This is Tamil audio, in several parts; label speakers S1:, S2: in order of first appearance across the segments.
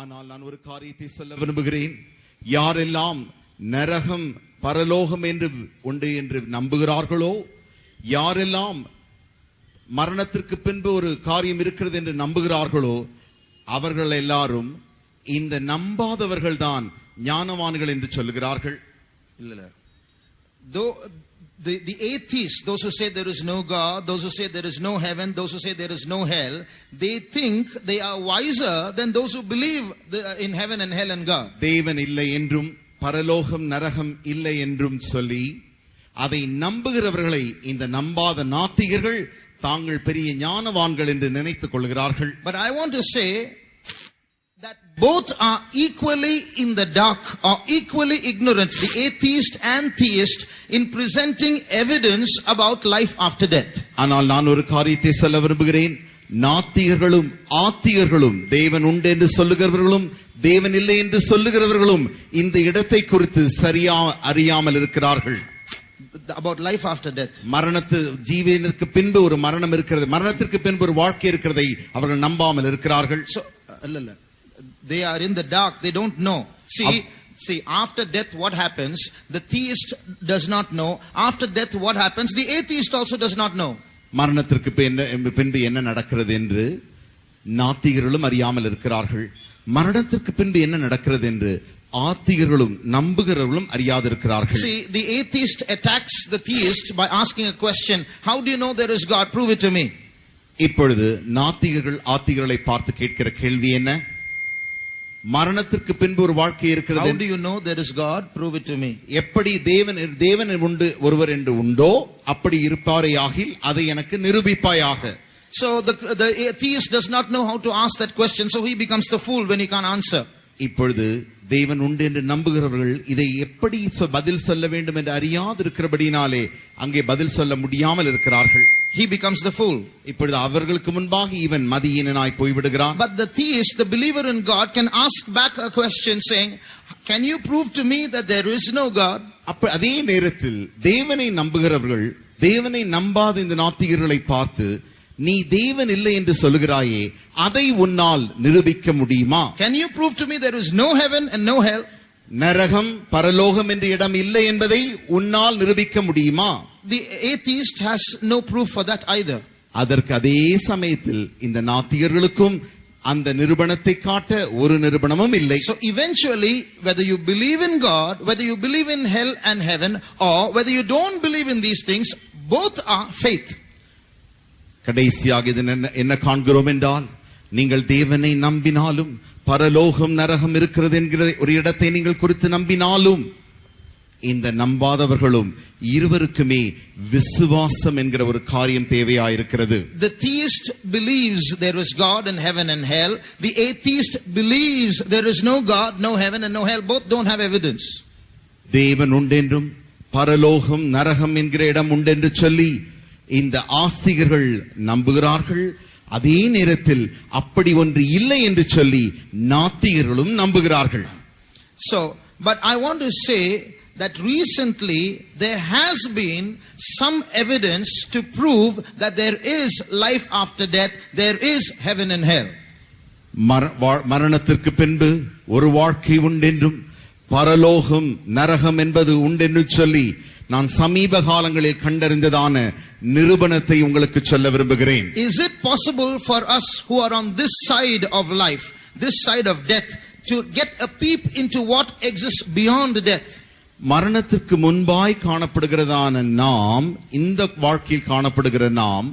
S1: ஆனால் நான் ஒரு காரியத்தை சொல்ல விரும்புகிறேன். யாரெல்லாம் நரகம் பரலோகம் என்று உண்டு என்று நம்புகிறார்களோ, யாரெல்லாம் மரணத்திற்கு பின்பு ஒரு காரியம் இருக்கிறது என்று நம்புகிறார்களோ, அவர்கள் எல்லாரும் இந்த நம்பாதவர்கள் தான் ஞானவான்கள் என்று சொல்லுகிறார்கள்.
S2: இல்ல, the atheists, those who say there is no God, those who say there is no heaven, those who say there is no hell, they think they are wiser than those who believe in heaven and hell and God.
S1: தேவன் இல்லை என்றும் பரலோகம் நரகம் இல்லை என்றும் சொல்லி அதை நம்புகிறவர்களை இந்த நம்பாத நாத்திகர்கள் தாங்கள் பெரிய ஞானவான்கள் என்று நினைத்துக் கொள்கிறார்கள்.
S2: But I want to say that both are equally in the dark or equally ignorant, the atheist and theist, in presenting evidence about life after death.
S1: ஆனால் நான் ஒரு காரியத்தை சொல்ல விரும்புகிறேன். நாத்திகர்களும் ஆத்திகர்களும், தேவன் உண்டு என்று சொல்லுகிறவர்களும் தேவன் இல்லை என்று சொல்லுகிறவர்களும் இந்த இடத்தை குறித்து சரியா அறியாமல் இருக்கிறார்கள்.
S2: About life after death.
S1: மரணத்து ஜீவனுக்கு பின்பு ஒரு மரணம் இருக்கிறது, மரணத்திற்கு பின்பு ஒரு வாழ்க்கை இருக்கிறதை அவர்கள் நம்பாமல் இருக்கிறார்கள்.
S2: So they are in the dark, they don't know. See, after death what happens? The theist does not know. After death what happens? The atheist also does not know.
S1: மரணத்திற்கு பின்பு என்ன நடக்கிறது என்று நாத்திகர்களும் அறியாமல் இருக்கிறார்கள். மரணத்திற்கு பின்பு என்ன நடக்கிறது என்று ஆத்திகர்களும் நம்புகிறவர்களும் அறியாதிருக்கிறார்கள்.
S2: See, the atheist attacks the theist by asking a question. How do you know there is God? Prove it to me.
S1: இப்பொழுது நாத்திகர்கள் ஆத்திகர்களை பார்த்து கேட்கிற கேள்வி என்ன? மரணத்திற்கு பின்பு ஒரு வாழ்க்கை இருக்கிறது.
S2: How do you know there is God? Prove it to me.
S1: எப்படி தேவன் உண்டு ஒருவர் என்று உண்டோ அப்படி இருப்பாரேயாகில் அதை எனக்கு நிரூபிப்பாயாக.
S2: So the atheist does not know how to ask that question, so he becomes the fool when he can't answer.
S1: இப்பொழுது தேவன் உண்டு என்று நம்புகிறவர்கள் இதை எப்படி பதில் சொல்ல வேண்டும் என்று அறியாதிருக்கிறபடினாலே அங்கே பதில் சொல்ல முடியாமல் இருக்கிறார்கள்.
S2: He becomes the fool.
S1: இப்பொழுது அவர்களுக்கு முன்பாக இவன் மதியீனனாய் போய்விடுகிறான்.
S2: But the theist, the believer in God, can ask back a question saying, can you prove to me that there is no God?
S1: அதே நேரத்தில் தேவனை நம்புகிறவர்கள் தேவனை நம்பாத இந்த நாத்திகர்களை பார்த்து, நீ தேவன் இல்லை என்று சொல்லுகிறாயே, அதை உன்னால் நிரூபிக்க முடியுமா?
S2: Can you prove to me there is no heaven and no hell?
S1: நரகம் பரலோகம் என்ற இடம் இல்லை என்பதை உன்னால் நிரூபிக்க முடியுமா?
S2: The atheist has no proof for that either.
S1: அதற்கு அதே சமயத்தில் இந்த நாத்திகர்களுக்கும் அந்த நிரூபணத்தை காட்ட ஒரு நிரூபணமும் இல்லை.
S2: So eventually, whether you believe in God, whether you believe in hell and heaven, or whether you don't believe in these things, both are faith.
S1: கடைசியாக இது என்ன காண்கிறோம் என்றால், நீங்கள் தேவனை நம்பினாலும் பரலோகம் நரகம் இருக்கிறது என்கிற ஒரு இடத்தை நீங்கள் குறித்து நம்பினாலும் இந்த நம்பாதவர்களும் இருவருக்குமே விசுவாசம் என்கிற ஒரு காரியம் தேவையாயிருக்கிறது.
S2: The theist believes there is God and heaven and hell. The atheist believes there is no God, no heaven and no hell. Both don't have evidence.
S1: தேவன் உண்டென்றும் பரலோகம் நரகம் என்கிற இடம் உண்டென்று சொல்லி இந்த ஆஸ்திகர்கள் நம்புகிறார்கள். அதே நேரத்தில் அப்படி ஒன்று இல்லை என்று சொல்லி நாத்திகர்களும் நம்புகிறார்கள்.
S2: So, but I want to say that recently there has been some evidence to prove that there is life after death, there is heaven and hell.
S1: மரணத்திற்கு பின்பு ஒரு வாழ்க்கை உண்டென்றும் பரலோகம் நரகம் என்பது உண்டென்று சொல்லி நான் சமீப காலங்களில் கண்டறிந்ததான நிரூபணத்தை உங்களுக்கு சொல்ல விரும்புகிறேன்.
S2: Is it possible for us who are on this side of life, this side of death, to get a peep into what exists beyond death?
S1: மரணத்திற்கு முன்பாய் காணப்படுகிறதான நாம், இந்த வாழ்க்கையில் காணப்படுகிற நாம்,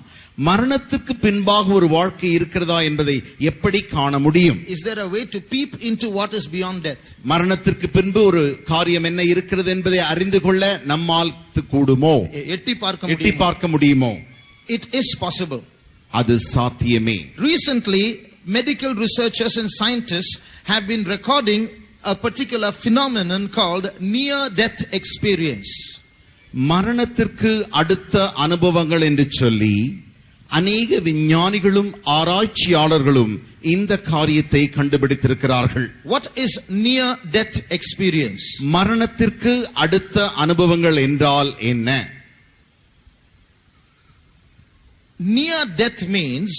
S1: மரணத்துக்கு பின்பாக ஒரு வாழ்க்கை இருக்கிறதா என்பதை எப்படி காண முடியும்?
S2: Is there a way to peep into what is beyond death?
S1: மரணத்திற்கு பின்பு ஒரு காரியம் என்ன இருக்கிறது என்பதை அறிந்து கொள்ள நம்மால் கூடுமோ?
S2: எட்டி
S1: பார்க்க முடியுமோ?
S2: It is possible.
S1: அது சாத்தியமே.
S2: Recently, medical researchers and scientists have been recording a particular phenomenon called near-death experience.
S1: மரணத்திற்கு அடுத்த அனுபவங்கள் என்று சொல்லி அநேக விஞ்ஞானிகளும் ஆராய்ச்சியாளர்களும் இந்த காரியத்தை கண்டுபிடித்திருக்கிறார்கள்.
S2: What is near-death experience?
S1: மரணத்திற்கு அடுத்த அனுபவங்கள் என்றால் என்ன?
S2: Near-death means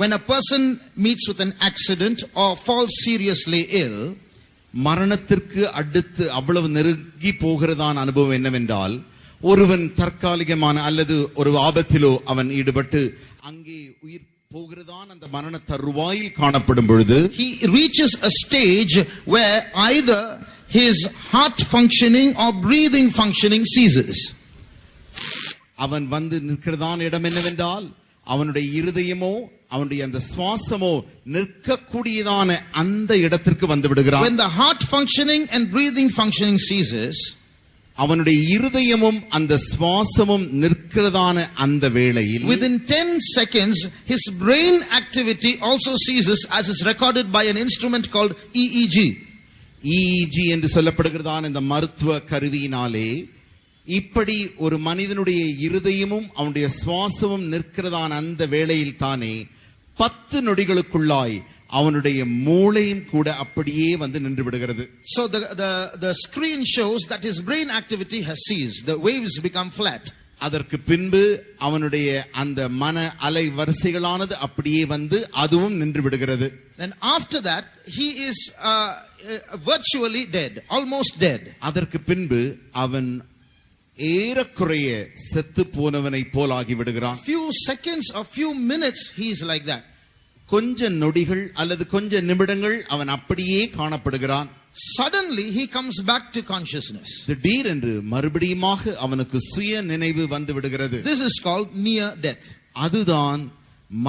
S2: when a person meets with an accident or falls seriously ill,
S1: மரணத்திற்கு அடுத்து அவ்வளவு நெருங்கி போகிறதான அனுபவம் என்னவென்றால், ஒருவன் தற்காலிகமான அல்லது ஒரு ஆபத்திலோ அவன் ஈடுபட்டு அங்கே உயிர் போகிறதான் அந்த மரண தருவாயில் காணப்படும் பொழுது,
S2: he reaches a stage where either his heart functioning or breathing functioning ceases.
S1: அவன் வந்து நிற்கிறதான இடம் என்னவென்றால், அவனுடைய இருதயமோ அவனுடைய அந்த சுவாசமோ நிற்கக்கூடியதான அந்த இடத்திற்கு வந்து விடுகிறான்.
S2: When the heart functioning and breathing functioning ceases,
S1: அவனுடைய இருதயமும் அந்த சுவாசமும் நிற்கிறதான அந்த வேளையில்,
S2: within 10 seconds his brain activity also ceases, as is recorded by an instrument called EEG.
S1: EEG என்று சொல்லப்படுகிறதான இந்த மருத்துவ கருவியினாலே இப்படி ஒரு மனிதனுடைய இருதயமும் அவனுடைய சுவாசமும் நிற்கிறதான அந்த வேளையில் தானே 10 நொடிகளுக்குள்ளாய் அவனுடைய மூளையும் கூட அப்படியே வந்து நின்று விடுகிறது.
S2: So the screen shows that his brain activity has ceased. The waves become flat.
S1: அதற்கு பின்பு அவனுடைய அந்த மன அலை வரிசைகளானது அப்படியே வந்து அதுவும் நின்று விடுகிறது.
S2: Then after that he is virtually dead, almost dead.
S1: அதற்கு பின்பு அவன் ஏறக்குறைய செத்து போனவனை போல் ஆகி விடுகிறான்.
S2: Few seconds or few minutes he is like that.
S1: கொஞ்ச நொடிகள் அல்லது கொஞ்ச நிமிடங்கள் அவன் அப்படியே காணப்படுகிறான்.
S2: Suddenly he comes back to consciousness.
S1: திடீரென்று மறுபடியுமாக அவனுக்கு சுய நினைவு வந்து விடுகிறது.
S2: This is called near death.
S1: அதுதான்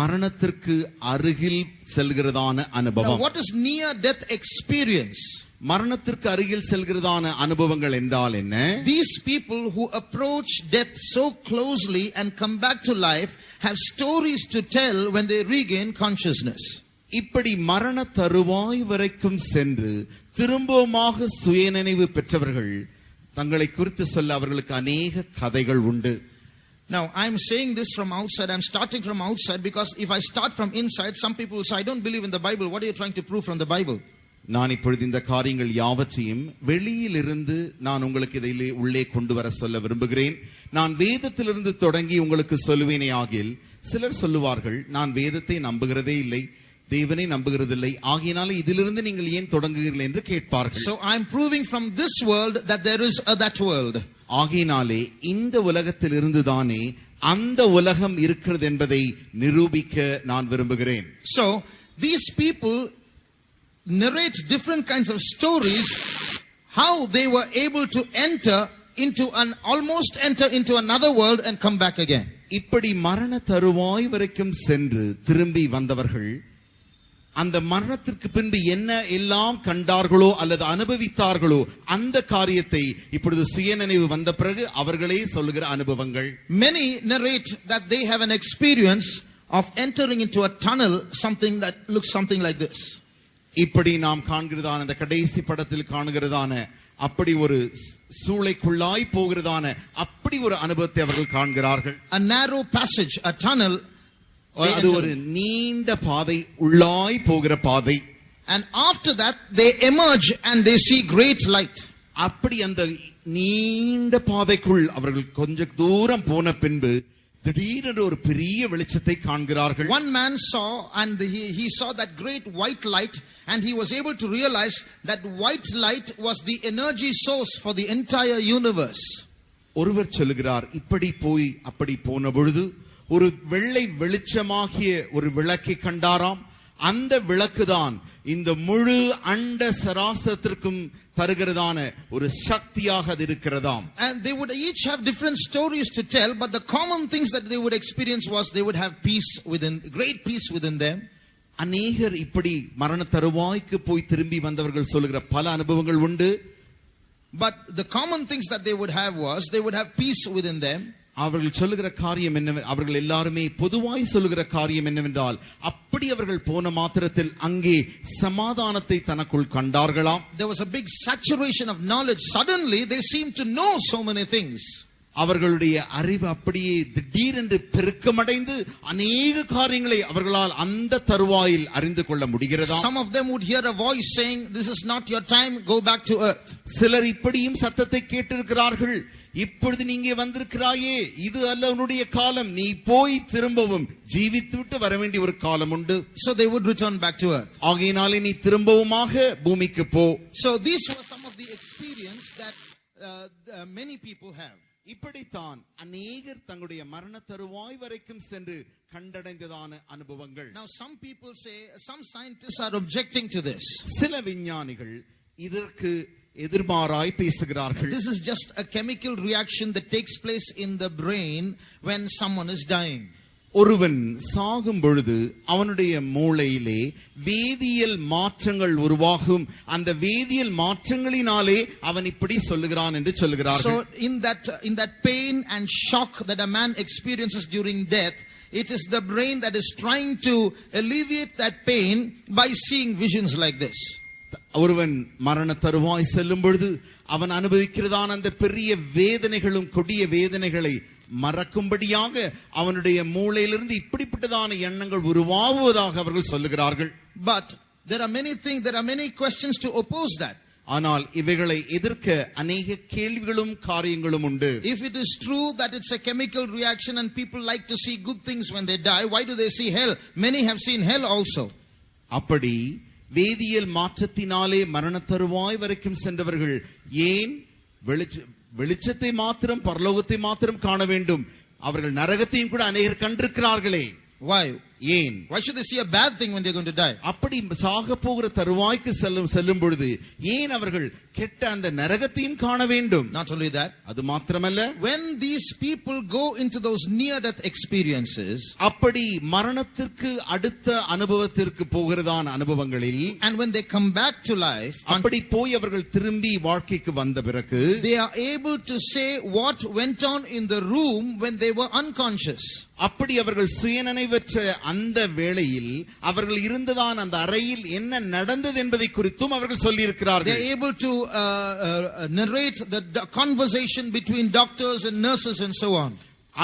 S1: மரணத்திற்கு அருகில் செல்கிறதான
S2: Now
S1: அனுபவம்.
S2: what is near death experience?
S1: மரணத்திற்கு அருகில் செல்கிறதான அனுபவங்கள் என்றால் என்ன?
S2: These people who approach death so closely and come back to life have stories to tell when they regain consciousness.
S1: இப்படி மரண தருவாய் வரைக்கும் சென்று திரும்பவுமாக சுயநினைவு பெற்றவர்கள் தங்களை குறித்து சொல்ல அவர்களுக்கு அநேக கதைகள் உண்டு.
S2: Now I'm saying this from outside. I'm starting from outside because if I start from inside, some people will say, I don't believe in the Bible. What are you trying to prove from the Bible?
S1: நான் இப்பொழுது இந்த காரியங்கள் யாவற்றையும் வெளியிலிருந்து நான் உங்களுக்கு இதிலே உள்ளே கொண்டு வர சொல்ல விரும்புகிறேன். நான் வேதத்திலிருந்து தொடங்கி உங்களுக்கு சொல்லுவேனே ஆகில், சிலர் சொல்லுவார்கள், நான் வேதத்தை நம்புகிறதே இல்லை, தேவனை நம்புகிறதில்லை, ஆகையினால இதிலிருந்து நீங்கள் ஏன் தொடங்குகிறீர்கள் என்று கேட்பார்கள்.
S2: So I'm proving from this world that there is a that world.
S1: ஆகையினாலே இந்த உலகத்தில் இருந்துதானே அந்த உலகம் இருக்கிறது என்பதை நிரூபிக்க நான் விரும்புகிறேன்.
S2: So these people narrate different kinds of stories how they were able to almost enter into another world and come back again.
S1: இப்படி மரண தருவாய் வரைக்கும் சென்று திரும்பி வந்தவர்கள் அந்த மரணத்திற்கு பின்பு என்ன எல்லாம் கண்டார்களோ அல்லது அனுபவித்தார்களோ அந்த காரியத்தை இப்பொழுது சுயநினைவு வந்த பிறகு அவர்களே சொல்லுகிற அனுபவங்கள்.
S2: Many narrate that they have an experience of entering into a tunnel, something that looks something like this.
S1: இப்படி நாம் காண்கிறதான அந்த கடைசி படத்தில் காணுகிறதான அப்படி ஒரு சூளைக்குள்ளாய் போகிறதான அப்படி ஒரு அனுபவத்தை அவர்கள் காண்கிறார்கள்.
S2: A narrow passage, a tunnel.
S1: அது ஒரு நீண்ட பாதை, உள்ளாய் போகிற பாதை.
S2: And after that they emerge and they see great light.
S1: அப்படி அந்த நீண்ட பாதைக்குள் அவர்கள் கொஞ்ச தூரம் போன பின்பு திடீரென்று ஒரு பெரிய வெளிச்சத்தை காண்கிறார்கள்.
S2: One man saw and he saw that great white light and he was able to realize that white light was the energy source for the entire universe.
S1: ஒருவர் சொல்லுகிறார், இப்படி போய் அப்படி போன பொழுது ஒரு வெள்ளை வெளிச்சமாகிய ஒரு விளக்கை கண்டாராம். அந்த விளக்குதான் இந்த முழு அண்ட சராசரத்திற்கும் தருகிறதான ஒரு சக்தியாக அது இருக்கிறதாம்.
S2: And they would each have different stories to tell, but the common things that they would experience was they would have peace within, great peace within them.
S1: அநேகர் இப்படி மரண தருவாய்க்கு போய் திரும்பி வந்தவர்கள் சொல்லுகிற பல அனுபவங்கள் உண்டு.
S2: But the common things that they would have was they would have peace within them.
S1: அவர்கள் சொல்லுகிற காரியம் என்ன, அவர்கள் எல்லாருமே பொதுவாய் சொல்லுகிற காரியம் என்னவென்றால், அப்படி அவர்கள் போன மாத்திரத்தில் அங்கே சமாதானத்தை தனக்குள் கண்டார்களாம்.
S2: There was a big saturation of knowledge. Suddenly they seemed to know so many things.
S1: அவர்களுடைய அறிவு அப்படியே திடீரென்று பெருக்கமடைந்து அநேக காரியங்களை அவர்களால் அந்த தருவாயில் அறிந்து கொள்ள முடிகிறதா.
S2: Some of them would hear a voice saying, this is not your time, go back to earth.
S1: சிலர் இப்படியும் சத்தத்தை கேட்டிருக்கிறார்கள், இப்பொழுது நீங்க வந்திருக்கிறாயே, இது அல்ல உன்னுடைய காலம், நீ போய் திரும்பவும் ஜீவித்துவிட்டு வர வேண்டிய ஒரு காலம் உண்டு.
S2: So they would return back to earth.
S1: ஆகையினாலே நீ திரும்பவுமாக பூமிக்கு போ.
S2: So these were some of the experience that many people have.
S1: இப்படித்தான் அநேகர் தங்களுடைய மரண தருவாய் வரைக்கும் சென்று கண்டடைந்ததான அனுபவங்கள்.
S2: Now some people say, some scientists are objecting to this.
S1: சில விஞ்ஞானிகள் இதற்கு எதிர்மாறாய் பேசுகிறார்கள்.
S2: This is just a chemical reaction that takes place in the brain when someone is dying.
S1: ஒருவன் சாகும் பொழுது அவனுடைய மூளையிலே வேதியியல் மாற்றங்கள் உருவாகும். அந்த வேதியியல் மாற்றங்களினாலே அவன் இப்படி சொல்லுகிறான் என்று சொல்லுகிறார்கள்.
S2: So in that pain and shock that a man experiences during death, it is the brain that is trying to alleviate that pain by seeing visions like this.
S1: ஒருவன் மரண தருவாய் செல்லும் பொழுது அவன் அனுபவிக்கிறதான அந்த பெரிய வேதனைகளும் கொடிய வேதனைகளை மறக்கும்படியாக அவனுடைய மூளையிலிருந்து இப்படிப்பட்டதான எண்ணங்கள் உருவாகுவதாக அவர்கள் சொல்லுகிறார்கள்.
S2: But there are many questions to oppose that.
S1: ஆனால் இவைகளை எதிர்க்க அநேக கேள்விகளும் காரியங்களும் உண்டு.
S2: If it is true that it's a chemical reaction and people like to see good things when they die, why do they see hell? Many have seen hell also.
S1: அப்படி வேதியியல் மாற்றத்தினாலே மரண தருவாய் வரைக்கும் சென்றவர்கள் ஏன் வெளிச்சத்தை மாத்திரம் பரலோகத்தை மாத்திரம் காண வேண்டும்? அவர்கள் நரகத்தையும் கூட அநேகர் கண்டிருக்கிறார்களே.
S2: Why?
S1: ஏன்?
S2: Why should they see a bad thing when they're going to die?
S1: அப்படி சாக போகிற தருவாய்க்கு செல்லும் பொழுது ஏன் அவர்கள் கெட்ட அந்த நரகத்தையும் காண வேண்டும்?
S2: Not only that,
S1: அது மாத்திரமல்ல,
S2: when these people go into those near death experiences,
S1: அப்படி மரணத்திற்கு அடுத்த அனுபவத்திற்கு போகிறதான அனுபவங்களில்,
S2: and when they come back to life,
S1: அப்படி போய் அவர்கள் திரும்பி வாழ்க்கைக்கு வந்த பிறகு,
S2: they are able to say what went on in the room when they were unconscious.
S1: அப்படி அவர்கள் சுயநினைவற்ற அந்த வேளையில் அவர்கள் இருந்ததான அந்த அறையில் என்ன நடந்தது என்பதை குறித்தும் அவர்கள் சொல்லி இருக்கிறார்கள்.
S2: They are able to narrate the conversation between doctors and nurses and so on.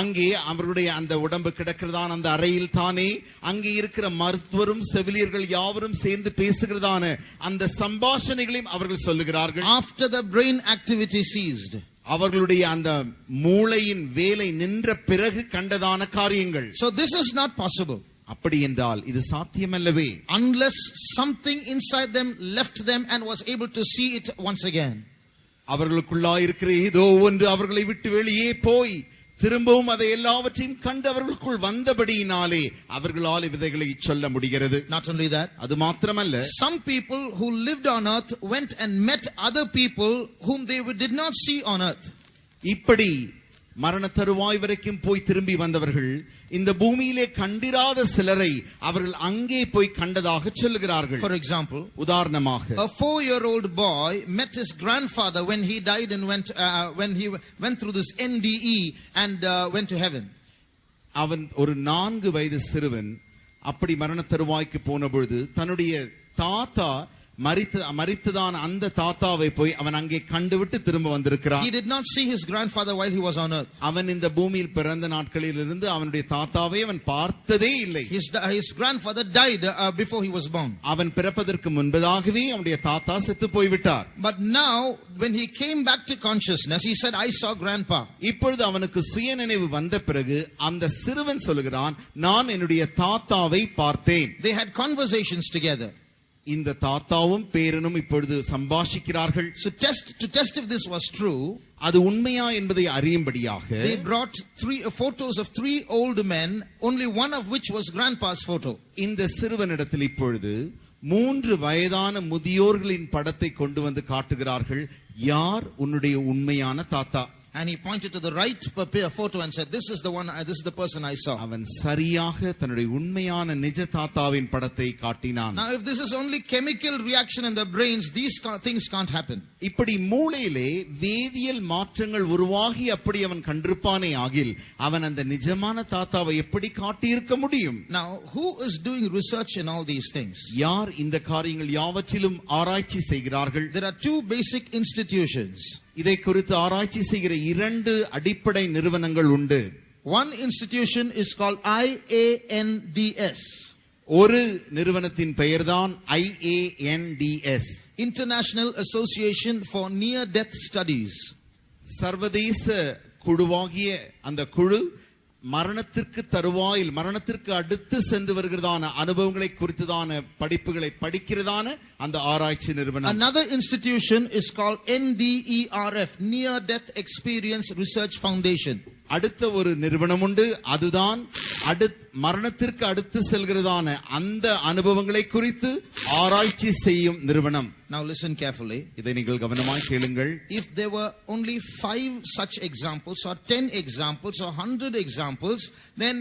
S1: அங்கே அவர்களுடைய அந்த உடம்பு கிடக்கிறதான அந்த அறையில் தானே அங்கே இருக்கிற மருத்துவரும் செவிலியர்கள் யாவரும் சேர்ந்து பேசுகிறதான அந்த சம்பாஷணைகளையும் அவர்கள் சொல்லுகிறார்கள்.
S2: After the brain activity ceased,
S1: அவர்களுடைய அந்த மூளையின் வேலை நின்ற பிறகு கண்டதான காரியங்கள்.
S2: So this is not possible.
S1: அப்படி என்றால் இது சாத்தியமல்லவே.
S2: Unless something inside them left them and was able to see it once again.
S1: அவர்களுக்குள்ளாய் இருக்கிற ஏதோ ஒன்று அவர்களை விட்டு வெளியே போய் திரும்பவும் அதை எல்லாவற்றையும் கண்டு அவர்களுக்குள் வந்தபடியினாலே அவர்களால் விதைகளை சொல்ல முடிகிறது.
S2: Not only that,
S1: அது மாத்திரமல்ல,
S2: some people who lived on earth went and met other people whom they did not see on earth.
S1: இப்படி மரண தருவாய் வரைக்கும் போய் திரும்பி வந்தவர்கள் இந்த பூமியிலே கண்டிராத சிலரை அவர்கள் அங்கே போய் கண்டதாக சொல்லுகிறார்கள்.
S2: For example,
S1: உதாரணமாக,
S2: a 4-year-old boy met his grandfather when he died and when he went through this NDE and went to heaven.
S1: அவன் ஒரு 4 வயது சிறுவன் அப்படி மரண தருவாய்க்கு போன பொழுது தன்னுடைய தாத்தா மரித்ததான அந்த தாத்தாவை போய் அவன் அங்கே கண்டுவிட்டு திரும்ப வந்திருக்கிறான்.
S2: He did not see his grandfather while he was on earth.
S1: அவன் இந்த பூமியில் பிறந்த நாட்களில் இருந்து அவனுடைய தாத்தாவை அவன் பார்த்ததே இல்லை.
S2: His grandfather died before he was born.
S1: அவன் பிறப்பதற்கு முன்பதாகவே அவனுடைய தாத்தா செத்து போய்விட்டார்.
S2: But now when he came back to consciousness, he said, I saw grandpa.
S1: இப்பொழுது அவனுக்கு சுயநினைவு வந்த பிறகு அந்த சிறுவன் சொல்லுகிறான், நான் என்னுடைய தாத்தாவை பார்த்தேன்.
S2: They had conversations together.
S1: இந்த தாத்தாவும் பேரனும் இப்பொழுது சம்பாஷிக்கிறார்கள்.
S2: So to test if this was true,
S1: அது உண்மையா என்பதை அறியும்படியாக
S2: they brought 3 photos of 3 old men, only one of which was grandpa's photo.
S1: இந்த சிறுவனிடத்தில் இப்பொழுது 3 வயதான முதியோர்களின் படத்தை கொண்டு வந்து காட்டுகிறார்கள். யார் உன்னுடைய உண்மையான தாத்தா?
S2: And he pointed to the right photo and said, this is the one, this is the person I saw.
S1: அவன் சரியாக தன்னுடைய உண்மையான நிஜ தாத்தாவின் படத்தை காட்டினான்.
S2: Now if this is only chemical reaction in the brains, these things can't happen.
S1: இப்படி மூளையிலே வேதியியல் மாற்றங்கள் உருவாகி அப்படி அவன் கண்டிருப்பானே ஆகில் அவன் அந்த நிஜமான தாத்தாவை எப்படி காட்டியிருக்க முடியும்?
S2: Now who is doing research in all these things?
S1: யார் இந்த காரியங்கள் யாவற்றிலும் ஆராய்ச்சி செய்கிறார்கள்?
S2: There are 2 basic institutions.
S1: இதை குறித்து ஆராய்ச்சி செய்கிற 2 அடிப்படை நிறுவனங்கள் உண்டு.
S2: One institution is called IANDS.
S1: ஒரு நிறுவனத்தின் பெயர்தான் IANDS,
S2: International Association for Near Death Studies.
S1: சர்வதேச குழுவாகிய அந்த குழு மரணத்திற்கு தருவாயில் மரணத்திற்கு அடுத்து சென்று வருகிறதான அனுபவங்களை குறித்ததான படிப்புகளை படிக்கிறதான அந்த ஆராய்ச்சி நிறுவனம்.
S2: Another institution is called NDERF, Near Death Experience Research Foundation.
S1: அடுத்த ஒரு நிறுவனம் உண்டு, அதுதான் மரணத்திற்கு அடுத்து செல்கிறதான அந்த அனுபவங்களை குறித்து ஆராய்ச்சி செய்யும் நிறுவனம்.
S2: Now listen carefully.
S1: இதை நீங்கள் கவனமாய் கேளுங்கள்.
S2: If there were only 5 such examples or 10 examples or 100 examples, then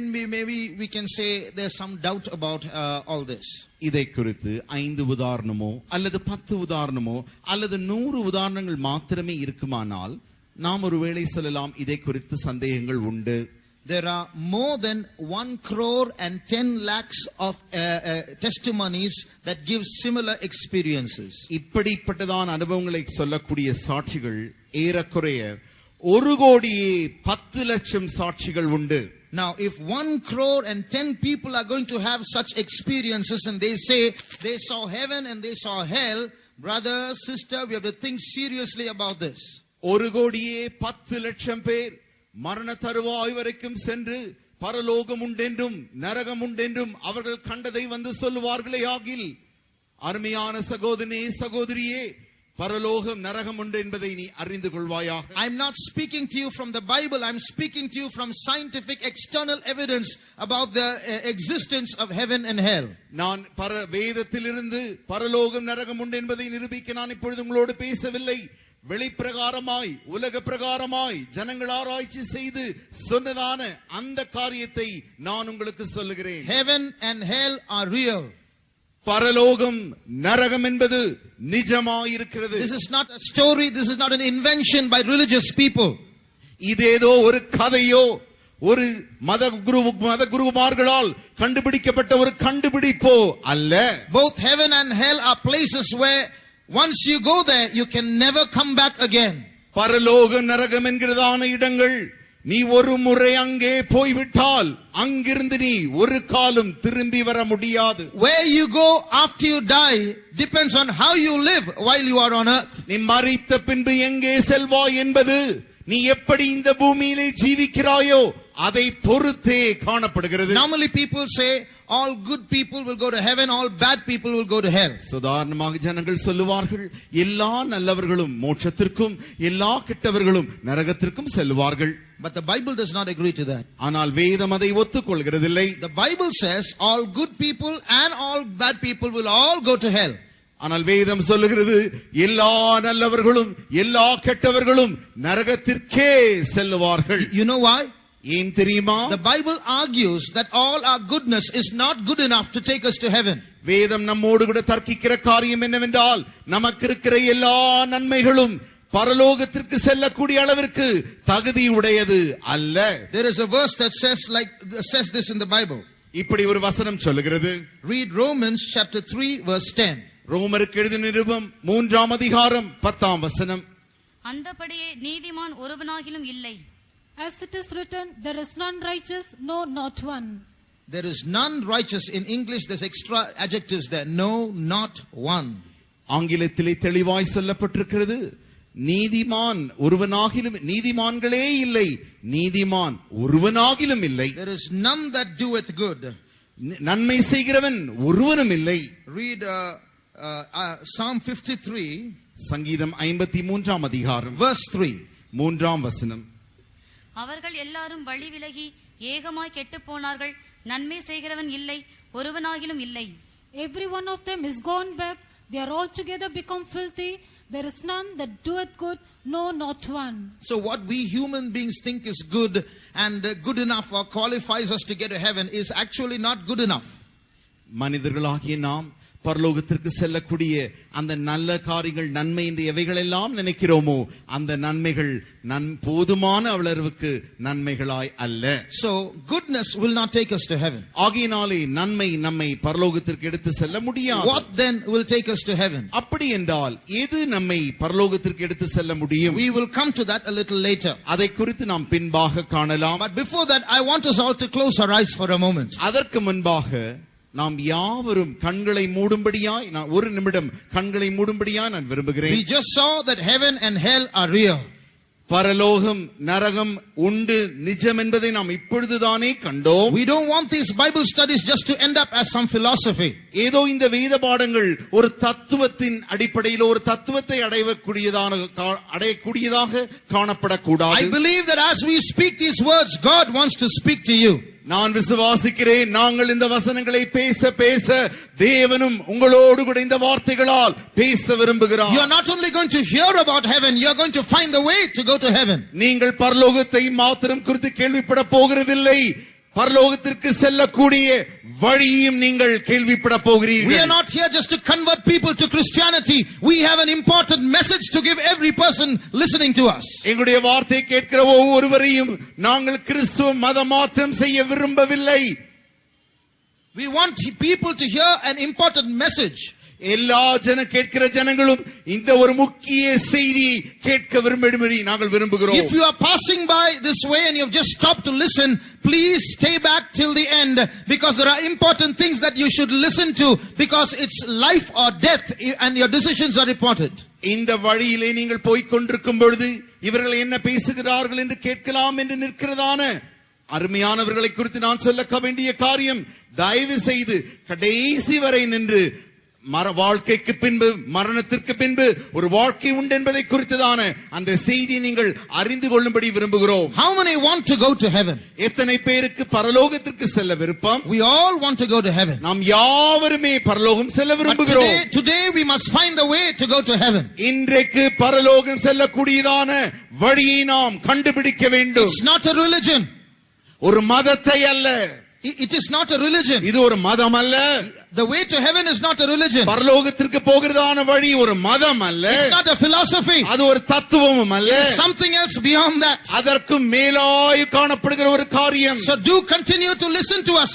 S2: we can say there's some doubt about all this.
S1: இதை குறித்து 5 உதாரணமோ அல்லது 10 உதாரணமோ அல்லது 100 உதாரணங்கள் மாத்திரமே இருக்குமானால் நாம் ஒருவேளை சொல்லலாம் இதை குறித்து சந்தேகங்கள் உண்டு.
S2: There are more than 1 crore and 10 lakhs of testimonies that give similar experiences.
S1: இப்படிப்பட்டதான அனுபவங்களை சொல்லக்கூடிய சாட்சிகள் ஏறக்குறைய 1 கோடியே 10 லட்சம் சாட்சிகள் உண்டு.
S2: Now, if 1 crore and 10 people are going to have such experiences and they say they saw heaven and they saw hell, brother, sister, we have to think seriously about this.
S1: 1 கோடியே 10 லட்சம் பேர் மரண தருவாய் வரைக்கும் சென்று பரலோகம் உண்டென்றும் நரகம் உண்டென்றும் அவர்கள் கண்டதை வந்து சொல்லுவார்களே ஆகில், அருமையான சகோதரனே சகோதரியே, பரலோகம் நரகம் உண்டு என்பதை நீ அறிந்து கொள்வாயாக.
S2: I'm not speaking to you from the Bible. I'm speaking to you from scientific external evidence about the existence of heaven and hell.
S1: நான் வேதத்திலிருந்து பரலோகம் நரகம் உண்டு என்பதை நிரூபிக்க நான் இப்பொழுது உங்களோடு பேசவில்லை. வெளிப்பிரகாரமாய் உலக பிரகாரமாய் ஜனங்கள் ஆராய்ச்சி செய்து சொன்னதான அந்த காரியத்தை நான் உங்களுக்கு சொல்லுகிறேன்.
S2: Heaven and hell are real.
S1: பரலோகம் நரகம் என்பது நிஜமாயிருக்கிறது.
S2: This is not a story, this is not an invention by religious people.
S1: இதேதோ ஒரு கதையோ ஒரு மத குருமார்களால் கண்டுபிடிக்கப்பட்ட ஒரு கண்டுபிடிப்போ அல்ல.
S2: Both heaven and hell are places where once you go there, you can never come back again.
S1: பரலோகம் நரகம் என்கிறதான இடங்கள் நீ ஒரு முறை அங்கே போய்விட்டால் அங்கிருந்து நீ ஒரு காலம் திரும்பி வர முடியாது.
S2: Where you go after you die depends on how you live while you are on earth.
S1: நீ மரித்த பின்பு எங்கே செல்வாய் என்பது நீ எப்படி இந்த பூமியிலே ஜீவிக்கிறாயோ அதை பொறுத்தே காணப்படுகிறது.
S2: Normally people say all good people will go to heaven, all bad people will go to hell.
S1: சாதாரணமாக ஜனங்கள் சொல்லுவார்கள் எல்லா நல்லவர்களும் மோட்சத்திற்கும் எல்லா கெட்டவர்களும் நரகத்திற்கும் செல்வார்கள்.
S2: But the Bible does not agree to that.
S1: ஆனால் வேதம் அதை ஒத்துக்கொள்கிறதில்லை.
S2: The Bible says all good people and all bad people will all go to hell.
S1: ஆனால் வேதம் சொல்லுகிறது எல்லா நல்லவர்களும் எல்லா கெட்டவர்களும் நரகத்திற்கே செல்வார்கள்.
S2: You know why?
S1: ஏன் தெரியுமா?
S2: The Bible argues that all our goodness is not good enough to take us to heaven.
S1: வேதம் நம்மோடு கூட தர்க்கிக்கிற காரியம் என்னவென்றால் நமக்கு இருக்கிற எல்லா நன்மைகளும் பரலோகத்திற்கு செல்லக்கூடிய அளவிற்கு தகுதி உடையது அல்ல.
S2: There is a verse that says this in the Bible.
S1: இப்படி ஒரு வசனம் சொல்லுகிறது.
S2: Read Romans chapter 3 verse 10.
S1: ரோமருக்கு எழுதின நிருபம் 3ஆம் அதிகாரம் 10ஆம் வசனம்.
S3: அந்தபடியே நீதிமான் ஒருவனாகிலும் இல்லை.
S4: As it is written, there is none righteous, no, not one.
S2: There is none righteous. In English there's extra adjectives there. No, not one.
S1: ஆங்கிலத்திலே தெளிவாய் சொல்லப்பட்டிருக்கிறது நீதிமான் ஒருவனாகிலும் நீதிமான்களே இல்லை, நீதிமான் ஒருவனாகிலும் இல்லை.
S2: There is none that doeth good.
S1: நன்மை செய்கிறவன் ஒருவனும் இல்லை.
S2: Read Psalm 53
S1: சங்கீதம் 53ஆம் அதிகாரம்
S2: verse 3.
S1: 3ஆம் வசனம்.
S3: அவர்கள் எல்லாரும் வழி விலகி ஏகமாய் கெட்டுப் போனார்கள், நன்மை செய்கிறவன் இல்லை, ஒருவனாகிலும் இல்லை.
S4: Every one of them is gone back, they are all together become filthy, there is none that doeth good, no, not one.
S2: So what we human beings think is good and good enough or qualifies us to get to heaven is actually not good enough.
S1: மனிதர்களாகிய நாம் பரலோகத்திற்கு செல்லக்கூடிய அந்த நல்ல காரியங்கள் நன்மை இந்த எவைகள் எல்லாம் நினைக்கிறோமோ அந்த நன்மைகள் போதுமான அளவுக்கு நன்மைகளாய் அல்ல.
S2: So goodness will not take us to heaven.
S1: ஆகையினாலே நன்மை நம்மை பரலோகத்திற்கு எடுத்து செல்ல முடியாது.
S2: What then will take us to heaven?
S1: அப்படி என்றால் எது நம்மை பரலோகத்திற்கு எடுத்து செல்ல முடியும்?
S2: We will come to that a little later.
S1: அதை குறித்து நாம் பின்பாக காணலாம்.
S2: But before that I want us all to close our eyes for a moment.
S1: அதற்கு முன்பாக நாம் யாவரும் கண்களை மூடும்படியாய் நான் ஒரு நிமிடம் கண்களை மூடும்படியாய் நான் விரும்புகிறேன்.
S2: We just saw that heaven and hell are real.
S1: பரலோகம் நரகம் உண்டு நிஜம் என்பதை நாம் இப்பொழுதுதானே கண்டோம்.
S2: We don't want these Bible studies just to end up as some philosophy.
S1: ஏதோ இந்த வேத பாடங்கள் ஒரு தத்துவத்தின் அடிப்படையில் ஒரு தத்துவத்தை அடையக்கூடியதாக காணப்படக்கூடாது.
S2: I believe that as we speak these words, God wants to speak to you.
S1: நான் விசுவாசிக்கிறேன், நாங்கள் இந்த வசனங்களை பேச பேச தேவனும் உங்களோடு கூட இந்த வார்த்தைகளால் பேச விரும்புகிறார்.
S2: You are not only going to hear about heaven, you are going to find the way to go to heaven.
S1: நீங்கள் பரலோகத்தை மாத்திரம் குறித்து கேள்விப்பட போகிறதில்லை, பரலோகத்திற்கு செல்லக்கூடிய வழியையும் நீங்கள் கேள்விப்பட போகிறீர்கள்.
S2: We are not here just to convert people to Christianity. We have an important message to give every person listening to us.
S1: எங்களுடைய வார்த்தை கேட்கிற ஒவ்வொருவரையும் நாங்கள் கிறிஸ்துவ மத மாற்றம் செய்ய விரும்பவில்லை.
S2: We want people to hear an important message.
S1: எல்லா கேட்கிற ஜனங்களும் இந்த ஒரு முக்கிய செய்தி கேட்க நாங்கள் விரும்புகிறோம்.
S2: If you are passing by this way and you have just stopped to listen, please stay back till the end, because there are important things that you should listen to, because it's life or death and your decisions are important.
S1: இந்த வழியிலே நீங்கள் போய்க் கொண்டிருக்கும் பொழுது இவர்கள் என்ன பேசுகிறார்கள் என்று கேட்கலாம் என்று நிற்கிறதான அருமையானவர்களை குறித்து நான் சொல்ல வேண்டிய காரியம், தயவு செய்து கடைசி வரை நின்று வாழ்க்கைக்கு பின்பு மரணத்திற்கு பின்பு ஒரு வாழ்க்கை உண்டு என்பதை குறித்துதான அந்த செய்தி நீங்கள் அறிந்து கொள்ளும்படி விரும்புகிறோம்.
S2: How many want to go to heaven?
S1: எத்தனை பேருக்கு பரலோகத்திற்கு செல்ல விருப்பம்?
S2: We all want to go to heaven.
S1: நாம் யாவருமே பரலோகம் செல்ல விரும்புகிறோம்.
S2: Today we must find the way to go to heaven.
S1: இன்றைக்கு பரலோகம் செல்லக்கூடியதான வழியை நாம் கண்டுபிடிக்க வேண்டும்.
S2: It's not a religion.
S1: ஒரு மதத்தை அல்ல.
S2: It is not a religion.
S1: இது ஒரு மதம் அல்ல.
S2: The way to heaven is not a religion.
S1: பரலோகத்திற்கு போகிறதான வழி ஒரு மதம் அல்ல.
S2: It's not a philosophy.
S1: அது ஒரு தத்துவமும் அல்ல.
S2: It is something else beyond that.
S1: அதற்கு மேலாய் காணப்படுகிற ஒரு காரியம்.
S2: So do continue to listen to us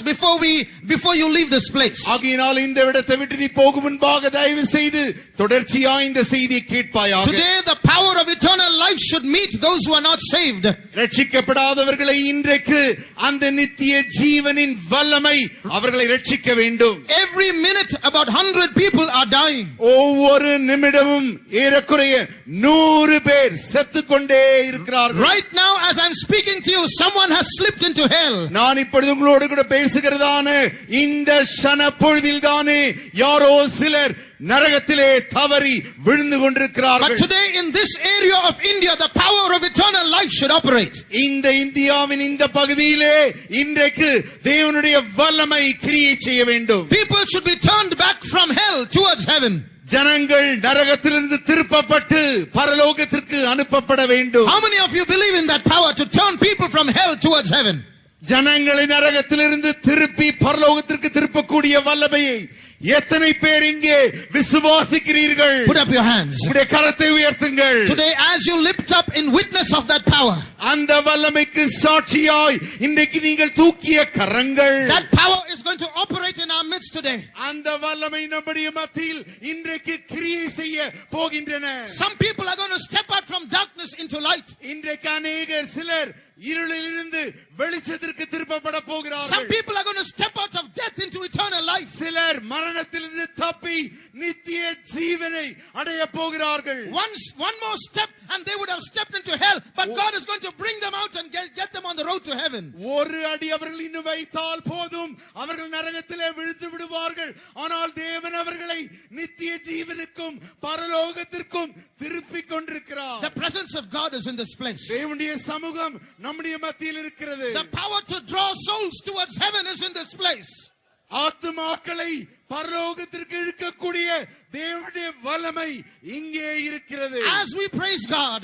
S2: before you leave this place.
S1: ஆகையினால் இந்த இடத்தை விட்டு நீ போகும் முன்பாக தயவு செய்து தொடர்ச்சியாய் இந்த செய்தியை கேட்பாயாக.
S2: Today the power of eternal life should meet those who are not saved.
S1: ரட்சிக்கப்படாதவர்களை இன்றைக்கு அந்த நித்திய ஜீவனின் வல்லமை அவர்களை ரட்சிக்க வேண்டும்.
S2: Every minute about 100 people are dying.
S1: ஒவ்வொரு நிமிடமும் ஏறக்குறைய 100 பேர் செத்துக்கொண்டே இருக்கிறார்கள்.
S2: Right now as I'm speaking to you, someone has slipped into hell.
S1: நான் இப்பொழுது உங்களோடு கூட பேசுகிறதான இந்த க்ஷண பொழுதில்தானே யாரோ சிலர் நரகத்திலே தவறி விழுந்து கொண்டிருக்கிறார்கள்.
S2: But today in this area of India, the power of eternal life should operate.
S1: இந்த இந்தியாவின் இந்த பகுதியிலே இன்றைக்கு தேவனுடைய வல்லமை கிரியை செய்ய வேண்டும்.
S2: People should be turned back from hell towards heaven.
S1: ஜனங்கள் நரகத்திலிருந்து திருப்பப்பட்டு பரலோகத்திற்கு அனுப்பப்பட வேண்டும்.
S2: How many of you believe in that power to turn people from hell towards heaven?
S1: ஜனங்களை நரகத்திலிருந்து திருப்பி பரலோகத்திற்கு திருப்பக்கூடிய வல்லமையை எத்தனை பேர் இங்கே விசுவாசிக்கிறீர்கள்?
S2: Put up your hands.
S1: உங்களுடைய கரத்தை உயர்த்துங்கள்.
S2: Today as you lift up in witness of that power,
S1: அந்த வல்லமைக்கு சாட்சியாய் இன்றைக்கு நீங்கள் தூக்கிய கரங்கள்,
S2: that power is going to operate in our midst today.
S1: அந்த வல்லமை நம்முடைய மத்தியில் இன்றைக்கு கிரியை செய்ய போகின்றன.
S2: Some people are going to step out from darkness into light.
S1: இன்றைக்கு அநேகர் சிலர் இருளிலிருந்து வெளிச்சத்திற்கு திருப்பப்பட போகிறார்கள்.
S2: Some people are going to step out of death into eternal life.
S1: சிலர் மரணத்திலிருந்து தப்பி நித்திய ஜீவனை அடைய போகிறார்கள்.
S2: One more step and they would have stepped into hell, but God is going to bring them out and get them on the road to heaven.
S1: ஒரு அடி அவர்கள் இன்னும் வைத்தால் போதும், அவர்கள் நரகத்திலே விழுந்து விடுவார்கள். ஆனால் தேவன் அவர்களை நித்திய ஜீவனுக்கும் பரலோகத்திற்கும் திருப்பிக் கொண்டிருக்கிறார்.
S2: The presence of God is in this place.
S1: தேவனுடைய சமூகம் நம்முடைய மத்தியில் இருக்கிறது.
S2: The power to draw souls towards heaven is in this place.
S1: ஆத்துமாக்களை பரலோகத்திற்கு இழுக்கக்கூடிய தேவனுடைய வல்லமை இங்கே இருக்கிறது.
S2: As we praise God,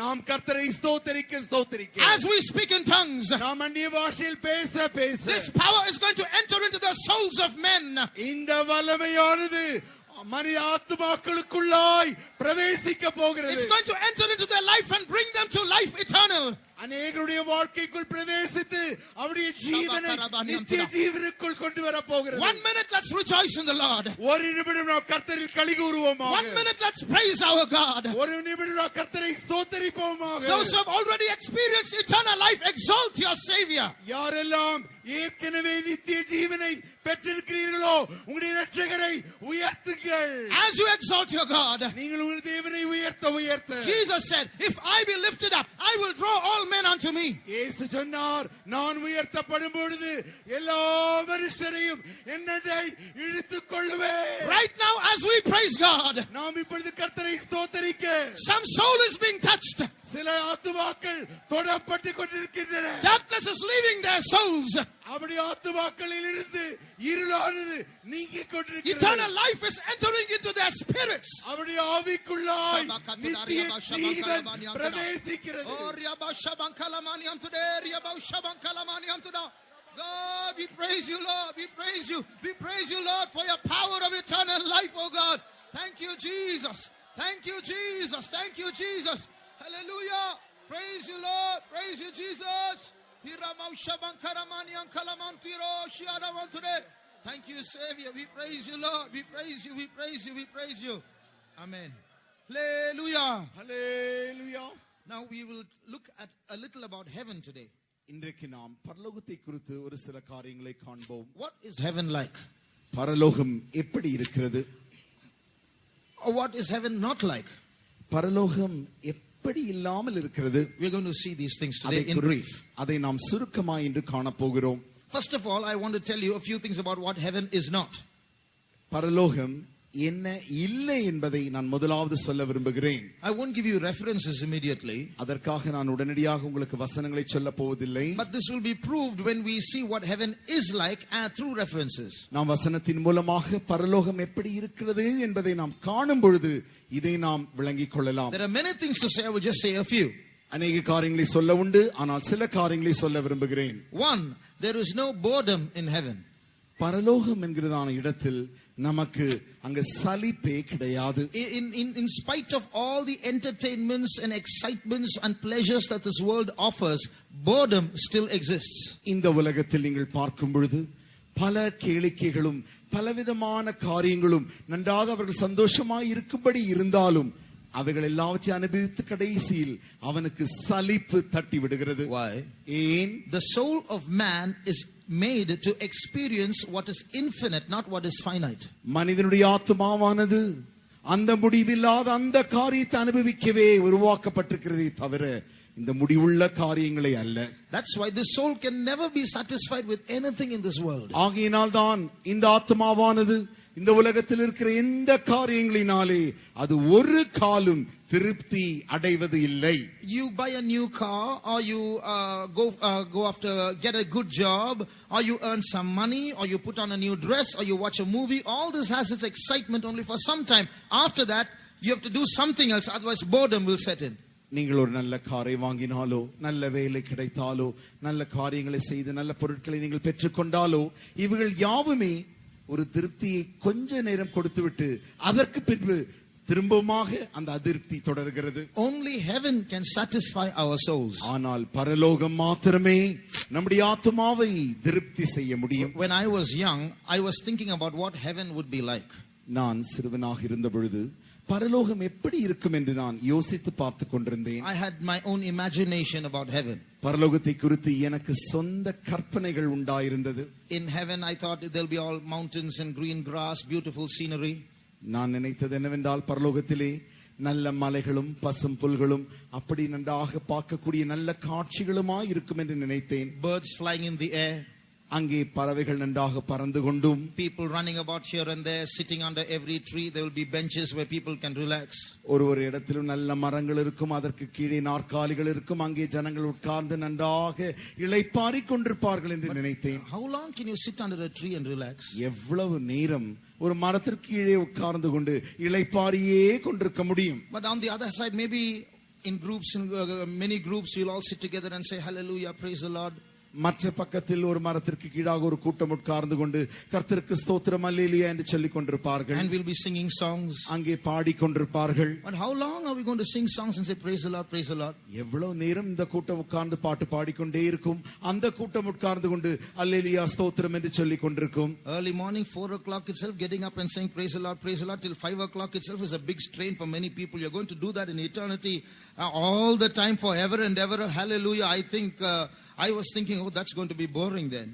S1: நாம் கர்த்தரை ஸ்தோத்திரிக்க,
S2: as we speak in tongues,
S1: நாம் அந்நிய பாஷையில் பேச,
S2: this power is going to enter into the souls of men.
S1: இந்த வல்லமையானது மனித ஆத்துமாக்களுக்குள்ளாய் பிரவேசிக்க போகிறது.
S2: It's going to enter into their life and bring them to life eternal.
S1: அநேகருடைய வாழ்க்கைக்குள் பிரவேசித்து அவருடைய ஜீவனை நித்திய ஜீவனுக்குள் கொண்டு வர போகிறது.
S2: 1 minute let's rejoice in the Lord.
S1: ஒரு நிமிடம் நாம் கர்த்தரில் களிகூருவோமாக.
S2: 1 minute let's praise our God.
S1: ஒரு நிமிடம் நாம் கர்த்தரை ஸ்தோத்திரிப்போமாக.
S2: Those who have already experienced eternal life, exalt your Savior.
S1: யாரெல்லாம்
S5: ஏற்கனவே நித்திய ஜீவனை பெற்றிருக்கிறீர்களோ உங்களுடைய இரட்சகரை உயர்த்துங்கள்.
S2: As you exalt your God,
S5: நீங்கள் உங்கள் தேவனை உயர்த்த
S2: Jesus said, if I be lifted up, I will draw all men unto me.
S5: இயேசு சொன்னார், நான் உயர்த்தப்படும் பொழுது எல்லா மனுஷரையும் என்னை இழுத்துக் கொள்ளுவேன்.
S2: Right now as we praise God,
S5: நாம் இப்பொழுது கர்த்தரை ஸ்தோத்தரிக்க,
S2: some soul is being touched.
S5: சில ஆத்துமாக்கள் தொடப்பட்டு கொண்டிருக்கின்றன.
S2: Darkness is leaving their souls.
S5: அப்படி ஆத்துமாக்களில் இருந்து இருளானது நீங்கிக் கொண்டிருக்கிறது.
S2: Eternal life is entering into their spirits.
S5: அப்படி ஆவிக்குள்ளாய் நித்திய ஜீவன் பிரவேசிக்கிறது.
S2: God, we praise you, Lord. We praise you. We praise you, Lord, for your power of eternal life, oh God. Thank you, Jesus. Thank you, Jesus. Thank you, Jesus. Hallelujah. Praise you, Lord. Praise you, Jesus. Thank you, Savior. We praise you, Lord. We praise you. We praise you. We praise you. Amen. Hallelujah.
S5: Hallelujah.
S2: Now we will look at a little about heaven today.
S1: இன்றைக்கு நாம் பரலோகத்தை குறித்து ஒரு சில காரியங்களை காண்போம்.
S2: What is heaven like?
S1: பரலோகம் எப்படி இருக்கிறது?
S2: Or what is heaven not like?
S1: பரலோகம் எப்படி இல்லாமல் இருக்கிறது?
S2: We are going to see these things today in brief.
S1: அதை நாம் சுருக்கமாய் இன்று காணப்போகிறோம்.
S2: First of all, I want to tell you a few things about what heaven is not.
S1: பரலோகம் என்ன இல்லை என்பதை நான் முதலாவது சொல்ல விரும்புகிறேன்.
S2: I won't give you references immediately.
S1: அதற்காக நான் உடனடியாக உங்களுக்கு வசனங்களை சொல்ல போவதில்லை.
S2: But this will be proved when we see what heaven is like through references.
S1: நாம் வசனத்தின் மூலமாக பரலோகம் எப்படி இருக்கிறது என்பதை நாம் காணும் பொழுது இதை நாம் விளங்கிக் கொள்ளலாம்.
S2: There are many things to say. I will just say a few.
S1: அநேக காரியங்களை சொல்ல உண்டு, ஆனால் சில காரியங்களை சொல்ல விரும்புகிறேன்.
S2: One, there is no boredom in heaven.
S1: பரலோகம் என்கிறதான இடத்தில் நமக்கு அங்க சலிப்பே கிடையாது.
S2: In spite of all the entertainments and excitements and pleasures that this world offers, boredom still exists.
S1: இந்த உலகத்தில் நீங்கள் பார்க்கும் பொழுது பல கேளிக்கைகளும் பலவிதமான காரியங்களும் நன்றாக அவர்கள் சந்தோஷமாய் இருக்கும்படி இருந்தாலும் அவைகள் எல்லாவற்றையும் அனுபவித்து கடைசியில் அவனுக்கு சலிப்பு தட்டி விடுகிறது.
S2: Why?
S1: ஏன்?
S2: The soul of man is made to experience what is infinite, not what is finite.
S1: மனிதனுடைய ஆத்மாவானது அந்த முடிவில்லாத அந்த காரியத்தை அனுபவிக்கவே உருவாக்கப்பட்டிருக்கிறதே தவிர இந்த முடிவுள்ள காரியங்களை அல்ல.
S2: That's why this soul can never be satisfied with anything in this world.
S1: ஆகையினால் தான் இந்த ஆத்மாவானது இந்த உலகத்தில் இருக்கிற எந்த காரியங்களினாலே அது ஒரு காலும் திருப்தி அடைவது இல்லை.
S2: You buy a new car, or you go after get a good job, or you earn some money, or you put on a new dress, or you watch a movie. All this has its excitement only for some time. After that, you have to do something else, otherwise boredom will set in.
S1: நீங்கள் ஒரு நல்ல காரை வாங்கினாலோ, நல்ல வேலை கிடைத்தாலோ, நல்ல காரியங்களை செய்து நல்ல பொருட்களை நீங்கள் பெற்றுக்கொண்டாலோ, இவைகள் யாவுமே ஒரு திருப்தியை கொஞ்ச நேரம் கொடுத்துவிட்டு அதற்கு பின்பு திரும்பமாக அந்த அதிருப்தி தொடர்கிறது.
S2: Only heaven can satisfy our souls.
S1: ஆனால் பரலோகம் மாத்திரமே நம்முடைய ஆத்மாவை திருப்தி செய்ய முடியும்.
S2: When I was young, I was thinking about what heaven would be like.
S1: நான் சிறுவனாக இருந்த பொழுது பரலோகம் எப்படி இருக்கும் என்று நான் யோசித்து பார்த்து கொண்டிருந்தேன்.
S2: I had my own imagination about heaven.
S1: பரலோகத்தை குறித்து எனக்கு சொந்த கற்பனைகள் உண்டாயிருந்தது.
S2: In heaven I thought there'll be all mountains and green grass, beautiful scenery.
S1: நான் நினைத்தது என்னவென்றால் பரலோகத்திலே நல்ல மலைகளும் பசும் புல்களும் அப்படி நன்றாக பார்க்கக்கூடிய நல்ல காட்சிகளுமாய் இருக்கும் என்று நினைத்தேன்.
S2: Birds flying in the air.
S1: அங்கே பறவைகள் நன்றாக பறந்து கொண்டும்,
S2: people running about here and there, sitting under every tree. There will be benches where people can relax.
S1: ஒரு இடத்திலும் நல்ல மரங்கள் இருக்கும், அதற்கு கீழே நாற்காலிகள் இருக்கும், அங்கே ஜனங்கள் உட்கார்ந்து நன்றாக இளைப்பாறிக் கொண்டிருப்பார்கள் என்று நினைத்தேன்.
S2: How long can you sit under a tree and relax?
S1: எவ்வளவு நேரம் ஒரு மரத்திற்கு கீழே உட்கார்ந்து கொண்டு இளைப்பாரியே கொண்டிருக்க முடியும்?
S2: But on the other side, maybe in groups, in many groups, we'll all sit together and say hallelujah, praise the Lord.
S1: மற்ற பக்கத்தில் ஒரு மரத்திற்கு கீழாக ஒரு கூட்டம் உட்கார்ந்து கொண்டு கர்த்தருக்கு ஸ்தோத்திரம் அல்லேலூயா என்று சொல்லிக் கொண்டிருப்பார்கள்.
S2: And we'll be singing songs.
S1: அங்கே பாடிக்கொண்டிருப்பார்கள்.
S2: But how long are we going to sing songs and say praise the Lord, praise the Lord?
S1: எவ்வளவு நேரம் இந்த கூட்டம் உட்கார்ந்து பாட்டு பாடிக்கொண்டே இருக்கும், அந்த கூட்டம் உட்கார்ந்து கொண்டு அல்லேலூயா ஸ்தோத்திரம் என்று சொல்லிக் கொண்டிருக்கும்.
S2: Early morning 4 o'clock itself, getting up and saying praise the Lord till 5 o'clock itself is a big strain for many people. You're going to do that in eternity, all the time, forever and ever. Hallelujah. I was thinking, oh, that's going to be boring then.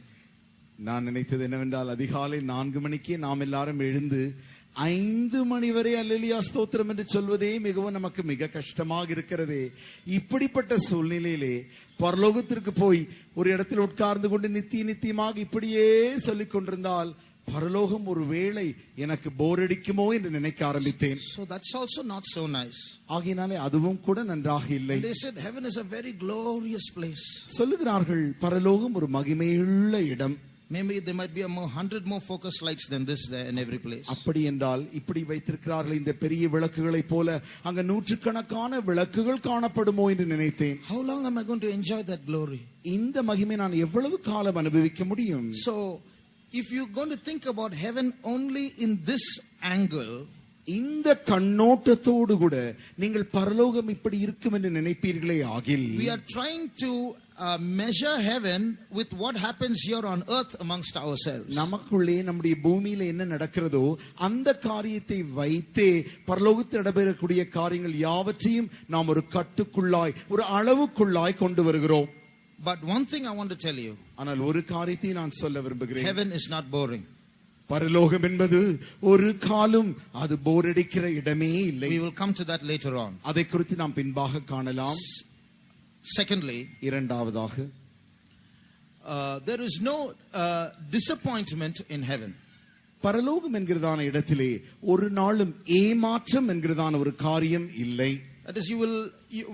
S1: நான் நினைத்தது என்னவென்றால் அதிகாலை 4 மணிக்கே நாம் எல்லாரும் எழுந்து 5 மணி வரை அல்லேலூயா ஸ்தோத்திரம் என்று சொல்வதே மிகவும் நமக்கு மிக கஷ்டமாக இருக்கிறதே. இப்படிப்பட்ட சூழ்நிலையிலே பரலோகத்திற்கு போய் ஒரு இடத்தில் உட்கார்ந்து கொண்டு நித்தியமாக இப்படியே சொல்லிக் கொண்டிருந்தால் பரலோகம் ஒரு வேளை எனக்கு போர் அடிக்குமோ என்று நினைக்க ஆரம்பித்தேன்.
S2: So that's also not so nice.
S1: ஆகையினாலே அதுவும் கூட நன்றாக இல்லை.
S2: They said heaven is a very glorious place.
S1: சொல்லுகிறார்கள் பரலோகம் ஒரு மகிமையுள்ள இடம்.
S2: Maybe there might be 100 more focus lights than this there in every place.
S1: அப்படி என்றால் இப்படி வைத்திருக்கிறார்கள் இந்த பெரிய விளக்குகளை போல அங்க நூற்றுக்கணக்கான விளக்குகள் காணப்படுமோ என்று நினைத்தேன்.
S2: How long am I going to enjoy that glory?
S1: இந்த மகிமை நான் எவ்வளவு காலம் அனுபவிக்க முடியும்?
S2: So if you're going to think about heaven only in this angle,
S1: இந்த கண்ணோட்டத்தோடு கூட நீங்கள் பரலோகம் இப்படி இருக்கும் என்று நினைப்பீர்களே ஆகில்,
S2: we are trying to measure heaven with what happens here on earth amongst ourselves.
S1: நமக்குள்ளே நம்முடைய பூமியில என்ன நடக்கிறதோ அந்த காரியத்தை வைத்தே பரலோகத்தில் நடைபெறக்கூடிய காரியங்கள் யாவற்றையும் நாம் ஒரு கட்டுக்குள்ளாய் ஒரு அளவுக்குள்ளாய் கொண்டு வருகிறோம்.
S2: But one thing I want to tell you,
S1: ஆனால் ஒரு காரியத்தை நான் சொல்ல விரும்புகிறேன்.
S2: heaven is not boring.
S1: பரலோகம் என்பது ஒரு காலம் அது போரடிக்கிற இடமே இல்லை.
S2: We will come to that later on.
S1: அதை குறித்து நாம் பின்பாக காணலாம்.
S2: Secondly,
S1: இரண்டாவதாக
S2: there is no disappointment in heaven.
S1: பரலோகம் என்கிறதான இடத்திலே ஒரு நாளும் ஏமாற்றம் என்கிறதான ஒரு காரியம் இல்லை.
S2: That is,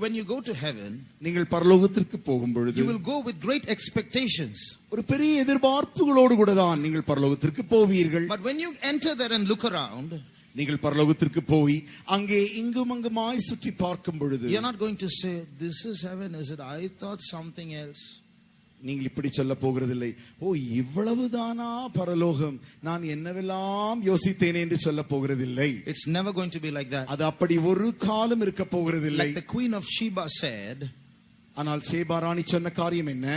S2: when you go to heaven,
S1: நீங்கள் பரலோகத்திற்கு போகும் பொழுது
S2: you will go with great expectations.
S1: ஒரு பெரிய எதிர்பார்ப்புகளோடு கூட தான் நீங்கள் பரலோகத்திற்கு போவீர்கள்.
S2: But when you enter there and look around,
S1: நீங்கள் பரலோகத்திற்கு போய் அங்கே இங்கும் அங்குமாய் சுற்றி பார்க்கும் பொழுது
S2: you're not going to say, this is heaven, is it? I thought something else.
S1: நீங்கள் இப்படி சொல்ல போகிறதில்லை, ஓ இவ்வளவுதானா பரலோகம், நான் என்னவெல்லாம் யோசித்தேனே என்று சொல்ல போகிறதில்லை.
S2: It's never going to be like that.
S1: அது அப்படி ஒரு காலம் இருக்க போகிறதில்லை.
S2: Like the Queen of Sheba said,
S1: ஆனால் சேபா ராணி சொன்ன காரியம் என்ன?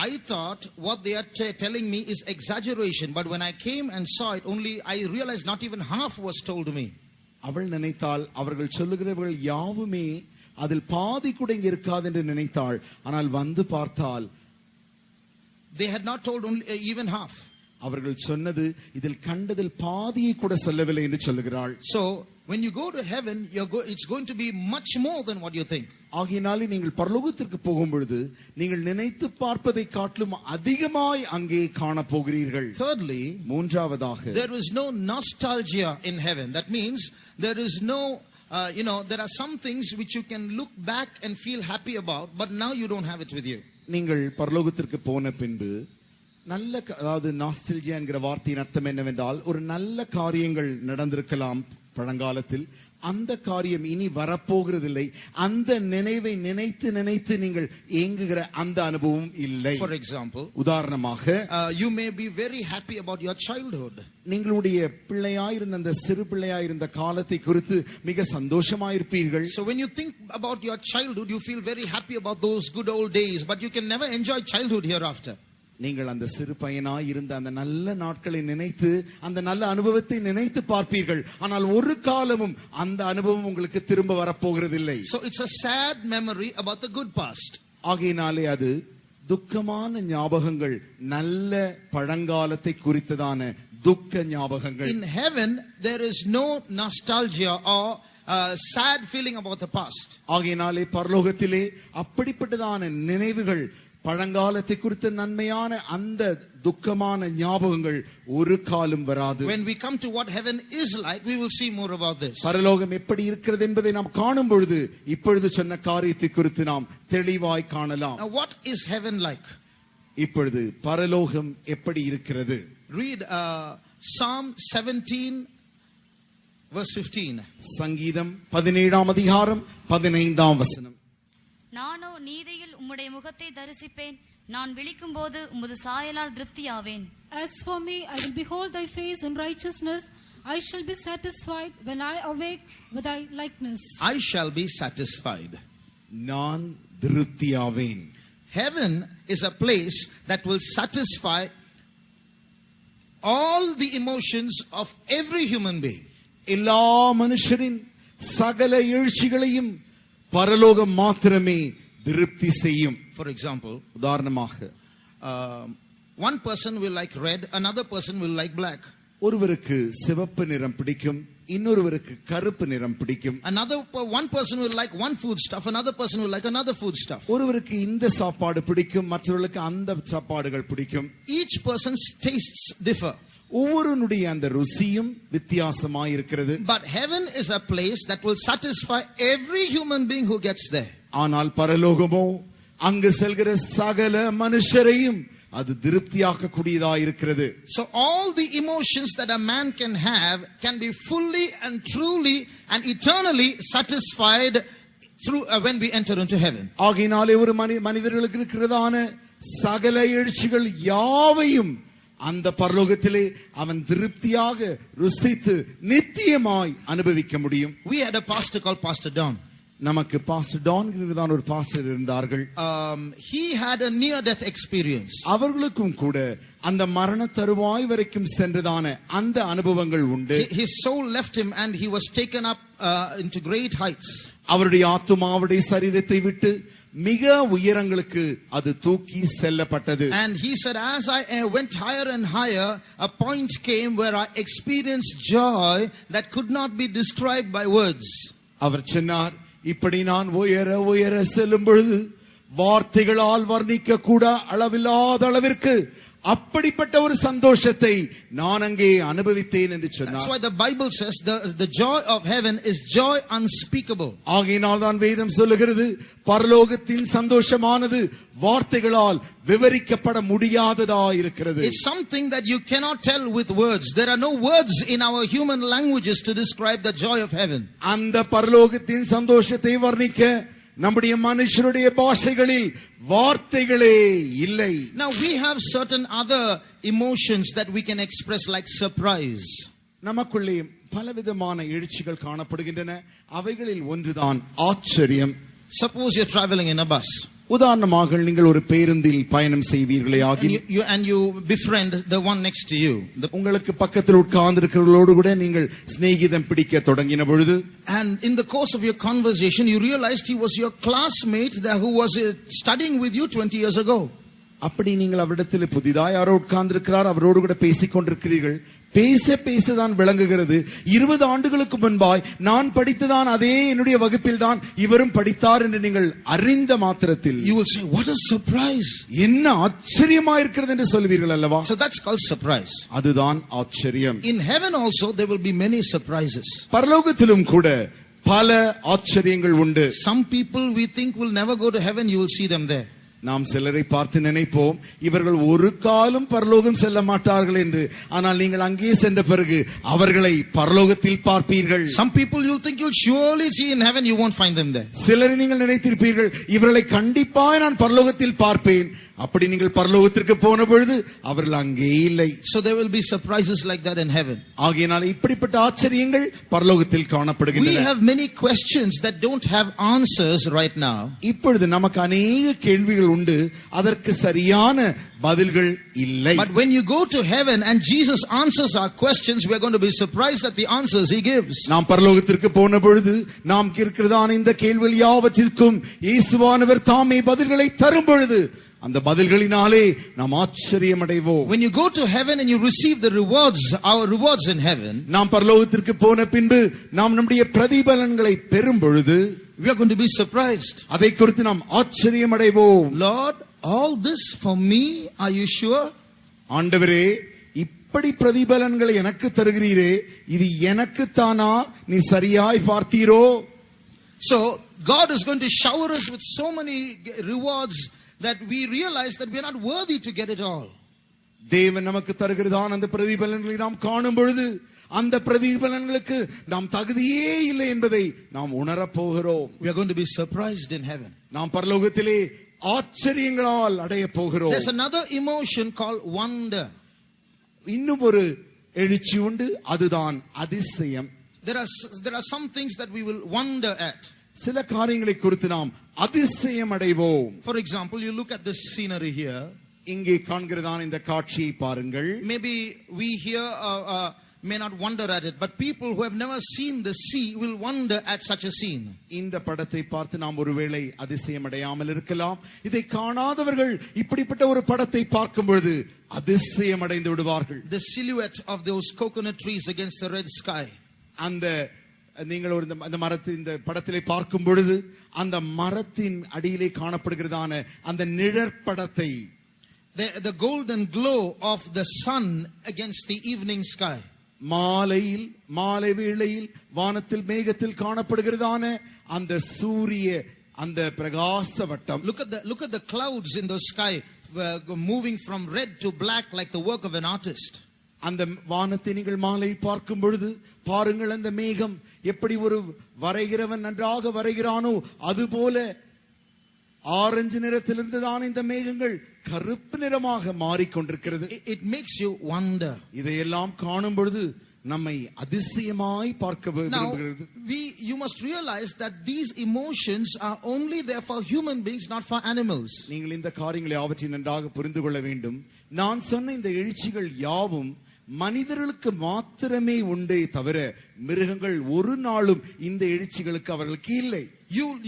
S2: I thought what they are telling me is exaggeration, but when I came and saw it, only I realized not even half was told me.
S1: அவள் நினைத்தால் அவர்கள் சொல்லுகிறவர்கள் யாவுமே அதில் பாதி கூட இங்க இருக்காது என்று நினைத்தாள். ஆனால் வந்து பார்த்தால்
S2: they had not told only even half.
S1: அவர்கள் சொன்னது இதில் கண்டதில் பாதியை கூட சொல்லவில்லை என்று சொல்லுகிறாள்.
S2: So when you go to heaven, it's going to be much more than what you think.
S1: ஆகையினாலே நீங்கள் பரலோகத்திற்கு போகும் பொழுது நீங்கள் நினைத்து பார்ப்பதை காட்டிலும் அதிகமாய் அங்கே காண போகிறீர்கள்.
S2: Thirdly,
S1: மூன்றாவதாக
S2: there is no nostalgia in heaven. That means there is no there are some things which you can look back and feel happy about, but now you don't have it with you.
S1: நீங்கள் பரலோகத்திற்கு போன பின்பு நல்ல, அதாவது நாஸ்டல்ஜியா என்கிற வார்த்தையின் அர்த்தம் என்னவென்றால் ஒரு நல்ல காரியங்கள் நடந்திருக்கலாம் பழங்காலத்தில், அந்த காரியம் இனி வரப்போகிறதில்லை. அந்த நினைவை நினைத்து நினைத்து நீங்கள் ஏங்குகிற அந்த அனுபவம் இல்லை.
S2: For example,
S1: உதாரணமாக
S2: you may be very happy about your childhood.
S1: நீங்களுடைய பிள்ளையாயிருந்த அந்த சிறு பிள்ளையாயிருந்த காலத்தை குறித்து மிக சந்தோஷமாயிருப்பீர்கள்.
S2: So when you think about your childhood, you feel very happy about those good old days, but you can never enjoy childhood hereafter.
S1: நீங்கள் அந்த சிறு பையனாய் இருந்த அந்த நல்ல நாட்களை நினைத்து அந்த நல்ல அனுபவத்தை நினைத்து பார்ப்பீர்கள். ஆனால் ஒரு காலமும் அந்த அனுபவம் உங்களுக்கு திரும்ப வரப்போகிறதில்லை.
S2: So it's a sad memory about the good past.
S1: ஆகையினாலே அது துக்கமான ஞாபகங்கள், நல்ல பழங்காலத்தை குறித்ததான துக்க ஞாபகங்கள்.
S2: In heaven there is no nostalgia or sad feeling about the past.
S1: ஆகையினாலே பரலோகத்திலே அப்படிப்பட்டதான நினைவுகள், பழங்காலத்தை குறித்த நன்மையான அந்த துக்கமான ஞாபகங்கள் ஒரு காலம் வராது.
S2: When we come to what heaven is like, we will see more about this.
S1: பரலோகம் எப்படி இருக்கிறது என்பதை நாம் காணும் பொழுது இப்பொழுது சொன்ன காரியத்தை குறித்து நாம் தெளிவாய் காணலாம்.
S2: Now what is heaven like?
S1: இப்பொழுது பரலோகம் எப்படி இருக்கிறது?
S2: Read Psalm 17 verse 15.
S1: சங்கீதம் 17ஆம் அதிகாரம் 15ஆம் வசனம்.
S3: நானோ நீதியில் உம்முடைய முகத்தை தரிசிப்பேன், நான் விழிக்கும் போது உமது சாயலால் திருப்தியாவேன்.
S4: As for me, I will behold thy face in righteousness. I shall be satisfied when I awake with thy likeness.
S2: I shall be satisfied.
S1: நான் திருப்தியாவேன்.
S2: Heaven is a place that will satisfy all the emotions of every human being.
S1: எல்லா மனுஷரின் சகல எழுச்சிகளையும் பரலோகம் மாத்திரமே திருப்தி செய்யும்.
S2: For example,
S1: உதாரணமாக
S2: One person will like red, another person will like black.
S1: ஒருவருக்கு சிவப்பு நிறம் பிடிக்கும், இன்னொருவருக்கு கருப்பு நிறம் பிடிக்கும்.
S2: One person will like one food stuff, another person will like another food stuff.
S1: ஒருவருக்கு இந்த சாப்பாடு பிடிக்கும், மற்றவர்களுக்கு அந்த சாப்பாடுகள் பிடிக்கும்.
S2: Each person's tastes differ.
S1: ஒவ்வொருவனுடைய அந்த ருசியும் வித்தியாசமாய் இருக்கிறது.
S2: But heaven is a place that will satisfy every human being who gets there.
S1: ஆனால் பரலோகமோ அங்கு செல்கிற சகல மனுஷரையும் அது திருப்தியாக்க கூடியதாக இருக்கிறது.
S2: So all the emotions that a man can have can be fully and truly and eternally satisfied through when we enter into heaven.
S1: ஆகையினாலே ஒரு மனிதர்களுக்கு இருக்கிறதான சகல எழுச்சிகள் யாவையும் அந்த பரலோகத்திலே அவன் திருப்தியாக ருசித்து நித்தியமாய் அனுபவிக்க முடியும்.
S2: We had a pastor called Pastor Don.
S1: நமக்கு பாஸ்டர் டான் தான் ஒரு பாஸ்டர் இருந்தார்கள்.
S2: He had a near death experience.
S1: அவர்களுக்கும் கூட அந்த மரண தருவாய் வரைக்கும் சென்றதான அந்த அனுபவங்கள் உண்டு.
S2: His soul left him and he was taken up into great heights.
S1: அவருடைய ஆத்துமாவுடைய சரீரத்தை விட்டு மிக உயரங்களுக்கு அது தூக்கி செல்லப்பட்டது.
S2: And he said, as I went higher and higher, a point came where I experienced joy that could not be described by words.
S1: அவர் சொன்னார், இப்படி நான் உயர உயர செல்லும் பொழுது வார்த்தைகளால் வர்ணிக்க கூட அளவில்லாத அளவிற்கு அப்படிப்பட்ட ஒரு சந்தோஷத்தை நான் அங்கே அனுபவித்தேன் என்று சொன்னார்.
S2: That's why the Bible says the joy of heaven is joy unspeakable.
S1: ஆகையினால் தான் வேதம் சொல்லுகிறது, பரலோகத்தின் சந்தோஷமானது வார்த்தைகளால் விவரிக்கப்பட முடியாததா இருக்கிறது.
S2: It's something that you cannot tell with words. There are no words in our human languages to describe the joy of heaven.
S1: அந்த பரலோகத்தின் சந்தோஷத்தை வர்ணிக்க நம்முடைய மனுஷருடைய பாஷைகளில் வார்த்தைகளே இல்லை.
S2: Now we have certain other emotions that we can express like surprise.
S1: நமக்குள்ளே பலவிதமான எழுச்சிகள் காணப்படுகின்றன. அவைகளில் ஒன்றுதான் ஆச்சரியம்.
S2: Suppose you're traveling in a bus.
S1: உதாரணமாக நீங்கள் ஒரு பேருந்தில் பயணம் செய்வீர்களே ஆகி
S2: and you befriend the one next to you.
S1: உங்களுக்கு பக்கத்தில் உட்கார்ந்திருக்கிறவர்களோடு கூட நீங்கள் சிநேகிதம் பிடிக்க தொடங்கின பொழுது,
S2: and in the course of your conversation you realized he was your classmate there who was studying with you 20 years ago.
S1: அப்படி நீங்கள் அவரிடத்தில் புதிதாக யாரோ உட்கார்ந்திருக்கிறார், அவரோடு கூட பேசிக் கொண்டிருக்கிறீர்கள். பேசதான் விளங்குகிறது, 20 ஆண்டுகளுக்கு முன்பாய் நான் படித்ததான் அதே என்னுடைய வகுப்பில் தான் இவரும் படித்தார் என்று நீங்கள் அறிந்த மாத்திரத்தில்
S2: you will say, what a surprise,
S1: என்ன ஆச்சரியமா இருக்கிறது என்று சொல்வீர்கள் அல்லவா?
S2: So that's called surprise.
S1: அதுதான் ஆச்சரியம்.
S2: In heaven also there will be many surprises.
S1: பரலோகத்திலும் கூட பல ஆச்சரியங்கள் உண்டு.
S2: Some people we think will never go to heaven, you will see them there.
S1: நாம் சிலரை பார்த்து நினைப்போம், இவர்கள் ஒரு காலம் பரலோகம் செல்ல மாட்டார்கள் என்று. ஆனால் நீங்கள் அங்கே சென்ற பிறகு அவர்களை பரலோகத்தில் பார்ப்பீர்கள்.
S2: Some people you think you'll surely see in heaven, you won't find them there.
S1: சிலரை நீங்கள் நினைத்திருப்பீர்கள், இவர்களை கண்டிப்பாக நான் பரலோகத்தில் பார்ப்பேன். அப்படி நீங்கள் பரலோகத்திற்கு போன பொழுது அவர்கள் அங்கே இல்லை.
S2: So there will be surprises like that in heaven.
S1: ஆகையினால் இப்படிப்பட்ட ஆச்சரியங்கள் பரலோகத்தில் காணப்படுகின்றன.
S2: We have many questions that don't have answers right now.
S1: இப்பொழுது நமக்கு अनेक கேள்விகள் உண்டு, அதற்கு சரியான பதில்கள் இல்லை.
S2: But when you go to heaven and Jesus answers our questions, we are going to be surprised at the answers he gives.
S1: நாம் பரலோகத்திற்கு போன பொழுது நாம் இருக்கிறதான இந்த கேள்விகள் யாவற்றிற்கும் இயேசுவானவர் தாமே பதில்களை தரும் பொழுது அந்த பதில்களினாலே நாம் ஆச்சரியம் அடைவோம்.
S2: When you go to heaven and you receive the rewards, our rewards in heaven,
S1: நாம் பரலோகத்திற்கு போன பின்பு நாம் நம்முடைய பிரதிபலன்களை பெறும் பொழுது
S2: we are going to be surprised.
S1: அதை குறித்து நாம் ஆச்சரியம் அடைவோம்.
S2: Lord, all this for me, are you sure?
S1: ஆண்டவரே, இப்படி பிரதிபலன்களை எனக்கு தருகிறீரே, இது எனக்கு தானா, நீ சரியாய் பார்த்தீரோ?
S2: So God is going to shower us with so many rewards that we realize that we are not worthy to get it all.
S1: தேவன் நமக்கு தருகிறதான அந்த பிரதிபலன்களை நாம் காணும் பொழுது அந்த பிரதிபலன்களுக்கு நாம் தகுதியே இல்லை என்பதை நாம் உணரப் போகிறோம்.
S2: We are going to be surprised in heaven.
S1: நாம் பரலோகத்திலே ஆச்சரியங்களால் அடைய போகிறோம்.
S2: There's another emotion called wonder.
S1: இன்னும் ஒரு எழுச்சி உண்டு, அதுதான் அதிசயம்.
S2: There are some things that we will wonder at.
S1: சில காரியங்களை குறித்து நாம் அதிசயம் அடைவோம்.
S2: For example, you look at this scenery here.
S1: இங்கே காண்கிறதான இந்த காட்சியை பாருங்கள்.
S2: Maybe we here may not wonder at it, but people who have never seen the sea will wonder at such a scene.
S1: இந்த படத்தை பார்த்து நாம் ஒருவேளை அதிசயம் அடையாமல் இருக்கலாம். இதை காணாதவர்கள் இப்படிப்பட்ட ஒரு படத்தை பார்க்கும் பொழுது அதிசயம் அடைந்து விடுவார்கள்.
S2: The silhouette of those coconut trees against the red sky.
S1: அந்த நீங்கள் ஒரு இந்த மரத்தை இந்த படத்திலே பார்க்கும் பொழுது அந்த மரத்தின் அடியிலே காணப்படுகிறதான அந்த நிழற்படத்தை,
S2: The golden glow of the sun against the evening sky.
S1: மாலை வேளையில் வானத்தில் மேகத்தில் காணப்படுகிறதான அந்த சூரிய அந்த பிரகாச வட்டம்.
S2: Look at the clouds in the sky moving from red to black like the work of an artist.
S1: அந்த வானத்தை நீங்கள் மாலை பார்க்கும் பொழுது பாருங்கள், அந்த மேகம் எப்படி ஒரு வரைகிறவன் நன்றாக வரைகிறானோ அதுபோல ஆரஞ்சு நிறத்திலிருந்து தான் இந்த மேகங்கள் கருப்பு நிறமாக மாறிக்கொண்டிருக்கிறது.
S2: It makes you wonder.
S1: இதையெல்லாம் காணும் பொழுது நம்மை அதிசயமாய் பார்க்க விரும்புகிறது.
S2: You must realize that these emotions are only there for human beings, not for animals.
S1: நீங்கள் இந்த காரியங்களை அவற்றை நன்றாக புரிந்து கொள்ள வேண்டும். நான் சொன்ன இந்த எழுச்சிகள் யாவும் மனிதர்களுக்கு மாத்திரமே உண்டே தவிர மிருகங்கள் ஒரு நாளும் இந்த எழுச்சிகளுக்கு அவர்களுக்கு இல்லை.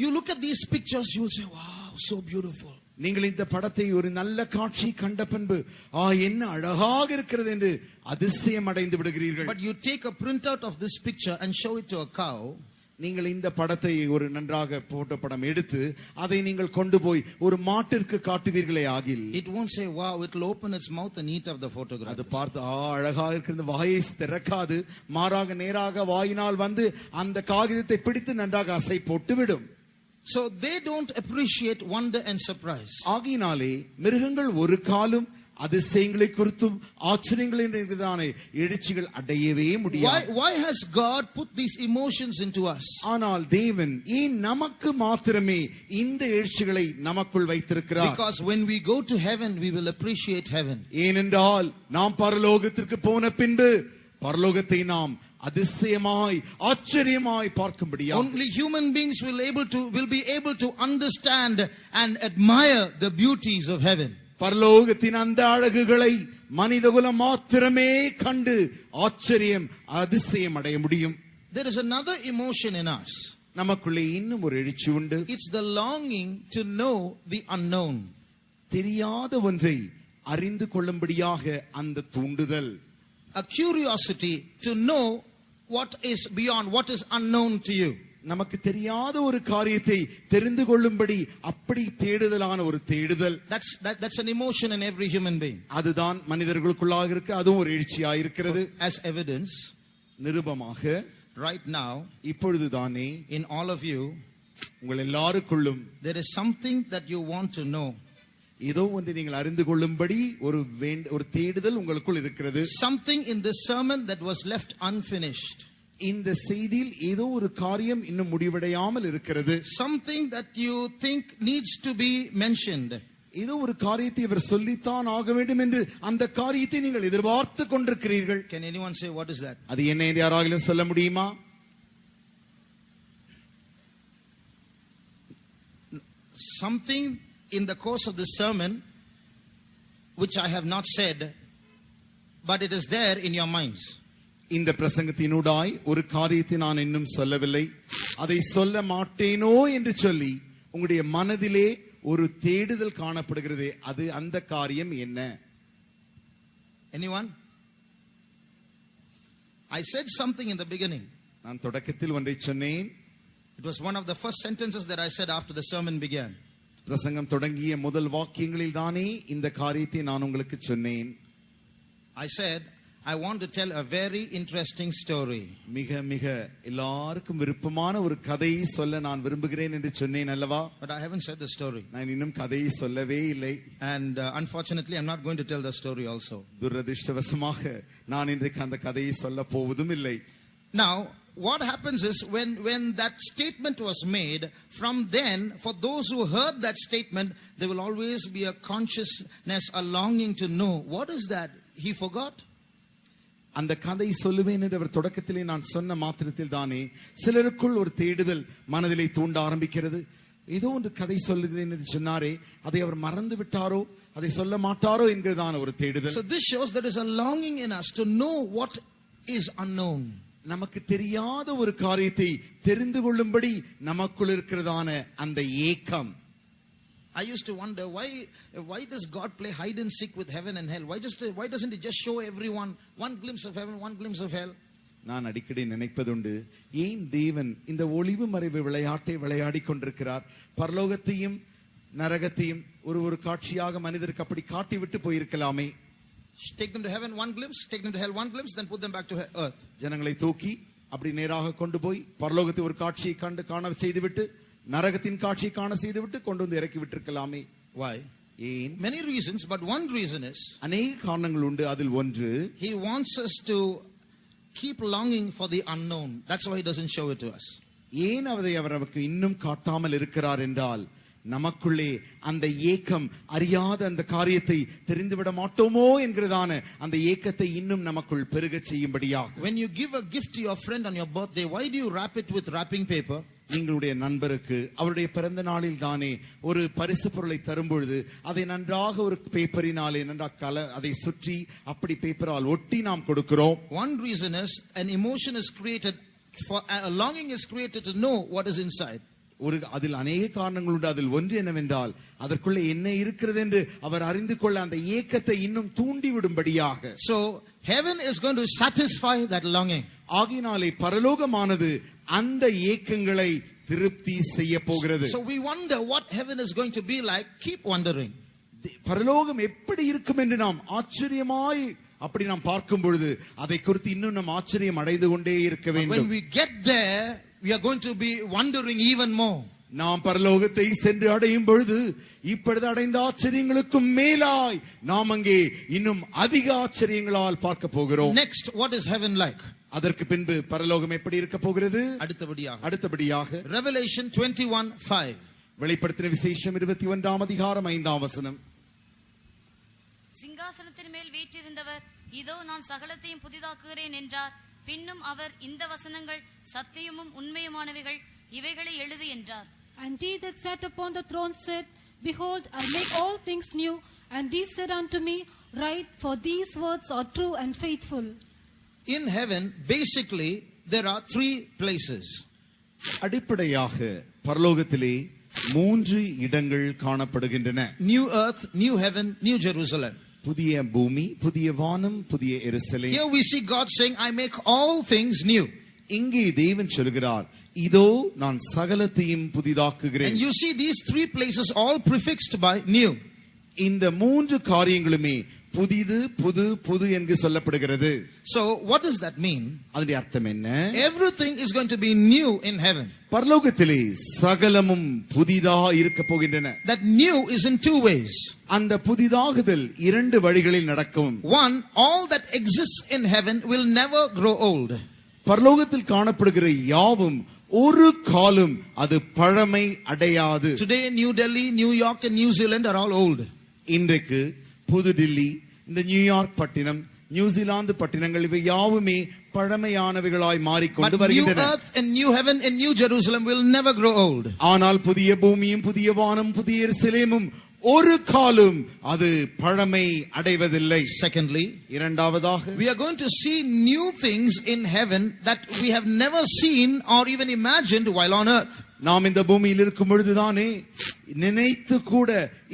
S2: You look at these pictures, you will say, wow, so beautiful.
S1: நீங்கள் இந்த படத்தை ஒரு நல்ல காட்சி கண்ட பின்பு என்ன அழகாக இருக்கிறது என்று அதிசயம் அடைந்து விடுகிறீர்கள்.
S2: But you take a printout of this picture and show it to a cow.
S1: நீங்கள் இந்த படத்தை ஒரு நன்றாக போட்டோ படம் எடுத்து அதை நீங்கள் கொண்டு போய் ஒரு மாட்டிற்கு காட்டுவீர்களே ஆகில்,
S2: it won't say wow, it will open its mouth and eat up the photograph.
S1: அது பார்த்து அழகாக இருக்கிற வாயை திறக்காது, மாறாக நேராக வாயினால் வந்து அந்த காகிதத்தை பிடித்து நன்றாக அசை போட்டு விடும்.
S2: So they don't appreciate wonder and surprise.
S1: ஆகினாலே மிருகங்கள் ஒரு காலம் அதிசயங்களை குறித்தும் ஆச்சரியங்களின் எழுச்சிகள் அடையவே முடியாது.
S2: Why has God put these emotions into us?
S1: ஆனால் தேவன் ஏன் நமக்கு மாத்திரமே இந்த எழுச்சிகளை நமக்குள் வைத்திருக்கிறார்?
S2: Because when we go to heaven, we will appreciate heaven.
S1: ஏனென்றால் நாம் பரலோகத்திற்கு போன பின்பு பரலோகத்தை நாம் அதிசயமாய் ஆச்சரியமாய் பார்க்கும்படியாக
S2: only human beings will be able to understand and admire the beauties of heaven.
S1: பரலோகத்தின் அந்த அழகுகளை மனிதகுலம் மாத்திரமே கண்டு ஆச்சரியம் அதிசயம் அடைய முடியும்.
S2: There is another emotion in us.
S1: நமக்குள்ளே இன்னும் ஒரு எழுச்சி உண்டு.
S2: It's the longing to know the unknown.
S1: தெரியாத ஒன்றை அறிந்து கொள்ளும்படியாக அந்த தூண்டுதல்.
S2: A curiosity to know what is beyond, what is unknown to you.
S1: நமக்கு தெரியாத ஒரு காரியத்தை தெரிந்து கொள்ளும்படி அப்படி தேடுதலான ஒரு தேடுதல்.
S2: That's an emotion in every human being.
S1: அதுதான் மனிதர்களுக்குள்ளாக இருக்கு, அதுவும் ஒரு எழுச்சியாக இருக்கிறது.
S2: As evidence,
S1: நிருபமாக
S2: right now,
S1: இப்பொழுதுதானே
S2: in all of you,
S1: உங்கள் எல்லாருக்குள்ளும்
S2: there is something that you want to know.
S1: ஏதோ ஒன்றை நீங்கள் அறிந்து கொள்ளும்படி ஒரு தேடுதல் உங்களுக்குள் இருக்கிறது.
S2: Something in this sermon that was left unfinished.
S1: இந்த செய்தியில் ஏதோ ஒரு காரியம் இன்னும் முடிவடையாமல் இருக்கிறது.
S2: Something that you think needs to be mentioned.
S1: ஏதோ ஒரு காரியத்தை இவர் சொல்லித்தான் ஆக வேண்டும் என்று அந்த காரியத்தை நீங்கள் எதிர்பார்த்து கொண்டிருக்கிறீர்கள்.
S2: Can anyone say what is that?
S1: அது என்ன என்று யாராகிலும் சொல்ல முடியுமா?
S2: Something in the course of the sermon which I have not said, but it is there in your minds.
S1: இந்த பிரசங்கத்தினூடாய் ஒரு காரியத்தை நான் இன்னும் சொல்லவில்லை, அதை சொல்ல மாட்டேனோ என்று சொல்லி உங்களுடைய மனதிலே ஒரு தேடுதல் காணப்படுகிறது. அது அந்த காரியம் என்ன?
S2: Anyone? I said something in the beginning.
S1: நான் தொடக்கத்தில் ஒன்றை சொன்னேன்.
S2: It was one of the first sentences that I said after the sermon began.
S1: பிரசங்கம் தொடங்கிய முதல் வாக்கியங்களில் தானே இந்த காரியத்தை நான் உங்களுக்கு சொன்னேன்.
S2: I said I want to tell a very interesting story.
S1: மிக மிக எல்லாருக்கும் விருப்பமான ஒரு கதையை சொல்ல நான் விரும்புகிறேன் என்று சொன்னேன் அல்லவா?
S2: But I haven't said the story.
S1: நான் இன்னும் கதையை சொல்லவே இல்லை.
S2: And unfortunately I'm not going to tell the story also.
S1: துரதிர்ஷ்டவசமாக நான் இன்றைக்கு அந்த கதையை சொல்ல போவதும் இல்லை.
S2: Now what happens is when that statement was made, from then for those who heard that statement, there will always be a consciousness, a longing to know what is that he forgot.
S1: அந்த கதை சொல்லுவேன் என்று அவர் தொடக்கத்திலே நான் சொன்ன மாத்திரத்தில் தானே சிலருக்குள் ஒரு தேடுதல் மனதிலே தூண்ட ஆரம்பிக்கிறது. ஏதோ ஒன்று கதை சொல்லுகிறேன் என்று சொன்னாரே, அதை அவர் மறந்து விட்டாரோ, அதை சொல்ல மாட்டாரோ என்கிறதான ஒரு தேடுதல்.
S2: So this shows there is a longing in us to know what is unknown.
S1: நமக்கு தெரியாத ஒரு காரியத்தை தெரிந்து கொள்ளும்படி நமக்குள் இருக்கிறதான அந்த ஏக்கம்.
S2: I used to wonder why does God play hide and seek with heaven and hell? Why doesn't He just show everyone one glimpse of heaven, one glimpse of hell?
S1: நான் அடிக்கடி நினைப்பதுண்டு, ஏன் தேவன் இந்த ஒளிவு மறைவு விளையாட்டை விளையாடி கொண்டிருக்கிறார்? பரலோகத்தையும் நரகத்தையும் ஒரு காட்சியாக மனிதருக்கு அப்படி காட்டி விட்டு போயிருக்கலாமே.
S2: Take them to heaven one glimpse, take them to hell one glimpse, then put them back to earth.
S1: ஜனங்களை தூக்கி அப்படி நேராக கொண்டு போய் பரலோகத்தை ஒரு காட்சியை காண செய்துவிட்டு நரகத்தின் காட்சியை காண செய்துவிட்டு கொண்டு வந்து இறக்கி விட்டிருக்கலாமே.
S2: Why?
S1: ஏன்?
S2: Many reasons, but one reason is
S1: அநேக காரணங்கள் உண்டு. அதில் ஒன்று,
S2: He wants us to keep longing for the unknown. That's why He doesn't show it to us.
S1: ஏன் அதை அவர் நமக்கு இன்னும் காட்டாமல் இருக்கிறார் என்றால், நமக்குள்ளே அந்த ஏக்கம், அறியாத அந்த காரியத்தை தெரிந்துவிட மாட்டோமோ என்கிறதான அந்த ஏக்கத்தை இன்னும் நமக்குள் பெருக செய்யும்படியாக.
S2: When you give a gift to your friend on your birthday, why do you wrap it with wrapping paper?
S1: நீங்களுடைய நண்பருக்கு அவருடைய பிறந்த நாளில் தானே ஒரு பரிசு பொருளை தரும் பொழுது அதை நன்றாக ஒரு பேப்பரினாலே நன்றாக அதை சுற்றி அப்படி பேப்பரால் ஒட்டி நாம் கொடுக்கிறோம்.
S2: One reason is an emotion is created for a longing is created to know what is inside.
S1: அதில் அநேக காரணங்கள் உண்டு. அதில் ஒன்று என்னவென்றால், அதற்குள்ள என்ன இருக்கிறது என்று அவர் அறிந்து கொள்ள அந்த ஏக்கத்தை இன்னும் தூண்டி விடும்படியாக.
S2: So heaven is going to satisfy that longing.
S1: ஆகினாலே பரலோகமானது அந்த ஏக்கங்களை திருப்தி செய்ய போகிறது.
S2: So we wonder what heaven is going to be like. Keep wondering.
S1: பரலோகம் எப்படி இருக்கும் என்று நாம் ஆச்சரியமாய் அப்படி நாம் பார்க்கும் பொழுது அதை குறித்து இன்னும் நாம் ஆச்சரியம் அடைந்து கொண்டே இருக்க வேண்டும்.
S2: When we get there, we are going to be wondering even more.
S1: நாம் பரலோகத்தை சென்று அடையும் பொழுது இப்பொழுது அடைந்த ஆச்சரியங்களுக்கும் மேலாய் நாம் அங்கே இன்னும் அதிக ஆச்சரியங்களால் பார்க்க போகிறோம்.
S2: Next, what is heaven like?
S1: அதற்கு பின்பு பரலோகம் எப்படி இருக்க போகிறது?
S2: அடுத்தபடியாக Revelation 21:5.
S1: வெளிப்படுத்தின விசேஷம் 21ஆம் அதிகாரம் 5ஆம் வசனம்.
S3: சிங்காசனத்தின் மேல் வீற்றிருந்தவர், இதோ நான் சகலத்தையும் புதிதாக்குகிறேன் என்றார். பின்னும் அவர், இந்த வசனங்கள் சத்தியமும் உண்மையுமானவைகள், இவைகளை எழுது என்றார்.
S4: And he that sat upon the throne said, Behold, I make all things new. And he said unto me, Write, for these words are true and faithful.
S2: In heaven, basically, there are three places.
S1: அடிப்படையாக பரலோகத்திலே 3 இடங்கள் காணப்படுகின்றன.
S2: New earth, new heaven, new Jerusalem.
S1: புதிய பூமி, புதிய வானம், புதிய எருசலேம்.
S2: Here we see God saying, I make all things new.
S1: இங்கே தேவன் சொல்கிறார், இதோ நான் சகலத்தையும் புதிதாக்குகிறேன்.
S2: And you see these three places all prefixed by new.
S1: இந்த 3 காரியங்களுமே புதிது, புது, புது என்று சொல்லப்படுகிறது.
S2: So what does that mean?
S1: அதனுடைய அர்த்தம் என்ன?
S2: Everything is going to be new in heaven.
S1: பரலோகத்திலே சகலமும் புதிதா இருக்க போகின்றன.
S2: That new is in two ways.
S1: அந்த புதிதாகுதல் 2 வழிகளில் நடக்கும்.
S2: One, all that exists in heaven will never grow old.
S1: பரலோகத்தில் காணப்படுகிற யாவும் ஒரு காலம் அது பழமை அடையாது.
S2: Today New Delhi, New York and New Zealand are all old.
S1: இன்றைக்கு புது டில்லி, இந்த நியூயார்க் பட்டினம், நியூசிலாந்து பட்டினங்கள் இவை யாவுமே பழமையானவைகளாய் மாறிக்கொண்டு வருகின்றன.
S2: But new earth and new heaven and new Jerusalem will never grow old.
S1: ஆனால் புதிய பூமியும் புதிய வானம் புதிய எருசலேமும் ஒரு காலம் அது பழமை அடைவதில்லை.
S2: Secondly,
S1: இரண்டாவதாக,
S2: we are going to see new things in heaven that we have never seen or even imagined while on earth.
S1: நாம் இந்த பூமியில் இருக்கும் பொழுதுதானே நினைத்து கூட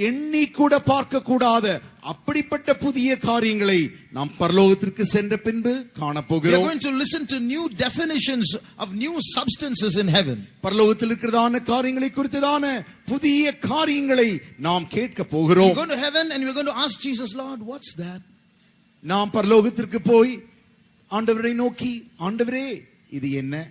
S1: எண்ணி கூட பார்க்க கூடாத அப்படிப்பட்ட புதிய காரியங்களை நாம் பரலோகத்திற்கு சென்ற பின்பு காணப்போகிறோம்.
S2: We are going to listen to new definitions of new substances in heaven.
S1: பரலோகத்தில் இருக்கிறதான காரியங்களை குறித்ததான புதிய காரியங்களை நாம் கேட்க போகிறோம்.
S2: We are going to heaven and we are going to ask Jesus, Lord, what's that?
S1: நாம் பரலோகத்திற்கு போய் ஆண்டவரை நோக்கி, ஆண்டவரே இது என்ன?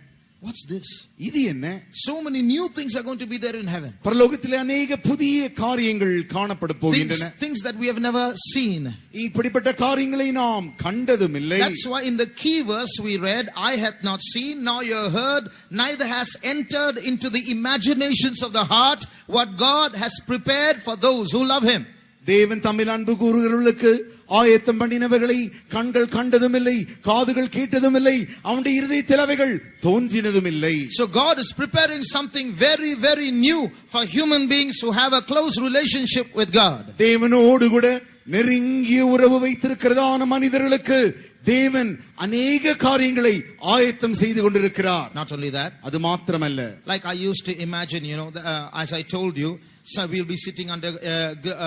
S2: What's this?
S1: இது என்ன?
S2: So many new things are going to be there in heaven.
S1: பரலோகத்திலே அநேக புதிய காரியங்கள் காணப்பட போகின்றன.
S2: Things that we have never seen.
S1: இப்படிப்பட்ட காரியங்களை நாம் கண்டதும் இல்லை.
S2: That's why in the key verse we read, I hath not seen, nor ear heard, neither has entered into the imaginations of the heart what God has prepared for those who love him.
S1: தேவன் தம்மில் அன்பு கூறுகிறவர்களுக்கு ஆயத்தம் பண்ணினவைகளை கண்கள் கண்டதும் இல்லை, காதுகள் கேட்டதும் இல்லை, அவனுடைய இருதயத்தில் அவைகள் தோன்றினதும் இல்லை.
S2: So God is preparing something very, very new for human beings who have a close relationship with God.
S1: தேவனோடு கூட நெருங்கிய உறவு வைத்திருக்கிறதான மனிதர்களுக்கு தேவன் அநேக காரியங்களை ஆயத்தம் செய்து கொண்டிருக்கிறார்.
S2: Not only that,
S1: அது மாத்திரமல்ல,
S2: like I used to imagine, as I told you, So we'll be sitting under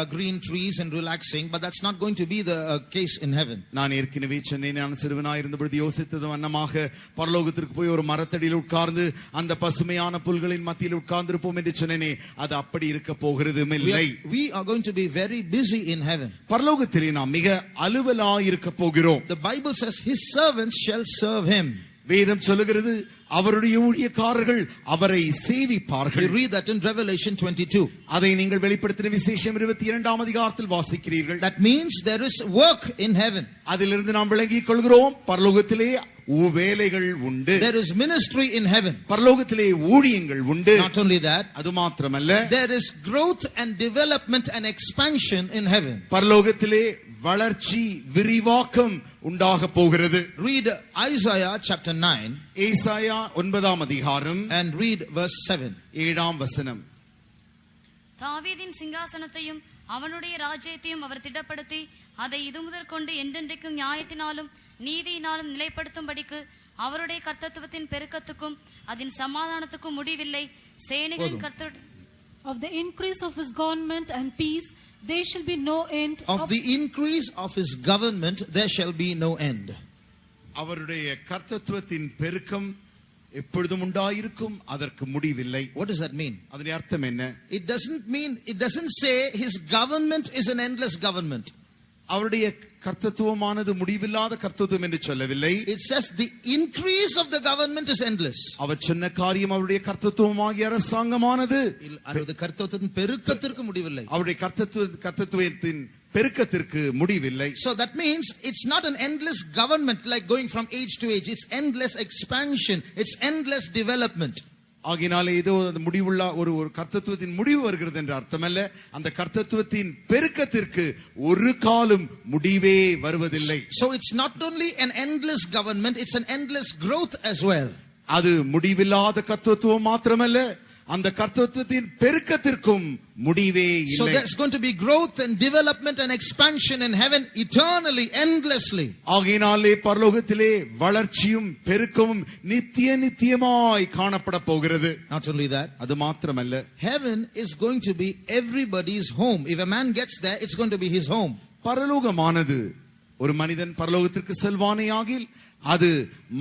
S2: green trees and relaxing, but that's not going to be the case in heaven.
S1: நான் ஏற்கனவே சொன்னேன், நான் சிறுவனாய் இருந்தபொழுது யோசித்தது வண்ணமாக பரலோகத்திற்கு போய் ஒரு மரத்தடியில் உட்கார்ந்து அந்த பசுமையான புல்களின் மத்தியில் உட்கார்ந்திருப்போம் என்று சொன்னேனே, அது அப்படி இருக்க போகிறதும் இல்லை.
S2: We are going to be very busy in heaven.
S1: பரலோகத்திலே நாம் மிக அலுவலாய் இருக்க போகிறோம்.
S2: The Bible says his servants shall serve him.
S1: வேதம் சொல்லுகிறது அவருடைய ஊழியக்காரர்கள் அவரை சேவிப்பார்கள்.
S2: You read that in Revelation 22.
S1: அதை நீங்கள் வெளிப்படுத்தின விசேஷம் 22ஆம் அதிகாரத்தில் வாசிக்கிறீர்கள்.
S2: That means there is work in heaven.
S1: அதிலிருந்து நாம் விளங்கிக் கொள்கிறோம், பரலோகத்திலே வேலைகள் உண்டு.
S2: There is ministry in heaven.
S1: பரலோகத்திலே ஊழியங்கள் உண்டு.
S2: Not only that,
S1: அது மாத்திரமல்ல,
S2: there is growth and development and expansion in heaven.
S1: பரலோகத்திலே வளர்ச்சி விரிவாக்கம் உண்டாக போகிறது.
S2: Read Isaiah chapter 9.
S1: ஏசாயா 9ஆம் அதிகாரம்
S2: and read verse 7.
S1: 7ஆம் வசனம்.
S3: தாவீதின் சிங்காசனத்தையும் அவனுடைய ராஜ்யத்தையும் அவர் திடப்படுத்தி அதை இது முதற் கொண்டு என்றென்றைக்கும் நியாயத்தினாலும் நீதியினாலும் நிலைப்படுத்தும்படிக்கு அவருடைய கர்த்தத்துவத்தின் பெருக்கத்துக்கும் அதன் சமாதானத்துக்கும் முடிவில்லை. சேனைகளின் கர்த்தர்
S4: Of the increase of his government and peace there shall be no end.
S2: Of the increase of his government there shall be no end.
S1: அவருடைய கர்த்தத்துவத்தின் பெருக்கம் எப்பொழுதும் உண்டாயிருக்கும், அதற்கு முடிவில்லை.
S2: What does that mean?
S1: அதன் அர்த்தம் என்ன?
S2: It doesn't say his government is an endless government.
S1: அவருடைய கர்த்தத்துவமானது முடிவில்லாத கர்த்தத்துவம் என்று சொல்லவில்லை.
S2: It says the increase of the government is endless.
S1: அவர் சொன்ன காரியம் அவருடைய கர்த்தத்துவமாகிய அரசாங்கமானது
S2: அவருடைய கர்த்தத்துவத்தின் பெருக்கத்திற்கு முடிவில்லை.
S1: அவருடைய கர்த்தத்துவத்தின் பெருக்கத்திற்கு முடிவில்லை.
S2: So that means it's not an endless government like going from age to age. It's endless expansion. It's endless development.
S1: ஆகினாலே ஏதோ அந்த முடிவுள்ள ஒரு கர்த்தத்துவத்தின் முடிவு வருகிறது என்ற அர்த்தமல்ல, அந்த கர்த்தத்துவத்தின் பெருக்கத்திற்கு ஒரு காலம் முடிவே வருவதில்லை.
S2: So it's not only an endless government, it's an endless growth as well.
S1: அது முடிவில்லாத கர்த்தத்துவம் மாத்திரமல்ல, அந்த கர்த்தத்துவத்தின் பெருக்கத்திற்கும் முடிவே இல்லை.
S2: So there's going to be growth and development and expansion in heaven eternally, endlessly.
S1: ஆகையினாலே பரலோகத்திலே வளர்ச்சியும் பெருக்கமும் நித்தியமாய் காணப்பட போகிறது.
S2: Not only that,
S1: அது மாத்திரமல்ல,
S2: heaven is going to be everybody's home. If a man gets there, it's going to be his home.
S1: பரலோகமானது ஒரு மனிதன் பரலோகத்திற்கு செல்வானேயாகில் அது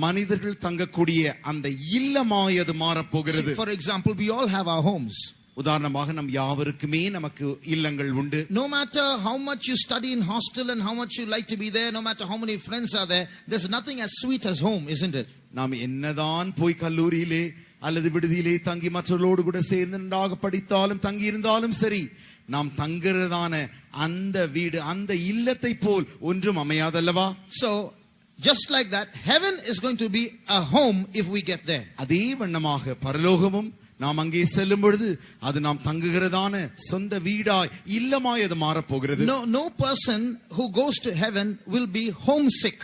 S1: மனிதர்கள் தங்கக்கூடிய அந்த இல்லமாய் அது மாறப்போகிறது.
S2: For example, we all have our homes.
S1: உதாரணமாக நம் யாவருக்குமே நமக்கு இல்லங்கள் உண்டு.
S2: No matter how much you study in hostel and how much you like to be there, no matter how many friends are there, there's nothing as sweet as home, isn't it?
S1: நாம் என்னதான் போய் கல்லூரியிலே அல்லது விடுதியிலே தங்கி மற்றவர்களோடு கூட சேர்ந்து நன்றாக படித்தாலும் தங்கி இருந்தாலும் சரி, நாம் தங்குறதான அந்த வீடு அந்த இல்லத்தை போல் ஒன்றும் அமையாதல்லவா?
S2: So just like that, heaven is going to be a home if we get there.
S1: அதே வண்ணமாக பரலோகமும் நாம் அங்கே செல்லும் பொழுது அது நாம் தங்குகிறதான சொந்த வீடாய் இல்லமாய் அது மாறப்போகிறது.
S2: No person who goes to heaven will be homesick.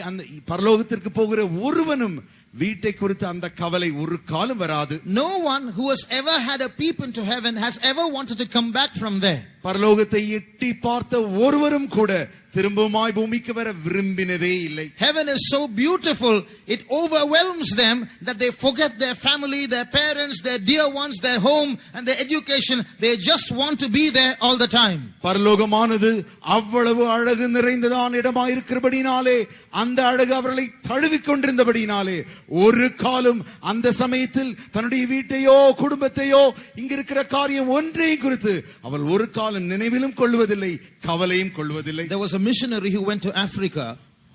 S1: அந்த பரலோகத்திற்கு போகிற ஒருவனும் வீட்டை குறித்து அந்த கவலை ஒரு காலம் வராது.
S2: No one who has ever had a peep into heaven has ever wanted to come back from there.
S1: பரலோகத்தை எட்டி பார்த்த ஒருவரும் கூட திரும்பவுமாய் பூமிக்கு வர விரும்பினதே இல்லை.
S2: Heaven is so beautiful, it overwhelms them that they forget their family, their parents, their dear ones, their home and their education. They just want to be there all the time.
S1: பரலோகமானது அவ்வளவு அழகு நிறைந்ததான இடமாய் இருக்கிறபடினாலே, அந்த அழகு அவர்களை தழுவிக் கொண்டிருந்தபடினாலே, ஒரு காலம் அந்த சமயத்தில் தன்னுடைய வீட்டையோ குடும்பத்தையோ இங்கிருக்கிற காரியம் ஒன்றையும் குறித்து அவள் ஒரு காலம் நினைவிலும் கொள்வதில்லை, கவலையும் கொள்வதில்லை.
S2: There was a missionary who went to Africa.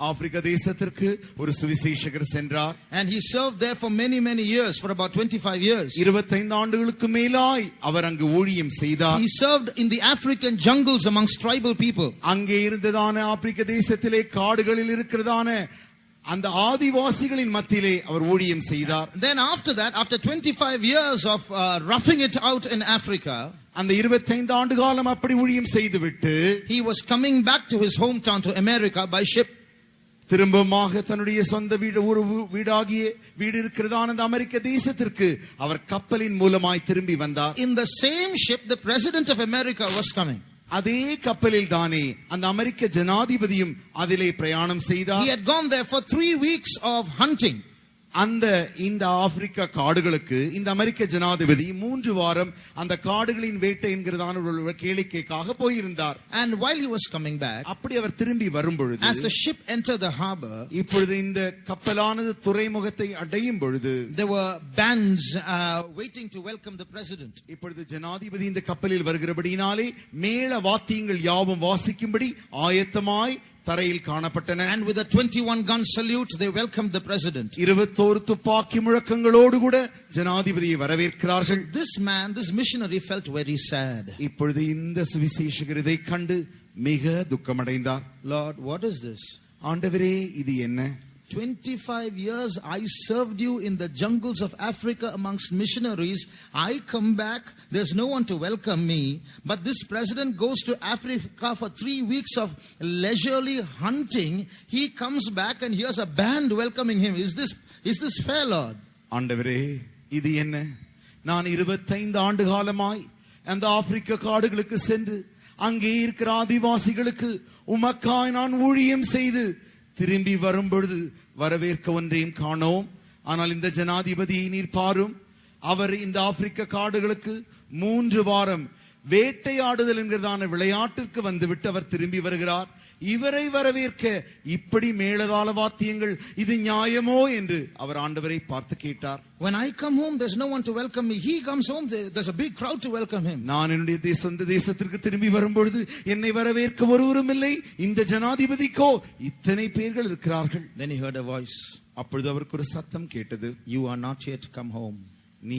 S1: ஆப்பிரிக்க தேசத்திற்கு ஒரு சுவிசேஷகர் சென்றார்.
S2: And he served there for many years, for about 25 years.
S1: 25 ஆண்டுகளுக்கு மேலாய் அவர் அங்கு ஊழியம் செய்தார்.
S2: He served in the African jungles amongst tribal people.
S1: அங்கே இருந்ததான ஆப்பிரிக்க தேசத்திலே காடுகளில் இருக்கிறதான அந்த ஆதிவாசிகளின் மத்தியிலே அவர் ஊழியம் செய்தார்.
S2: Then after that, after 25 years of roughing it out in Africa,
S1: அந்த 25 ஆண்டு காலம் அப்படி ஊழியம் செய்துவிட்டு
S2: he was coming back to his hometown to America by ship.
S1: திரும்பமாக தன்னுடைய சொந்த வீடு இருக்கிறதான அந்த அமெரிக்க தேசத்திற்கு அவர் கப்பலின் மூலமாய் திரும்பி வந்தார்.
S2: In the same ship the president of America was coming.
S1: அதே கப்பலில் தானே அந்த அமெரிக்க ஜனாதிபதியும் அதிலே பிரயாணம் செய்தார்.
S2: He had gone there for 3 weeks of hunting.
S1: இந்த ஆப்பிரிக்கா காடுகளுக்கு இந்த அமெரிக்க ஜனாதிபதி 3 வாரம் அந்த காடுகளின் வேட்டை என்கிறதான ஒரு கேளிக்கைக்காக போயிருந்தார்.
S2: And while he was coming back,
S1: அப்படி அவர் திரும்பி வரும்பொழுது,
S2: as the ship entered the harbor,
S1: இப்பொழுது இந்த கப்பலானது துறைமுகத்தை அடையும் பொழுது,
S2: there were bands waiting to welcome the president.
S1: இப்பொழுது ஜனாதிபதி இந்த கப்பலில் வருகிறபடியினாலே மேள வாத்தியங்கள் யாவும் வாசிக்கும்படி ஆயத்தமாய் தரையில் காணப்பட்டன.
S2: And with a 21 gun salute they welcomed the president.
S1: 21 துப்பாக்கி முழக்கங்களோடு கூட ஜனாதிபதியை வரவேற்கிறார்கள்.
S2: This missionary felt very sad.
S1: இப்பொழுது இந்த சுவிசேஷகர் இதை கண்டு மிக துக்கமடைந்தார்.
S2: Lord, what is this?
S1: ஆண்டவரே, இது என்ன?
S2: 25 years I served you in the jungles of Africa amongst missionaries. I come back, there's no one to welcome me. But this president goes to Africa for 3 weeks of leisurely hunting. He comes back and here's a band welcoming him. Is this fair, Lord?
S1: ஆண்டவரே, இது என்ன? நான் 25 ஆண்டு காலமாய் அந்த ஆப்பிரிக்க காடுகளுக்கு சென்று அங்கே இருக்கிற ஆதிவாசிகளுக்கு உமக்காய் நான் ஊழியம் செய்து திரும்பி வரும்பொழுது வரவேற்க ஒன்றையும் காணோம். ஆனால் இந்த ஜனாதிபதியை நீர் பாரும். அவர் இந்த ஆப்பிரிக்க காடுகளுக்கு 3 வாரம் வேட்டையாடுதல் என்கிறதான விளையாட்டிற்கு வந்துவிட்டு அவர் திரும்பி வருகிறார். இவரை வரவேற்க இப்படி மேளதாள வாத்தியங்கள், இது நியாயமோ என்று அவர் ஆண்டவரை பார்த்து கேட்டார்.
S2: When I come home, there's no one to welcome me. He comes home, there's a big crowd to welcome him.
S1: நான் என்னுடைய சொந்த தேசத்திற்கு திரும்பி வரும்பொழுது என்னை வரவேற்க ஒருவரும் இல்லை. இந்த ஜனாதிபதிக்கோ இத்தனை பேர்கள் இருக்கிறார்கள்.
S2: Then he heard a voice.
S1: அப்பொழுது அவருக்கு ஒரு சத்தம் கேட்டது.
S2: You are not yet come home.
S1: நீ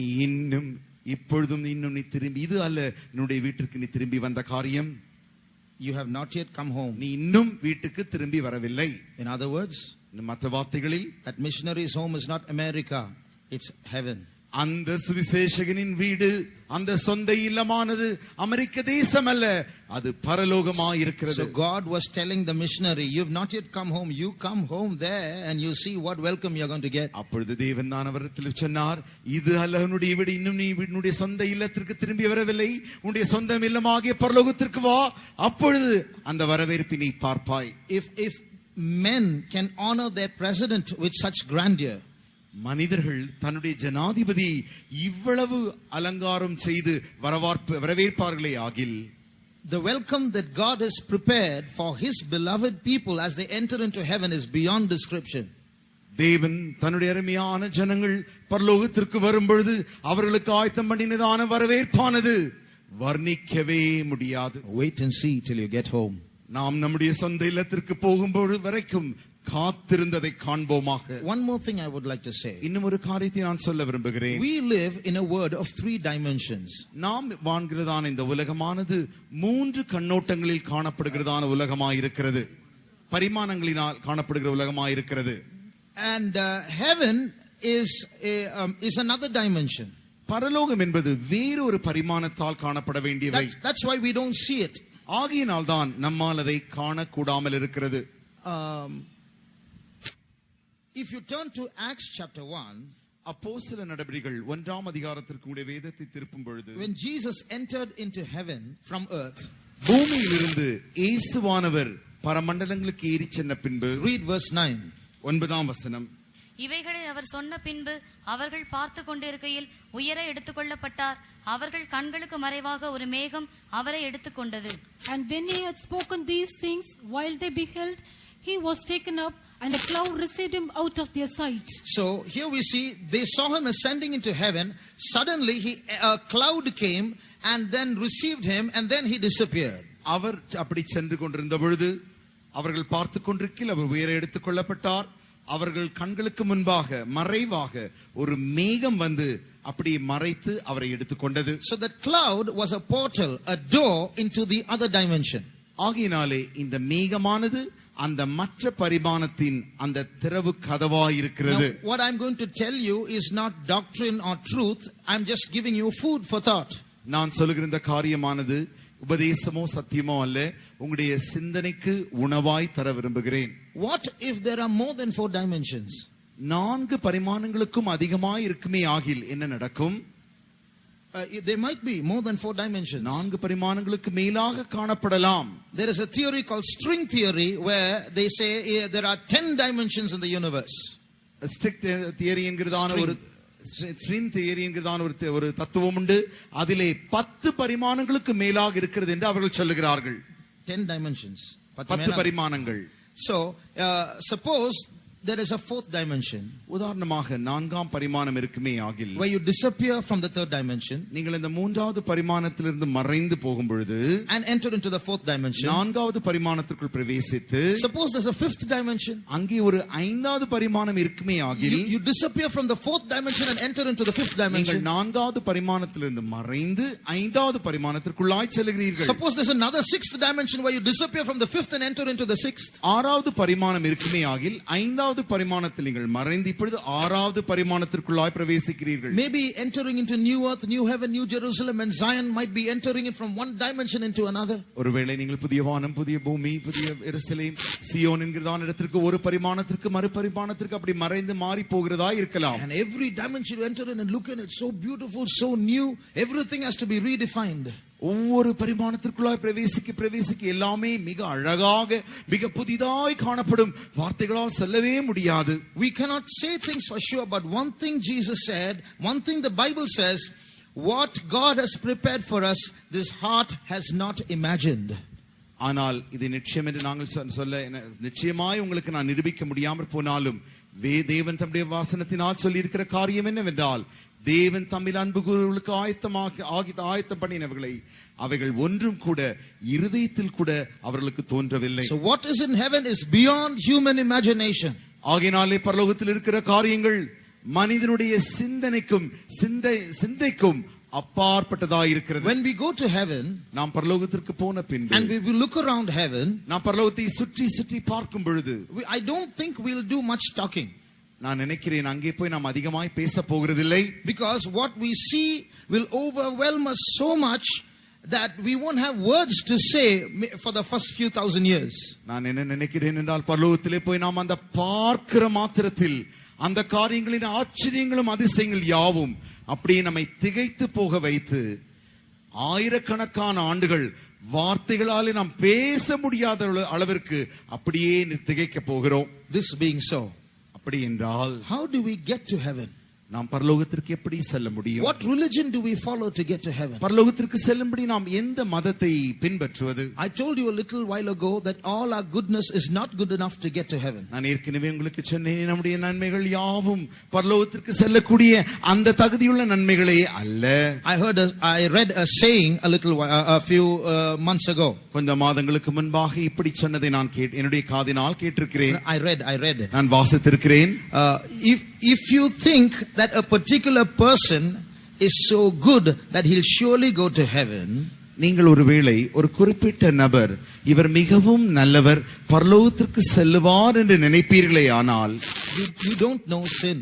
S1: இப்பொழுதும் நீ திரும்பி, இது அல்ல என்னுடைய வீட்டிற்கு நீ திரும்பி வந்த காரியம்.
S2: You have not yet come home.
S1: நீ இன்னும் வீட்டுக்கு திரும்பி வரவில்லை.
S2: In other words,
S1: மற்ற வார்த்தைகளில்,
S2: that missionary's home is not America, it's heaven.
S1: அந்த சுவிசேஷகனின் வீடு, அந்த சொந்த இல்லமானது அமெரிக்க தேசம் அல்ல, அது பரலோகமாய் இருக்கிறது.
S2: So God was telling the missionary, you've not yet come home, you come home there and you see what welcome you're going to get.
S1: அப்பொழுது தேவன் தான் அவரிடத்தில் சொன்னார், இது அல்ல உன்னுடைய வீடு, இன்னும் நீ உன்னுடைய சொந்த இல்லத்திற்கு திரும்பி வரவில்லை, உன்னுடைய சொந்த இல்லமாகிய பரலோகத்திற்கு வா, அப்பொழுது அந்த வரவேற்பினை பார்ப்பாய்.
S2: If men can honor their president with such grandeur,
S1: மனிதர்கள் தன்னுடைய ஜனாதிபதி இவ்வளவு அலங்காரம் செய்து வரவேற்பார்களே ஆகில்,
S2: the welcome that God has prepared for his beloved people as they enter into heaven is beyond description.
S1: தேவன் தன்னுடைய அருமையான ஜனங்கள் பரலோகத்திற்கு வரும்பொழுது அவர்களுக்கு ஆயத்தம் பண்ணினதான வரவேற்பானது வர்ணிக்கவே முடியாது.
S2: Wait and see till you get home.
S1: நாம் நம்முடைய சொந்த இல்லத்திற்கு போகும்போது வரைக்கும் காத்திருந்ததை காண்போமாக.
S2: One more thing I would like to say.
S1: இன்னும் ஒரு காரியத்தை நான் சொல்ல விரும்புகிறேன்.
S2: We live in a world of 3 dimensions.
S1: நாம் வாழ்கிறதான இந்த உலகமானது 3 கண்ணோட்டங்களில் காணப்படுகிறதான உலகமாய் இருக்கிறது, பரிமாணங்களினால் காணப்படுகிற உலகமாய் இருக்கிறது.
S2: And heaven is another dimension.
S1: பரலோகம் என்பது வேறு ஒரு பரிமாணத்தால் காணப்பட வேண்டியவை.
S2: That's why we don't see it.
S1: ஆகையினால் தான் நம்மால் அதை காணக்கூடாமல் இருக்கிறது.
S2: If you turn to Acts chapter 1,
S1: அப்போஸ்தல நடபடிகள் 1ஆம் அதிகாரத்திற்கு உடைய வேதத்தை திருப்பும் பொழுது,
S2: when Jesus entered into heaven from earth,
S1: பூமியிலிருந்து இயேசுவானவர் பரமண்டலங்களுக்கு ஏறி சென்ற பின்பு,
S2: read verse 9.
S1: 9ஆம் வசனம்.
S3: இவைகளை அவர் சொன்ன பின்பு அவர்கள் பார்த்து கொண்டிருக்கையில் உயர எடுத்துக்கொள்ளப்பட்டார். அவர்கள் கண்களுக்கு மறைவாக ஒரு மேகம் அவரை எடுத்துக்கொண்டது.
S4: And when he had spoken these things, while they beheld, he was taken up, and a cloud received him out of their sight.
S2: So here we see they saw him ascending into heaven. Suddenly a cloud came and then received him, and then he disappeared.
S1: அவர் அப்படி சென்று கொண்டிருந்த பொழுது அவர்கள் பார்த்து கொண்டிருக்கையில் அவர் உயர எடுத்துக்கொள்ளப்பட்டார். அவர்கள் கண்களுக்கு முன்பாக மறைவாக ஒரு மேகம் வந்து அப்படி மறைத்து அவரை எடுத்துக்கொண்டது.
S2: So that cloud was a portal, a door into the other dimension.
S1: ஆகையினாலே இந்த மேகமானது அந்த மற்ற பரிமாணத்தின் அந்த திறவு கதவாய் இருக்கிறது.
S2: What I'm going to tell you is not doctrine or truth. I'm just giving you food for thought.
S1: நான் சொல்லுகிற இந்த காரியமானது உபதேசமோ சத்தியமோ அல்ல, உங்களுடைய சிந்தனைக்கு உணவாய் தர விரும்புகிறேன்.
S2: What if there are more than 4 dimensions?
S1: 4 பரிமாணங்களுக்கும் அதிகமாய் இருக்குமே ஆகில் என்ன நடக்கும்?
S2: There might be more than 4 dimensions.
S1: 4 பரிமாணங்களுக்கு மேலாக காணப்படலாம்.
S2: There is a theory called string theory where they say there are 10 dimensions in the universe.
S1: String theory என்கிறதான ஒரு ஸ்ட்ரிங் தியரி என்கிறதான ஒரு தத்துவம் உண்டு. அதிலே 10 பரிமாணங்களுக்கு மேலாக இருக்கிறது என்று அவர்கள் சொல்லுகிறார்கள்.
S2: 10 dimensions.
S1: 10 பரிமாணங்கள்.
S2: So, suppose there is a 4th dimension.
S1: உதாரணமாக 4ஆம் பரிமாணம் இருக்குமே ஆகில்,
S2: where you disappear from the 3rd dimension.
S1: நீங்கள் இந்த 3வது பரிமாணத்திலிருந்து மறைந்து போகும் பொழுது
S2: and enter into the 4th dimension.
S1: 4வது பரிமாணத்திற்குள் பிரவேசித்து,
S2: suppose there's a 5th dimension.
S1: அங்கே ஒரு 5வது பரிமாணம் இருக்குமே ஆகில்,
S2: you disappear from the 4th dimension and enter into the 5th dimension.
S1: நீங்கள் 4வது பரிமாணத்திலிருந்து மறைந்து 5வது பரிமாணத்திற்குள்ளாய் செல்கிறீர்கள்.
S2: suppose there's another 6th dimension where you disappear from the 5th and enter into the 6th.
S1: 6வது பரிமாணம் இருக்குமே ஆகில் 5வது பரிமாணத்தில் நீங்கள் மறைந்து இப்பொழுது 6வது பரிமாணத்திற்குள்ளாய் பிரவேசிக்கிறீர்கள்.
S2: maybe entering into new earth, new heaven, new Jerusalem and Zion might be entering it from one dimension into another.
S1: ஒருவேளை நீங்கள் புதிய வானம், புதிய பூமி, புதிய எருசலேம், சியோன் என்கிறதான இடத்திற்கு ஒரு பரிமாணத்திற்கு மறு பரிமாணத்திற்கு அப்படி மறைந்து மாறி போகிறதா இருக்கலாம்.
S2: and every dimension you enter in and look in it, so beautiful, so new, everything has to be redefined.
S1: ஒவ்வொரு பரிமாணத்திற்குள்ளாய் பிரவேசிக்க எல்லாமே மிக அழகாக மிக புதிதாய் காணப்படும். வார்த்தைகளால் சொல்லவே முடியாது.
S2: We cannot say things for sure, but one thing Jesus said, one thing the Bible says, what God has prepared for us, this heart has not imagined.
S1: ஆனால் இது நிச்சயம் என்று நாங்கள் சொல்ல நிச்சயமாய் உங்களுக்கு நான் நிரூபிக்க முடியாமல் போனாலும் தேவன் தம்முடைய வாசனத்தினால் சொல்லி இருக்கிற காரியம் என்னவென்றால், தேவன் தம்மில் அன்பு கூறுவர்களுக்கு ஆயத்தம் பண்ணினவர்களை அவைகள் ஒன்றும் கூட இருதயத்தில் கூட அவர்களுக்கு தோன்றவில்லை.
S2: So what is in heaven is beyond human imagination.
S1: ஆகையினாலே பரலோகத்தில் இருக்கிற காரியங்கள் மனிதனுடைய சிந்தைக்கும் அப்பாற்பட்டதாய் இருக்கிறது.
S2: When we go to heaven,
S1: நாம் பரலோகத்திற்கு போன பின்பு
S2: and we will look around heaven,
S1: நாம் பரலோகத்தை சுற்றி பார்க்கும் பொழுது
S2: I don't think we'll do much talking.
S1: நான் நினைக்கிறேன் அங்கே போய் நாம் அதிகமாய் பேச போகிறதில்லை.
S2: Because what we see will overwhelm us so much that we won't have words to say for the first few thousand years.
S1: நான் என்ன நினைக்கிறேன் என்றால் பரலோகத்திலே போய் நாம் அந்த பார்க்கிற மாத்திரத்தில் அந்த காரியங்களின் ஆச்சரியங்களும் அதிசயங்கள் யாவும் அப்படியே நம்மை திகைத்து போக வைத்து ஆயிரக்கணக்கான ஆண்டுகள் வார்த்தைகளாலே நாம் பேச முடியாத அளவிற்கு அப்படியே திகைக்க போகிறோம்.
S2: This being so,
S1: அப்படி என்றால்
S2: how do we get to heaven?
S1: நாம் பரலோகத்திற்கு எப்படி செல்ல முடியும்?
S2: What religion do we follow to get to heaven?
S1: பரலோகத்திற்கு செல்லும்படி நாம் எந்த மதத்தை பின்பற்றுவது?
S2: I told you a little while ago that all our goodness is not good enough to get to heaven.
S1: நான் ஏற்கனவே உங்களுக்கு சொன்னேன், நம்முடைய நன்மைகள் யாவும் பரலோகத்திற்கு செல்லக்கூடிய அந்த தகுதியுள்ள நன்மைகளே அல்ல.
S2: I read a saying a few months ago.
S1: கொஞ்ச மாதங்களுக்கு முன்பாக இப்படி சொன்னதை நான் என்னுடைய காதினால் கேட்டிருக்கிறேன்.
S2: I read.
S1: நான் வாசித்திருக்கிறேன்.
S2: If you think that a particular person is so good that he'll surely go to heaven,
S1: நீங்கள் ஒருவேளை ஒரு குறிப்பிட்ட நபர் இவர் மிகவும் நல்லவர் பரலோகத்திற்கு செல்லுவார் என்று நினைப்பீர்களே, ஆனால்
S2: you don't know sin.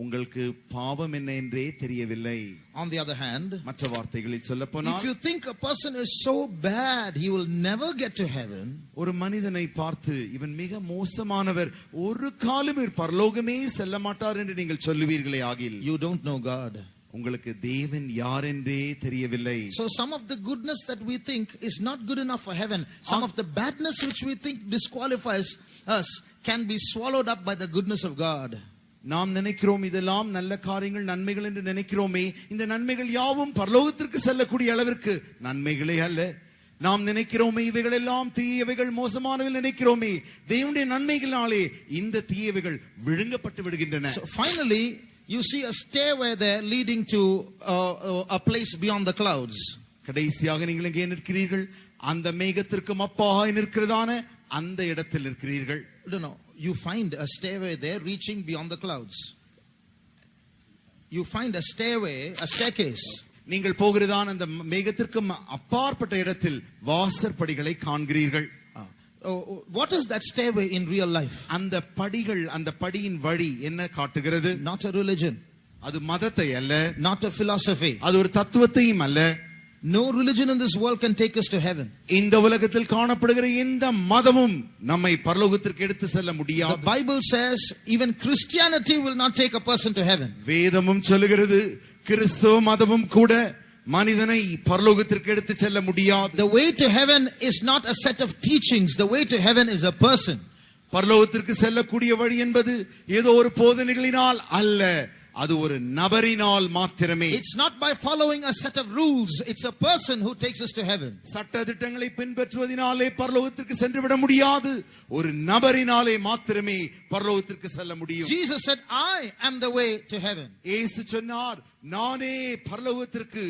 S1: உங்களுக்கு பாவம் என்ன என்றே தெரியவில்லை.
S2: On the other hand,
S1: மற்ற வார்த்தைகளில் சொல்லப்போனால்,
S2: if you think a person is so bad he will never get to heaven,
S1: ஒரு மனிதனை பார்த்து இவன் மிக மோசமானவர் ஒரு காலம் பரலோகமே செல்ல மாட்டார் என்று நீங்கள் சொல்லுவீர்களே ஆகில்,
S2: you don't know God.
S1: உங்களுக்கு தேவன் யார் என்றே தெரியவில்லை.
S2: So some of the goodness that we think is not good enough for heaven, some of the badness which we think disqualifies us can be swallowed up by the goodness of God.
S1: நாம் நினைக்கிறோம் இதெல்லாம் நல்ல காரியங்கள் நன்மைகள் என்று நினைக்கிறோமே, இந்த நன்மைகள் யாவும் பரலோகத்திற்கு செல்லக்கூடிய அளவிற்கு நன்மைகளே அல்ல. நாம் நினைக்கிறோமே இவைகள் எல்லாம் தீயவைகள் மோசமானவை நினைக்கிறோமே, தேவனுடைய நன்மைகளாலே இந்த தீயவைகள் விழுங்கப்பட்டு விடுகின்றன.
S2: So finally you see a stairway there leading to a place beyond the clouds.
S1: கடைசியாக நீங்கள் எங்கே நிற்கிறீர்கள்? அந்த மேகத்திற்கும் அப்பாக நிற்கிறதான அந்த இடத்தில் நிற்கிறீர்கள்.
S2: No, you find a stairway there reaching beyond the clouds. You find a staircase.
S1: நீங்கள் போகிறதான அந்த மேகத்திற்கும் அப்பாற்பட்ட இடத்தில் வாசற்படிகளை காண்கிறீர்கள்.
S2: What is that stairway in real life?
S1: அந்த படிகள், அந்த படியின் வழி என்ன காட்டுகிறது?
S2: Not a religion.
S1: அது மதத்தை அல்ல.
S2: Not a philosophy.
S1: அது ஒரு தத்துவத்தையும் அல்ல.
S2: No religion in this world can take us to heaven.
S1: இந்த உலகத்தில் காணப்படுகிற எந்த மதமும் நம்மை பரலோகத்திற்கு எடுத்து செல்ல முடியாது.
S2: The Bible says even Christianity will not take a person to heaven.
S1: வேதமும் சொல்லுகிறது கிறிஸ்தவ மதமும் கூட மனிதனை பரலோகத்திற்கு எடுத்து செல்ல முடியாது.
S2: The way to heaven is not a set of teachings. The way to heaven is a person.
S1: பரலோகத்திற்கு செல்லக்கூடிய வழி என்பது ஏதோ ஒரு போதனைகளினால் அல்ல, அது ஒரு நபரினால் மாத்திரமே.
S2: It's not by following a set of rules, it's a person who takes us to heaven.
S1: சட்ட திட்டங்களை பின்பற்றுவதினாலே பரலோகத்திற்கு சென்று விட முடியாது, ஒரு நபரினாலே மாத்திரமே பரலோகத்திற்கு செல்ல முடியும்.
S2: Jesus said, I am the way to heaven.
S1: இயேசு சொன்னார், நானே பரலோகத்திற்கு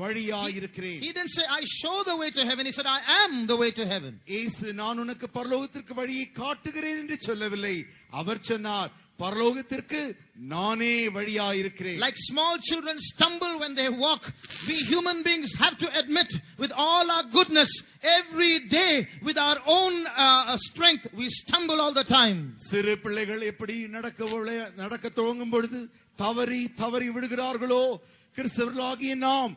S1: வழியாயிருக்கிறேன்.
S2: He didn't say I show the way to heaven, he said I am the way to heaven.
S1: இயேசு நான் உனக்கு பரலோகத்திற்கு வழியை காட்டுகிறேன் என்று சொல்லவில்லை, அவர் சொன்னார் பரலோகத்திற்கு நானே வழியாயிருக்கிறேன்.
S2: Like small children stumble when they walk, we human beings have to admit with all our goodness every day with our own strength we stumble all the time.
S1: சிறு பிள்ளைகள் எப்படி நடக்க துவங்கும் பொழுது தவறி தவறி விடுகிறார்களோ, கிறிஸ்தவர்களாகிய நாம்,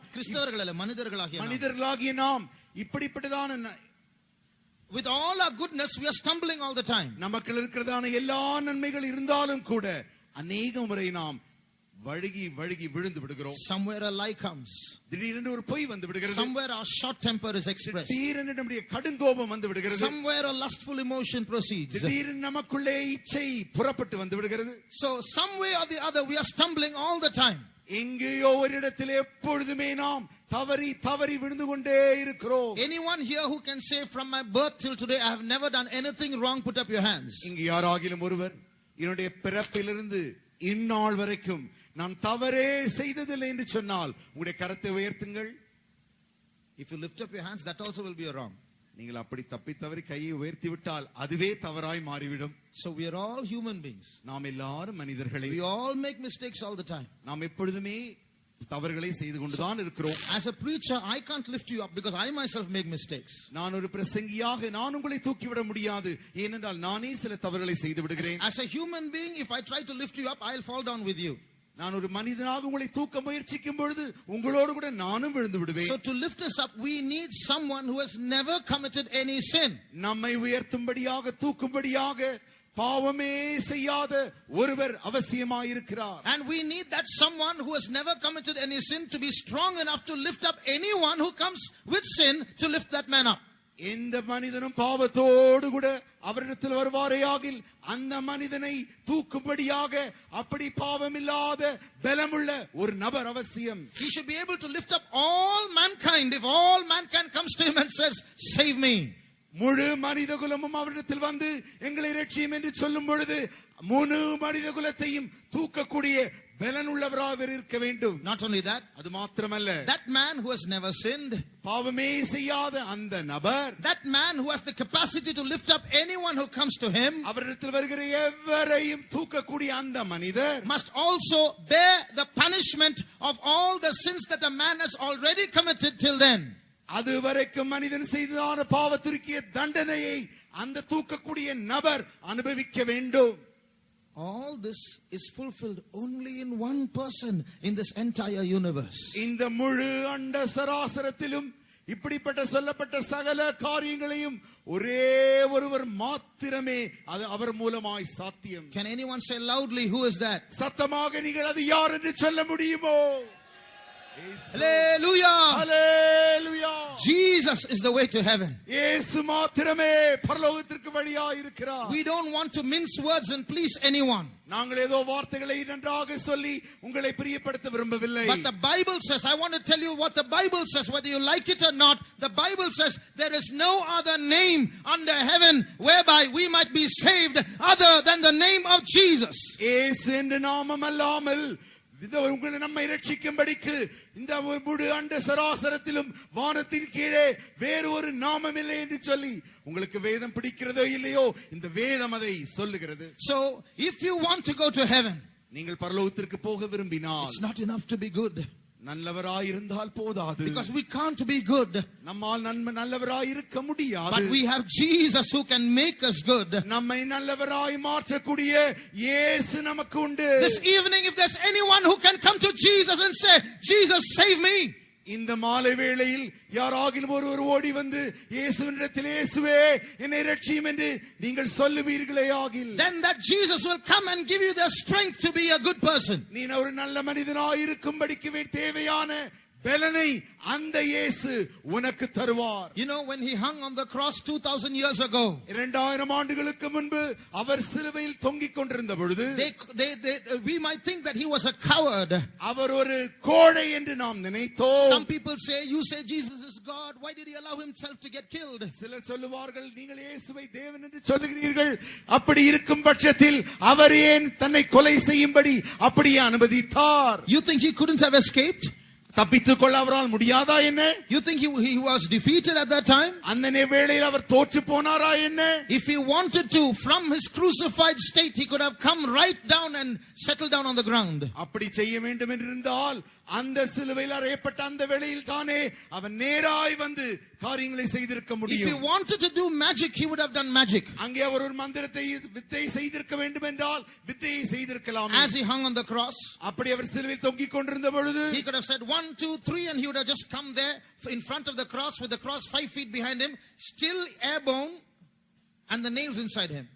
S1: மனிதர்களாகிய நாம் இப்படிப்பட்டதான
S2: with all our goodness we are stumbling all the time.
S1: நமக்குள்ள இருக்கிறதான எல்லா நன்மைகள் இருந்தாலும் கூட அநேக முறை நாம் வழுகி விழுந்து விடுகிறோம்.
S2: Somewhere a lie comes,
S1: திடீரென்று ஒரு பொய் வந்து விடுகிறது.
S2: Somewhere our short temper is expressed,
S1: திடீரென்று நம்முடைய கடுங்கோபம் வந்து விடுகிறது.
S2: Somewhere a lustful emotion proceeds,
S1: திடீரென்று நமக்குள்ளே இச்சை புறப்பட்டு வந்து விடுகிறது.
S2: So some way or the other we are stumbling all the time.
S1: எங்கேயோ ஒரு இடத்தில் எப்பொழுதுமே நாம் தவறி விழுந்து கொண்டே இருக்கிறோம்.
S2: Anyone here who can say from my birth till today I have never done anything wrong, put up your hands.
S1: இங்க யாராகிலும் ஒருவர் என்னுடைய பிறப்பிலிருந்து இந்நாள் வரைக்கும் நான் தவறே செய்ததில்லை என்று சொன்னால் உங்களுடைய கரத்தை உயர்த்துங்கள்.
S2: If you lift up your hands, that also will be a wrong.
S1: நீங்கள் அப்படி தவறி கையை உயர்த்தி விட்டால் அதுவே தவறாய் மாறிவிடும்.
S2: So we are all human beings.
S1: நாம் எல்லாரும் மனிதர்களே.
S2: We all make mistakes all the time.
S1: நாம் எப்பொழுதுமே தவறுகளை செய்து கொண்டுதான் இருக்கிறோம்.
S2: As a preacher I can't lift you up because I myself make mistakes.
S1: நான் ஒரு பிரசங்கியாக நான் உங்களை தூக்கி விட முடியாது, ஏனென்றால் நானே சில தவறுகளை செய்து விடுகிறேன்.
S2: As a human being, if I try to lift you up, I'll fall down with you.
S1: நான் ஒரு மனிதனாக உங்களை தூக்க முயற்சிக்கும் பொழுது உங்களோடு கூட நானும் விழுந்து விடுவேன்.
S2: So to lift us up we need someone who has never committed any sin.
S1: நம்மை உயர்த்தும்படியாக தூக்கும்படியாக பாவமே செய்யாத ஒருவர் அவசியமாயிருக்கிறார்.
S2: And we need that someone who has never committed any sin to be strong enough to lift up anyone who comes with sin, to lift that man up.
S1: எந்த மனிதனும் பாவத்தோடு கூட அவரிடத்தில் வருவாரேயாகில் அந்த மனிதனை தூக்கும்படியாக அப்படி பாவமில்லாத பலமுள்ள ஒரு நபர் அவசியம்.
S2: He should be able to lift up all mankind. If all mankind comes to him and says, save me,
S1: முழு மனித குலமும் அவரிடத்தில் வந்து எங்களை ரட்சியும் என்று சொல்லும் பொழுது முழு மனித குலத்தையும் தூக்கக்கூடிய பலனுள்ளவராக இருக்க வேண்டும்.
S2: Not only that,
S1: அது மாத்திரமல்ல,
S2: that man who has never sinned,
S1: பாவமே செய்யாத அந்த நபர்,
S2: that man who has the capacity to lift up anyone who comes to him,
S1: அவரிடத்தில் வருகிற எவரையும் தூக்கக்கூடிய அந்த மனிதர்
S2: must also bear the punishment of all the sins that a man has already committed till then.
S1: அதுவரைக்கும் மனிதன் செய்ததான பாவத்திற்கிய தண்டனையை அந்த தூக்கக்கூடிய நபர் அனுபவிக்க வேண்டும்.
S2: All this is fulfilled only in one person in this entire universe.
S1: இந்த முழு அண்ட சராசரத்திலும் இப்படிப்பட்ட சொல்லப்பட்ட சகல காரியங்களையும் ஒரே ஒருவர் மாத்திரமே அது அவர் மூலமாய் சாத்தியம்.
S2: Can anyone say loudly, who is that?
S1: சத்தமாக நீங்கள் அது யார் என்று சொல்ல முடியுமோ?
S2: Hallelujah!
S1: Hallelujah!
S2: Jesus is the way to heaven.
S1: இயேசு மாத்திரமே பரலோகத்திற்கு வழியாய் இருக்கிறார்.
S2: We don't want to mince words and please anyone.
S1: நாங்கள் ஏதோ வார்த்தைகளை நன்றாக சொல்லி உங்களை பிரியப்படுத்த விரும்பவில்லை.
S2: But the Bible says, I want to tell you what the Bible says, whether you like it or not. The Bible says there is no other name under heaven whereby we might be saved other than the name of Jesus.
S1: இயேசு என்ற நாமம் அல்லாமல் உங்களை நம்மை ரட்சிக்கும்படிக்கு இந்த முழு அண்ட சராசரத்திலும் வானத்தின் கீழே வேறு ஒரு நாமம் இல்லை என்று சொல்லி உங்களுக்கு வேதம் பிடிக்கிறதோ இல்லையோ இந்த வேதம் அதை சொல்லுகிறது.
S2: So if you want to go to heaven,
S1: நீங்கள் பரலோகத்திற்கு போக விரும்பினால்
S2: it's not enough to be good.
S1: நல்லவராய் இருந்தால் போதாது.
S2: Because we can't be good.
S1: நம்மால் நல்லவராய் இருக்க முடியாது.
S2: But we have Jesus who can make us good.
S1: நம்மை நல்லவராய் மாற்றக்கூடிய இயேசு நமக்கு உண்டு.
S2: This evening, if there's anyone who can come to Jesus and say, Jesus, save me,
S1: இந்த மாலை வேளையில் யாராகிலும் ஒருவர் ஓடி வந்து இயேசுவினிடத்தில் இயேசுவே என்னை ரட்சியும் என்று நீங்கள் சொல்லுவீர்களே ஆகில்,
S2: then that Jesus will come and give you the strength to be a good person.
S1: நீ ஒரு நல்ல மனிதனாய் இருக்கும்படிக்கு தேவையான
S5: பலனை அந்த இயேசு உனக்கு தருவார்.
S2: You know, when he hung on the cross 2000 years ago,
S5: 2000 ஆண்டுகளுக்கு முன்பு அவர் சிலுவையில் தொங்கிக் கொண்டிருந்த பொழுது
S2: we might think that he was a coward.
S5: அவர் ஒரு கோழை என்று நாம் நினைத்தோம்.
S2: Some people say, you say Jesus is God, why did he allow himself to get killed?
S5: சிலர் சொல்லுவார்கள், நீங்கள் இயேசுவை தேவன் என்று சொல்லுகிறீர்கள், அப்படி இருக்கும் பட்சத்தில் அவர் ஏன் தன்னை கொலை செய்யும்படி அப்படியே அனுமதித்தார்?
S2: You think he couldn't have escaped?
S5: தப்பித்துக் கொள்ள அவரால் முடியாதா என்ன?
S2: You think he was defeated at that time?
S5: அந்த வேளையில் அவர் தோற்று போனாரா என்ன?
S2: If he wanted to, from his crucified state, he could have come right down and settled down on the ground.
S5: அப்படி செய்ய வேண்டும் என்றிருந்தால் அந்த சிலுவையில் அறையப்பட்ட அந்த வேளையில் தானே அவன் நேராய் வந்து காரியங்களை செய்திருக்க
S2: If he
S5: முடியும்.
S2: wanted to do magic, he would have done magic.
S5: அங்கே அவர் ஒரு மந்திரத்தை வித்தை செய்திருக்க வேண்டும் என்றால் வித்தையை செய்திருக்கலாம்.
S2: As he hung on the cross,
S5: அப்படி அவர் சிலுவையில் தொங்கிக் கொண்டிருந்த பொழுது
S2: he could have said 1, 2, 3 and he would have just come there in front of the cross with the cross 5 feet behind him, still airborne and the nails inside him.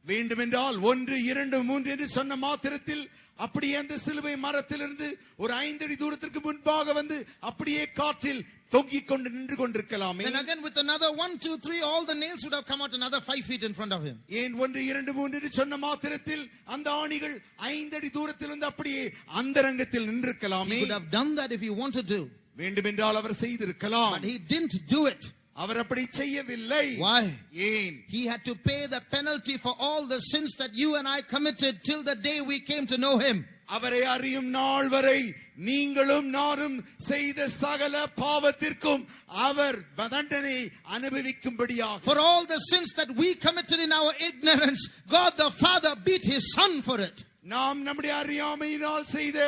S5: வேண்டுமென்றால் 1, 2, 3 என்று சொன்ன மாத்திரத்தில் அப்படியே அந்த சிலுவை மரத்திலிருந்து ஒரு 5 அடி தூரத்திற்கு முன்பாக வந்து அப்படியே காற்றில் தொங்கிக் கொண்டு நின்று கொண்டிருக்கலாமே.
S2: Then again with another 1, 2, 3, all the nails would have come out another 5 feet in front of him.
S5: ஏன் 1, 2, 3 என்று சொன்ன மாத்திரத்தில் அந்த ஆணிகள் 5 அடி தூரத்தில் வந்து அப்படியே அந்தரங்கத்தில் நின்றிருக்கலாமே.
S2: He could have done that if he wanted to.
S5: வேண்டுமென்றால் அவர் செய்திருக்கலாம்.
S2: But he didn't do it.
S5: அவர் அப்படி செய்யவில்லை.
S2: Why?
S5: ஏன்?
S2: He had to pay the penalty for all the sins that you and I committed till the day we came to know him.
S5: அவரை அறியும் நாள் வரை நீங்களும் நானும் செய்த சகல பாவத்திற்கும் அவர் தண்டனை அனுபவிக்கும்படியாக.
S2: For all the sins that we committed in our ignorance, God the Father beat his son for it.
S5: நாம் நம்முடைய அறியாமையினால் செய்த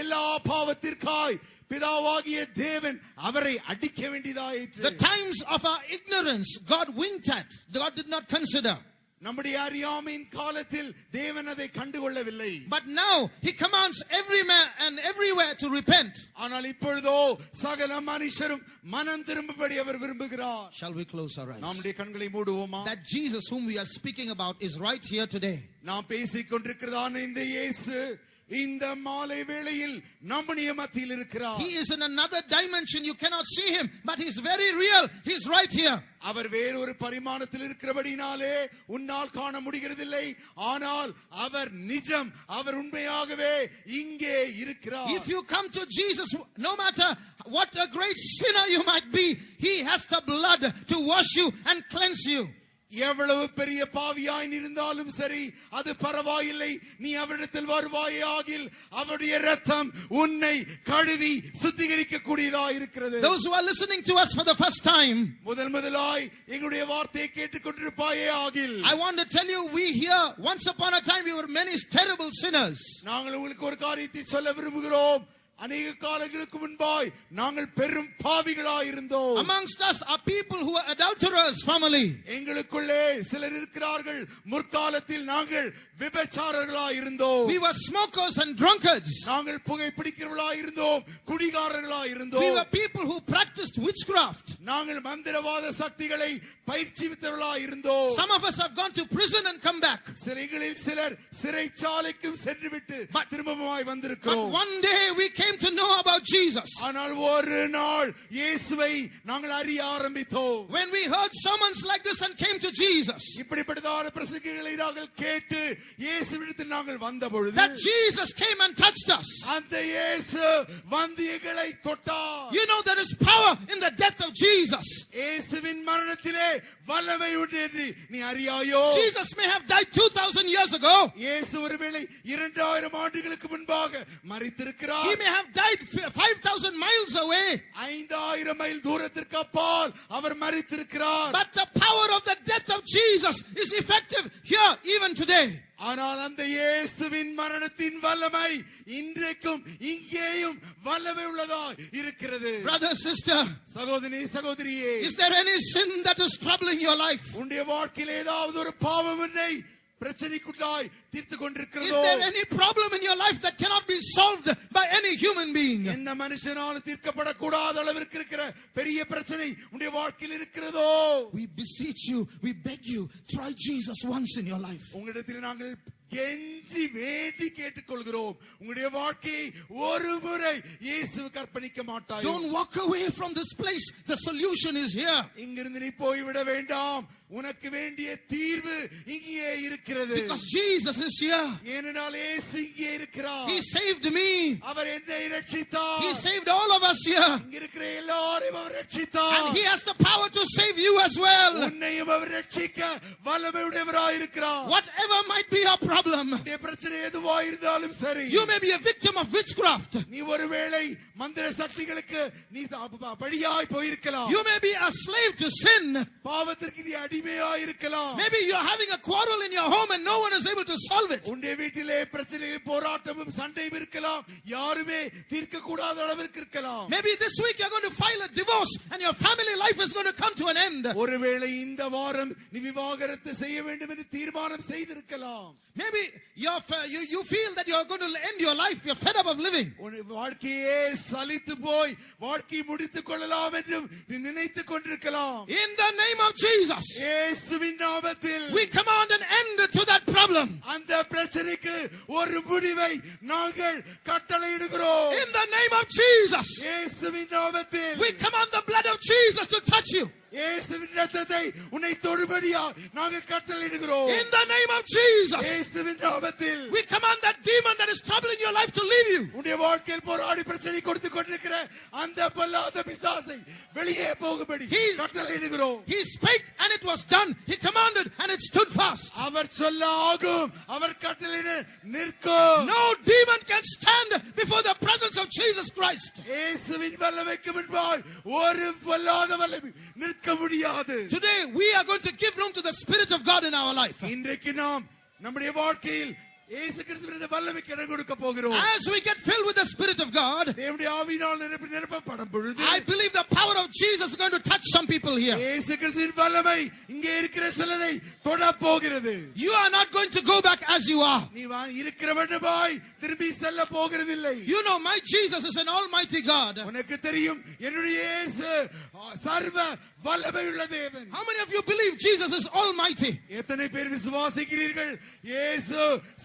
S5: எல்லா பாவத்திற்காய் பிதாவாகிய தேவன் அவரை அடிக்க வேண்டியதாயிற்று.
S2: The times of our ignorance God winked at. God did not consider.
S5: நம்முடைய அறியாமையின் காலத்தில் தேவன் அதை கண்டுகொள்ளவில்லை.
S2: But now he commands every man and everywhere to repent.
S5: ஆனால் இப்பொழுதோ சகல மனுஷரும் மனம் திரும்பும்படி அவர் விரும்புகிறார்.
S2: Shall we close our eyes?
S5: நம்முடைய கண்களை மூடுவோமா?
S2: That Jesus whom we are speaking about is right here today.
S5: நாம் பேசிக் கொண்டிருக்கிறதான இந்த இயேசு இந்த மாலை வேளையில் நம்முடைய மத்தியில் இருக்கிறார்.
S2: He is in another dimension. You cannot see him, but he's very real. He's right here.
S5: அவர் வேறு ஒரு பரிமாணத்தில் இருக்கிறபடினாலே உன்னால் காண முடிகிறதில்லை. ஆனால் அவர் நிஜம், அவர் உண்மையாகவே இங்கே இருக்கிறார்.
S2: If you come to Jesus, no matter what a great sinner you might be, he has the blood to wash you and cleanse you.
S5: எவ்வளவு பெரிய பாவியாய் இருந்தாலும் சரி, அது பரவாயில்லை. நீ அவரிடத்தில் வருவாயாகில் அவருடைய இரத்தம் உன்னை கழுவி சுத்திகரிக்க கூடியதாய் இருக்கிறது.
S2: Those who are listening to us for the first time,
S5: முதலாய் எங்களுடைய வார்த்தையை கேட்டுக்கொண்டிருப்பாயாகில்,
S2: I want to tell you, we here once upon a time we were many terrible sinners.
S5: நாங்கள் உங்களுக்கு ஒரு காரியத்தை சொல்ல விரும்புகிறோம். அநேக காலங்களுக்கு முன்பாய் நாங்கள் பெரும் பாவிகளாய் இருந்தோம்.
S2: Amongst us are people who are adulterers, family.
S5: எங்களுக்குள்ளே சிலர் இருக்கிறார்கள், முற்காலத்தில் நாங்கள் விபச்சாரர்களாய் இருந்தோம்.
S2: We were smokers and drunkards.
S5: நாங்கள் புகை பிடிக்கிறவர்களாய் இருந்தோம், குடிகாரர்களாய் இருந்தோம்.
S2: We were people who practiced witchcraft.
S5: நாங்கள் மந்திரவாத சக்திகளை பயிற்சிவித்தவர்களாய் இருந்தோம்.
S2: Some of us have gone to prison and come back.
S5: சிறைகளில் சிலர் சிறைச்சாலைக்கும் சென்றுவிட்டு திரும்பமாய்
S2: But
S5: வந்திருக்கிறோம்.
S2: one day we came to know about Jesus.
S5: ஆனால் ஒரு நாள் இயேசுவை நாங்கள் அறிய ஆரம்பித்தோம்.
S2: When we heard sermons like this and came to Jesus,
S5: இப்படிப்பட்டதான பிரசங்கிகளை நாங்கள் கேட்டு இயேசுவிடத்தில் நாங்கள் வந்த பொழுது,
S2: that Jesus came and touched us.
S5: அந்த இயேசு வந்து எங்களை தொட்டார்.
S2: You know there is power in the death of Jesus.
S5: இயேசுவின் மரணத்திலே வல்லமை உண்டு என்று நீ அறியாயோ?
S2: Jesus may have died 2000 years ago.
S5: இயேசு ஒருவேளை 2000 ஆண்டுகளுக்கு முன்பாக மரித்திருக்கிறார்.
S2: He may have died 5000 miles away.
S5: 5000 mile தூரத்திற்கு அப்பால் அவர் மரித்திருக்கிறார்.
S2: But the power of the death of Jesus is effective here even today.
S5: ஆனால் அந்த இயேசுவின் மரணத்தின் வல்லமை இன்றைக்கும் இங்கேயும் வல்லமை உள்ளதாய் இருக்கிறது.
S2: Brother, sister,
S5: சகோதரி, சகோதரியே,
S2: is there any sin that is troubling your life?
S5: உன்னுடைய வாழ்க்கையில் ஏதாவது ஒரு பாவம் உன்னை பிரச்சனைக்குள்ளாய் தீர்த்து
S2: Is
S5: கொண்டிருக்கிறதோ?
S2: there any problem in your life that cannot be solved by any human being?
S5: எந்த மனுஷனாலும் தீர்க்கப்படக்கூடாத அளவிற்கு இருக்கிற பெரிய பிரச்சனை உன்னுடைய வாழ்க்கையில் இருக்கிறதோ?
S2: We beseech you, we beg you, try Jesus once in your life.
S5: உங்களிடத்தில் நாங்கள் கெஞ்சி வேண்டி கேட்டுக்கொள்கிறோம், உங்களுடைய வாழ்க்கையை ஒரு முறை இயேசுவுக்கு அர்ப்பணிக்க மாட்டாய்.
S2: Don't walk away from this place. The solution is here.
S5: இங்கிருந்து நீ போய்விட வேண்டாம், உனக்கு வேண்டிய தீர்வு இங்கே இருக்கிறது.
S2: Because Jesus is here.
S5: ஏனென்றால் இயேசு இங்கே இருக்கிறார்.
S2: He saved me.
S5: அவர் என்னை ரட்சித்தார்.
S2: He saved all of us here.
S5: இங்க இருக்கிற எல்லாரையும் அவர் ரட்சித்தார்.
S2: And He has the power to save you as well.
S5: உன்னையும் அவர் ரட்சிக்க வல்லமையுடையவராய் இருக்கிறார்.
S2: Whatever might be your problem,
S5: உன்னுடைய பிரச்சனை எதுவா இருந்தாலும் சரி,
S2: you may be a victim of witchcraft.
S5: நீ ஒருவேளை மந்திர சக்திகளுக்கு நீ பலியாய் போயிருக்கலாம்.
S2: You may be a slave to sin.
S5: பாவத்திற்கு நீ அடிமையாய் இருக்கலாம்.
S2: Maybe you're having a quarrel in your home and no one is able to solve it.
S5: உன்னுடைய வீட்டிலே பிரச்சனையும் போராட்டமும் சண்டையும் இருக்கலாம், யாருமே தீர்க்க கூடாத அளவிற்கு இருக்கலாம்.
S2: Maybe this week you're going to file a divorce and your family life is going to come to an end.
S5: ஒருவேளை இந்த வாரம் நீ விவாகரத்து செய்ய வேண்டும் என்று தீர்மானம் செய்திருக்கலாம்.
S2: Maybe you feel that you're going to end your life, you're fed up of living.
S5: உன் வாழ்க்கையே சலித்து போய் வாழ்க்கை முடித்துக் கொள்ளலாம் என்று நீ நினைத்துக் கொண்டிருக்கலாம்.
S2: In the name of Jesus,
S5: இயேசுவின் நாமத்தில்
S2: we command an end to that problem.
S5: அந்த பிரச்சனைக்கு ஒரு முடிவை நாங்கள் கட்டளையிடுகிறோம்.
S2: In the name of Jesus,
S5: இயேசுவின் நாமத்தில்
S2: we command the blood of Jesus to touch you.
S5: இயேசுவின் இரத்தத்தை உன்னை தொடும்படியா நாங்கள் கட்டளையிடுகிறோம்.
S2: In the name of Jesus,
S5: இயேசுவின் நாமத்தில்
S2: we command that demon that is troubling your life to leave you.
S5: உன்னுடைய வாழ்க்கையில் போராடி பிரச்சனை கொடுத்து கொண்டிருக்கிற அந்த பொல்லாத பிசாசை வெளியே போகும்படி கட்டளையிடுகிறோம்.
S2: He spake and it was done. He commanded and it stood fast.
S5: அவர் சொல்ல ஆகும், அவர் கட்டளையிட நிற்கும்.
S2: No demon can stand before the presence of Jesus Christ.
S5: இயேசுவின் வல்லமைக்கு முன்பாய் ஒரு பொல்லாத வல்லமை நிற்க முடியாது.
S2: Today we are going to give room to the Spirit of God in our life.
S5: இன்றைக்கு நாம் நம்முடைய வாழ்க்கையில் இயேசு கிறிஸ்துவின் வல்லமைக்கு இடம் கொடுக்க போகிறோம்.
S2: As we get filled with the Spirit of God,
S5: தேவனுடைய ஆவியினால் நிரப்பப்படும் பொழுது
S2: I believe the power of Jesus is going to touch some people here.
S5: இயேசு கிறிஸ்துவின் வல்லமை இங்கே இருக்கிற சிலரை தொட போகிறது.
S2: You are not going to go back as you are.
S5: நீ இருக்கிறவனாய் திரும்பி செல்ல போகிறதில்லை.
S2: You know my Jesus is an almighty God.
S5: உனக்கு தெரியும் என்னுடைய இயேசு சர்வ வல்லமையுள்ள தேவன்.
S2: How many of you believe Jesus is almighty?
S5: எத்தனை பேர் விசுவாசிக்கிறீர்கள் இயேசு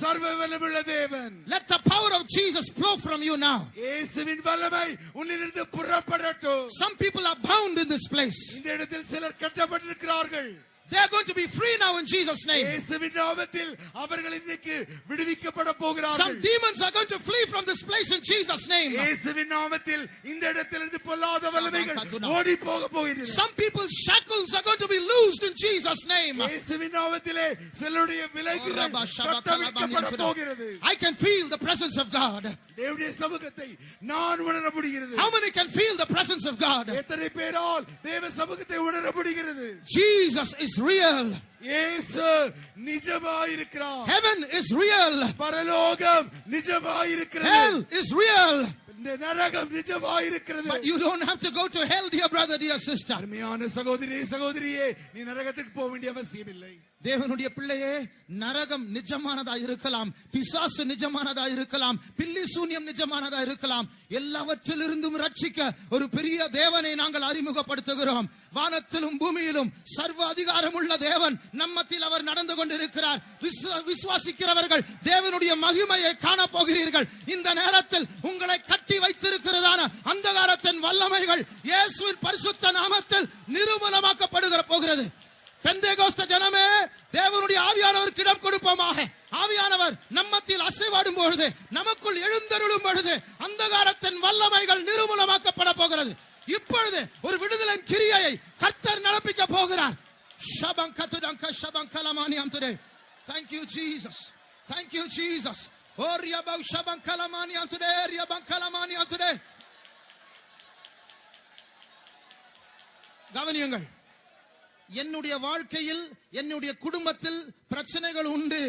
S5: சர்வ வல்லமையுள்ள தேவன்?
S2: Let the power of Jesus flow from you now.
S5: இயேசுவின் வல்லமை உன்னிலிருந்து புறப்படட்டும்.
S2: Some people are bound in this place.
S5: இந்த இடத்தில் சிலர் கட்டப்பட்டிருக்கிறார்கள்.
S2: They are going to be free now in Jesus' name.
S5: இயேசுவின் நாமத்தில் அவர்கள் இன்றைக்கு விடுவிக்கப்பட
S2: Some
S5: போகிறார்கள்.
S2: demons are going to flee from this place in Jesus' name.
S5: இயேசுவின் நாமத்தில் இந்த இடத்திலிருந்து பொல்லாத வல்லமைகள் ஓடி போக போகின்றன.
S2: Some people's shackles are going to be loosed in Jesus' name.
S5: இயேசுவின் நாமத்திலே சிலருடைய விலைகள் கட்டவிழ்க்கப்பட போகிறது.
S2: I can feel the presence of God.
S5: தேவனுடைய சமூகத்தை நான் உணர முடிகிறது.
S2: How many can feel the presence of God?
S5: எத்தனை பேரால் தேவ சமூகத்தை உணர முடிகிறது?
S2: Jesus is real.
S5: இயேசு நிஜமாயிருக்கிறார்.
S2: Heaven is real.
S5: பரலோகம் நிஜமாயிருக்கிறது.
S2: Hell is real.
S5: இந்த நரகம் நிஜமாயிருக்கிறது.
S2: But you don't have to go to hell, dear brother, dear sister.
S5: அருமையான சகோதரியே நீ நரகத்துக்கு போக வேண்டிய அவசியம் இல்லை.
S2: தேவனுடைய பிள்ளையே, நரகம் நிஜமானதா இருக்கலாம், பிசாசு நிஜமானதா இருக்கலாம், பில்லி சூன்யம் நிஜமானதா இருக்கலாம். எல்லாவற்றிலிருந்தும் ரட்சிக்க ஒரு பெரிய தேவனை நாங்கள் அறிமுகப்படுத்துகிறோம். வானத்திலும் பூமியிலும் சர்வ அதிகாரம் உள்ள தேவன் நம்மத்தில் அவர் நடந்து கொண்டிருக்கிறார். விசுவாசிக்கிறவர்கள் தேவனுடைய மகிமையை காண போகிறீர்கள். இந்த நேரத்தில் உங்களை கட்டி வைத்திருக்கிறதான அந்தகாரத்தின் வல்லமைகள் இயேசுவின் பரிசுத்த நாமத்தில் நிர்மூலமாக்கப்படுகிற போகிறது. பெந்தேகோஸ்தே ஜனமே, தேவனுடைய ஆவியானவருக்கு இடம் கொடுப்போமாக. ஆவியானவர் நம்மத்தில் அசைவாடும் பொழுது, நமக்குள் எழுந்தருளும் பொழுது அந்தகாரத்தின் வல்லமைகள் நிர்மூலமாக்கப்பட போகிறது. இப்பொழுது ஒரு விடுதலின் கிரியையை கர்த்தர் நடப்பிக்க போகிறார். Thank you Jesus. Thank you Jesus. கவனியுங்கள். என்னுடைய வாழ்க்கையில் என்னுடைய குடும்பத்தில் பிரச்சனைகள் உண்டு.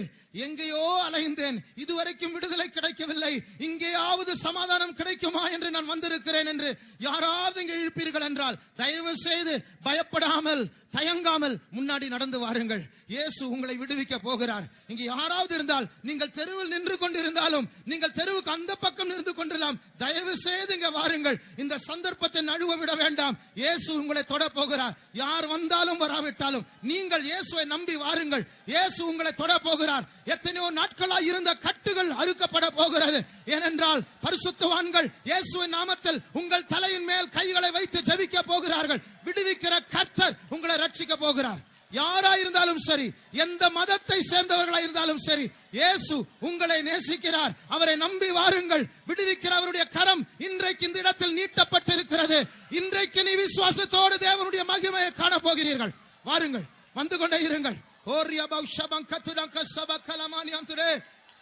S2: எங்கேயோ அலைந்தேன், இதுவரைக்கும் விடுதலை கிடைக்கவில்லை. இங்கேயாவது சமாதானம் கிடைக்குமா என்று நான் வந்திருக்கிறேன் என்று யாராவது இங்கே இழுப்பீர்கள் என்றால் தயவு செய்து பயப்படாமல் தயங்காமல் முன்னாடி நடந்து வாருங்கள். இயேசு உங்களை விடுவிக்க போகிறார். இங்க யாராவது இருந்தால், நீங்கள் தெருவில் நின்று கொண்டிருந்தாலும், நீங்கள் தெருவுக்கு அந்த பக்கம் இருந்து கொண்டிருக்கலாம், தயவு செய்து இங்க வாருங்கள். இந்த சந்தர்ப்பத்தை நழுவ விட வேண்டாம். இயேசு உங்களை தொட போகிறார். யார் வந்தாலும் வராவிட்டாலும் நீங்கள் இயேசுவை நம்பி வாருங்கள். இயேசு உங்களை தொட போகிறார். எத்தனையோ நாட்களாய் இருந்த கட்டுகள் அறுக்கப்பட போகிறது. ஏனென்றால் பரிசுத்தவான்கள் இயேசுவின் நாமத்தில் உங்கள் தலையின் மேல் கைகளை வைத்து ஜெபிக்க போகிறார்கள். விடுவிக்கிற கர்த்தர் உங்களை ரட்சிக்க போகிறார். யாரா இருந்தாலும் சரி, எந்த மதத்தை சேர்ந்தவர்களா இருந்தாலும் சரி, இயேசு உங்களை நேசிக்கிறார். அவரை நம்பி வாருங்கள். விடுவிக்கிற அவருடைய கரம் இன்றைக்கு இந்த இடத்தில் நீட்டப்பட்டிருக்கிறது. இன்றைக்கு நீ விசுவாசத்தோடு தேவனுடைய மகிமையை காண போகிறீர்கள். வாருங்கள், வந்து கொண்டே இருங்கள்.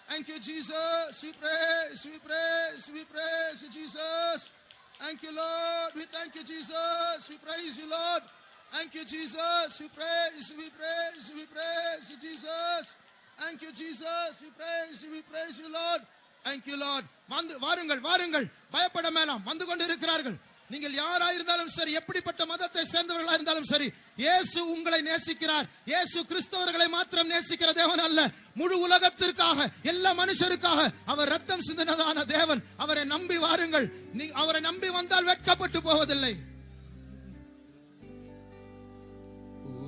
S2: Thank you, Jesus. We praise, we praise, we praise you, Jesus. Thank you, Lord. We thank you, Jesus. We praise you, Lord. Thank you, Jesus. We praise, we praise, we praise you, Jesus. Thank you, Jesus. We praise you, Lord. Thank you, Lord. வாருங்கள், வாருங்கள், பயப்பட வேண்டாம். வந்து கொண்டு இருக்கிறார்கள். நீங்கள் யாரா இருந்தாலும் சரி, எப்படிப்பட்ட மதத்தை சேர்ந்தவர்களா இருந்தாலும் சரி, இயேசு உங்களை நேசிக்கிறார். இயேசு கிறிஸ்தவர்களை மாத்திரம் நேசிக்கிற தேவன் அல்ல, முழு உலகத்திற்காக, எல்லா மனுஷருக்காக அவர் ரத்தம் சிந்தினதான தேவன். அவரை நம்பி வாருங்கள். அவரை நம்பி வந்தால் வெட்கப்பட்டு போவதில்லை.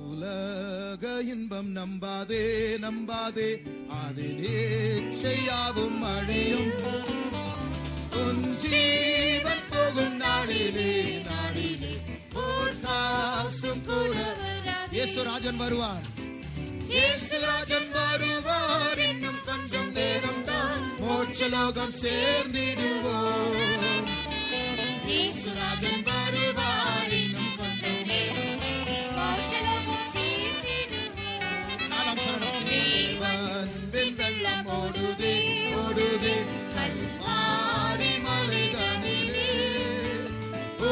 S2: உலக இன்பம் நம்பாதே, நம்பாதே, அது நிச்சயாவும் அழியும். உன் ஜீவன் போகும் நாளிலே, நாளிலே காசும் கூட இயேசுராஜன் வருவார். இயேசுராஜன் வருவார். இன்னும் கொஞ்சம் நேரம் தான் மோட்சலோகம் சேர்ந்திடுவோம். இயேசுராஜன் வருவார். இன்னும் கொஞ்சம் நேரம் மோட்சலோகம் சேர்ந்திடுவோம். நாலாம் சரணம். தேவன் வெள்ளம் ஓடுதே, ஓடுதே, கல்வாரி மலைதனிலே,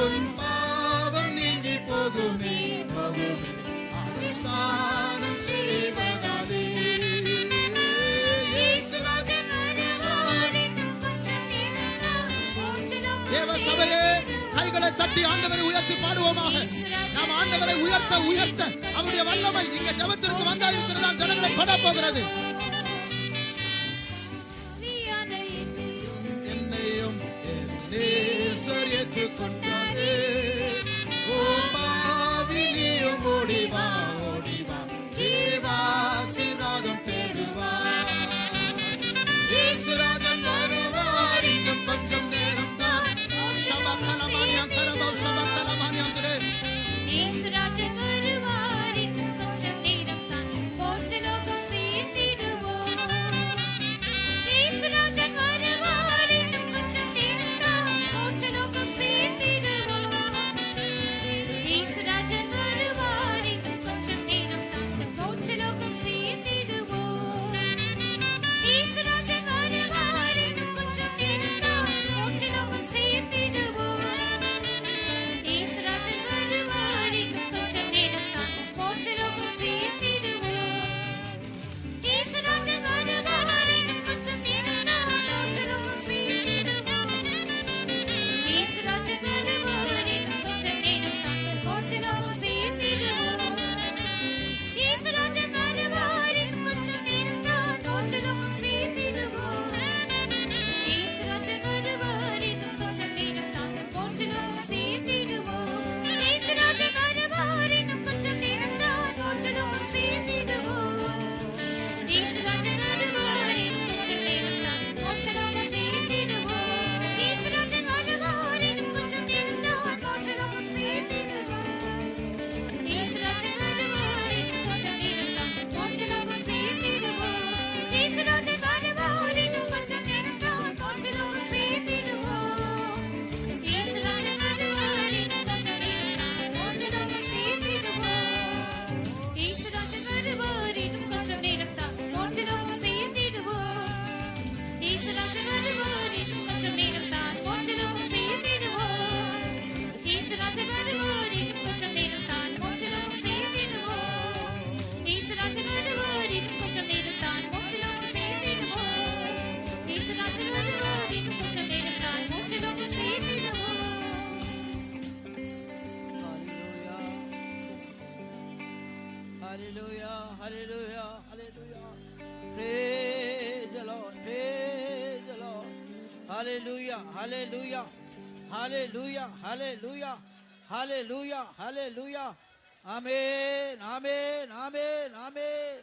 S2: உன் பாவம் நீங்கி போகுமே, போகுமே, அவசானம் செய்வதாலே. இயேசுராஜன் வருவார். இன்னும் கொஞ்சம் நேரம் தான் மோட்சலோகம். தேவ சபையே, கைகளை தட்டி ஆண்டவரை உயர்த்தி பாடுவோமாக. நாம் ஆண்டவரை உயர்த்த உயர்த்த அவருடைய வல்லமை இங்க ஜெபத்திற்கு வந்தா இருக்கிறதா ஜனங்களை தொட போகிறது. ஏற்றுக்கொண்டாரே, ஓ பாவினியும் ஓடிவா, ஓடிவா, தேவாசீர்வாதம் பெறுவா. இயேசுராஜன் வருவார். இன்னும் கொஞ்சம் நேரம் தான். சபக்கலமானியம் கரபௌ, சபக்கலமானியம் திரே. இயேசுராஜன் வருவார். இன்னும் கொஞ்சம் நேரம் தான் மோட்சலோகம் சேர்ந்திடுவோம்.
S6: Hallelujah, hallelujah, hallelujah, hallelujah, hallelujah, hallelujah. Amen, amen, amen, amen.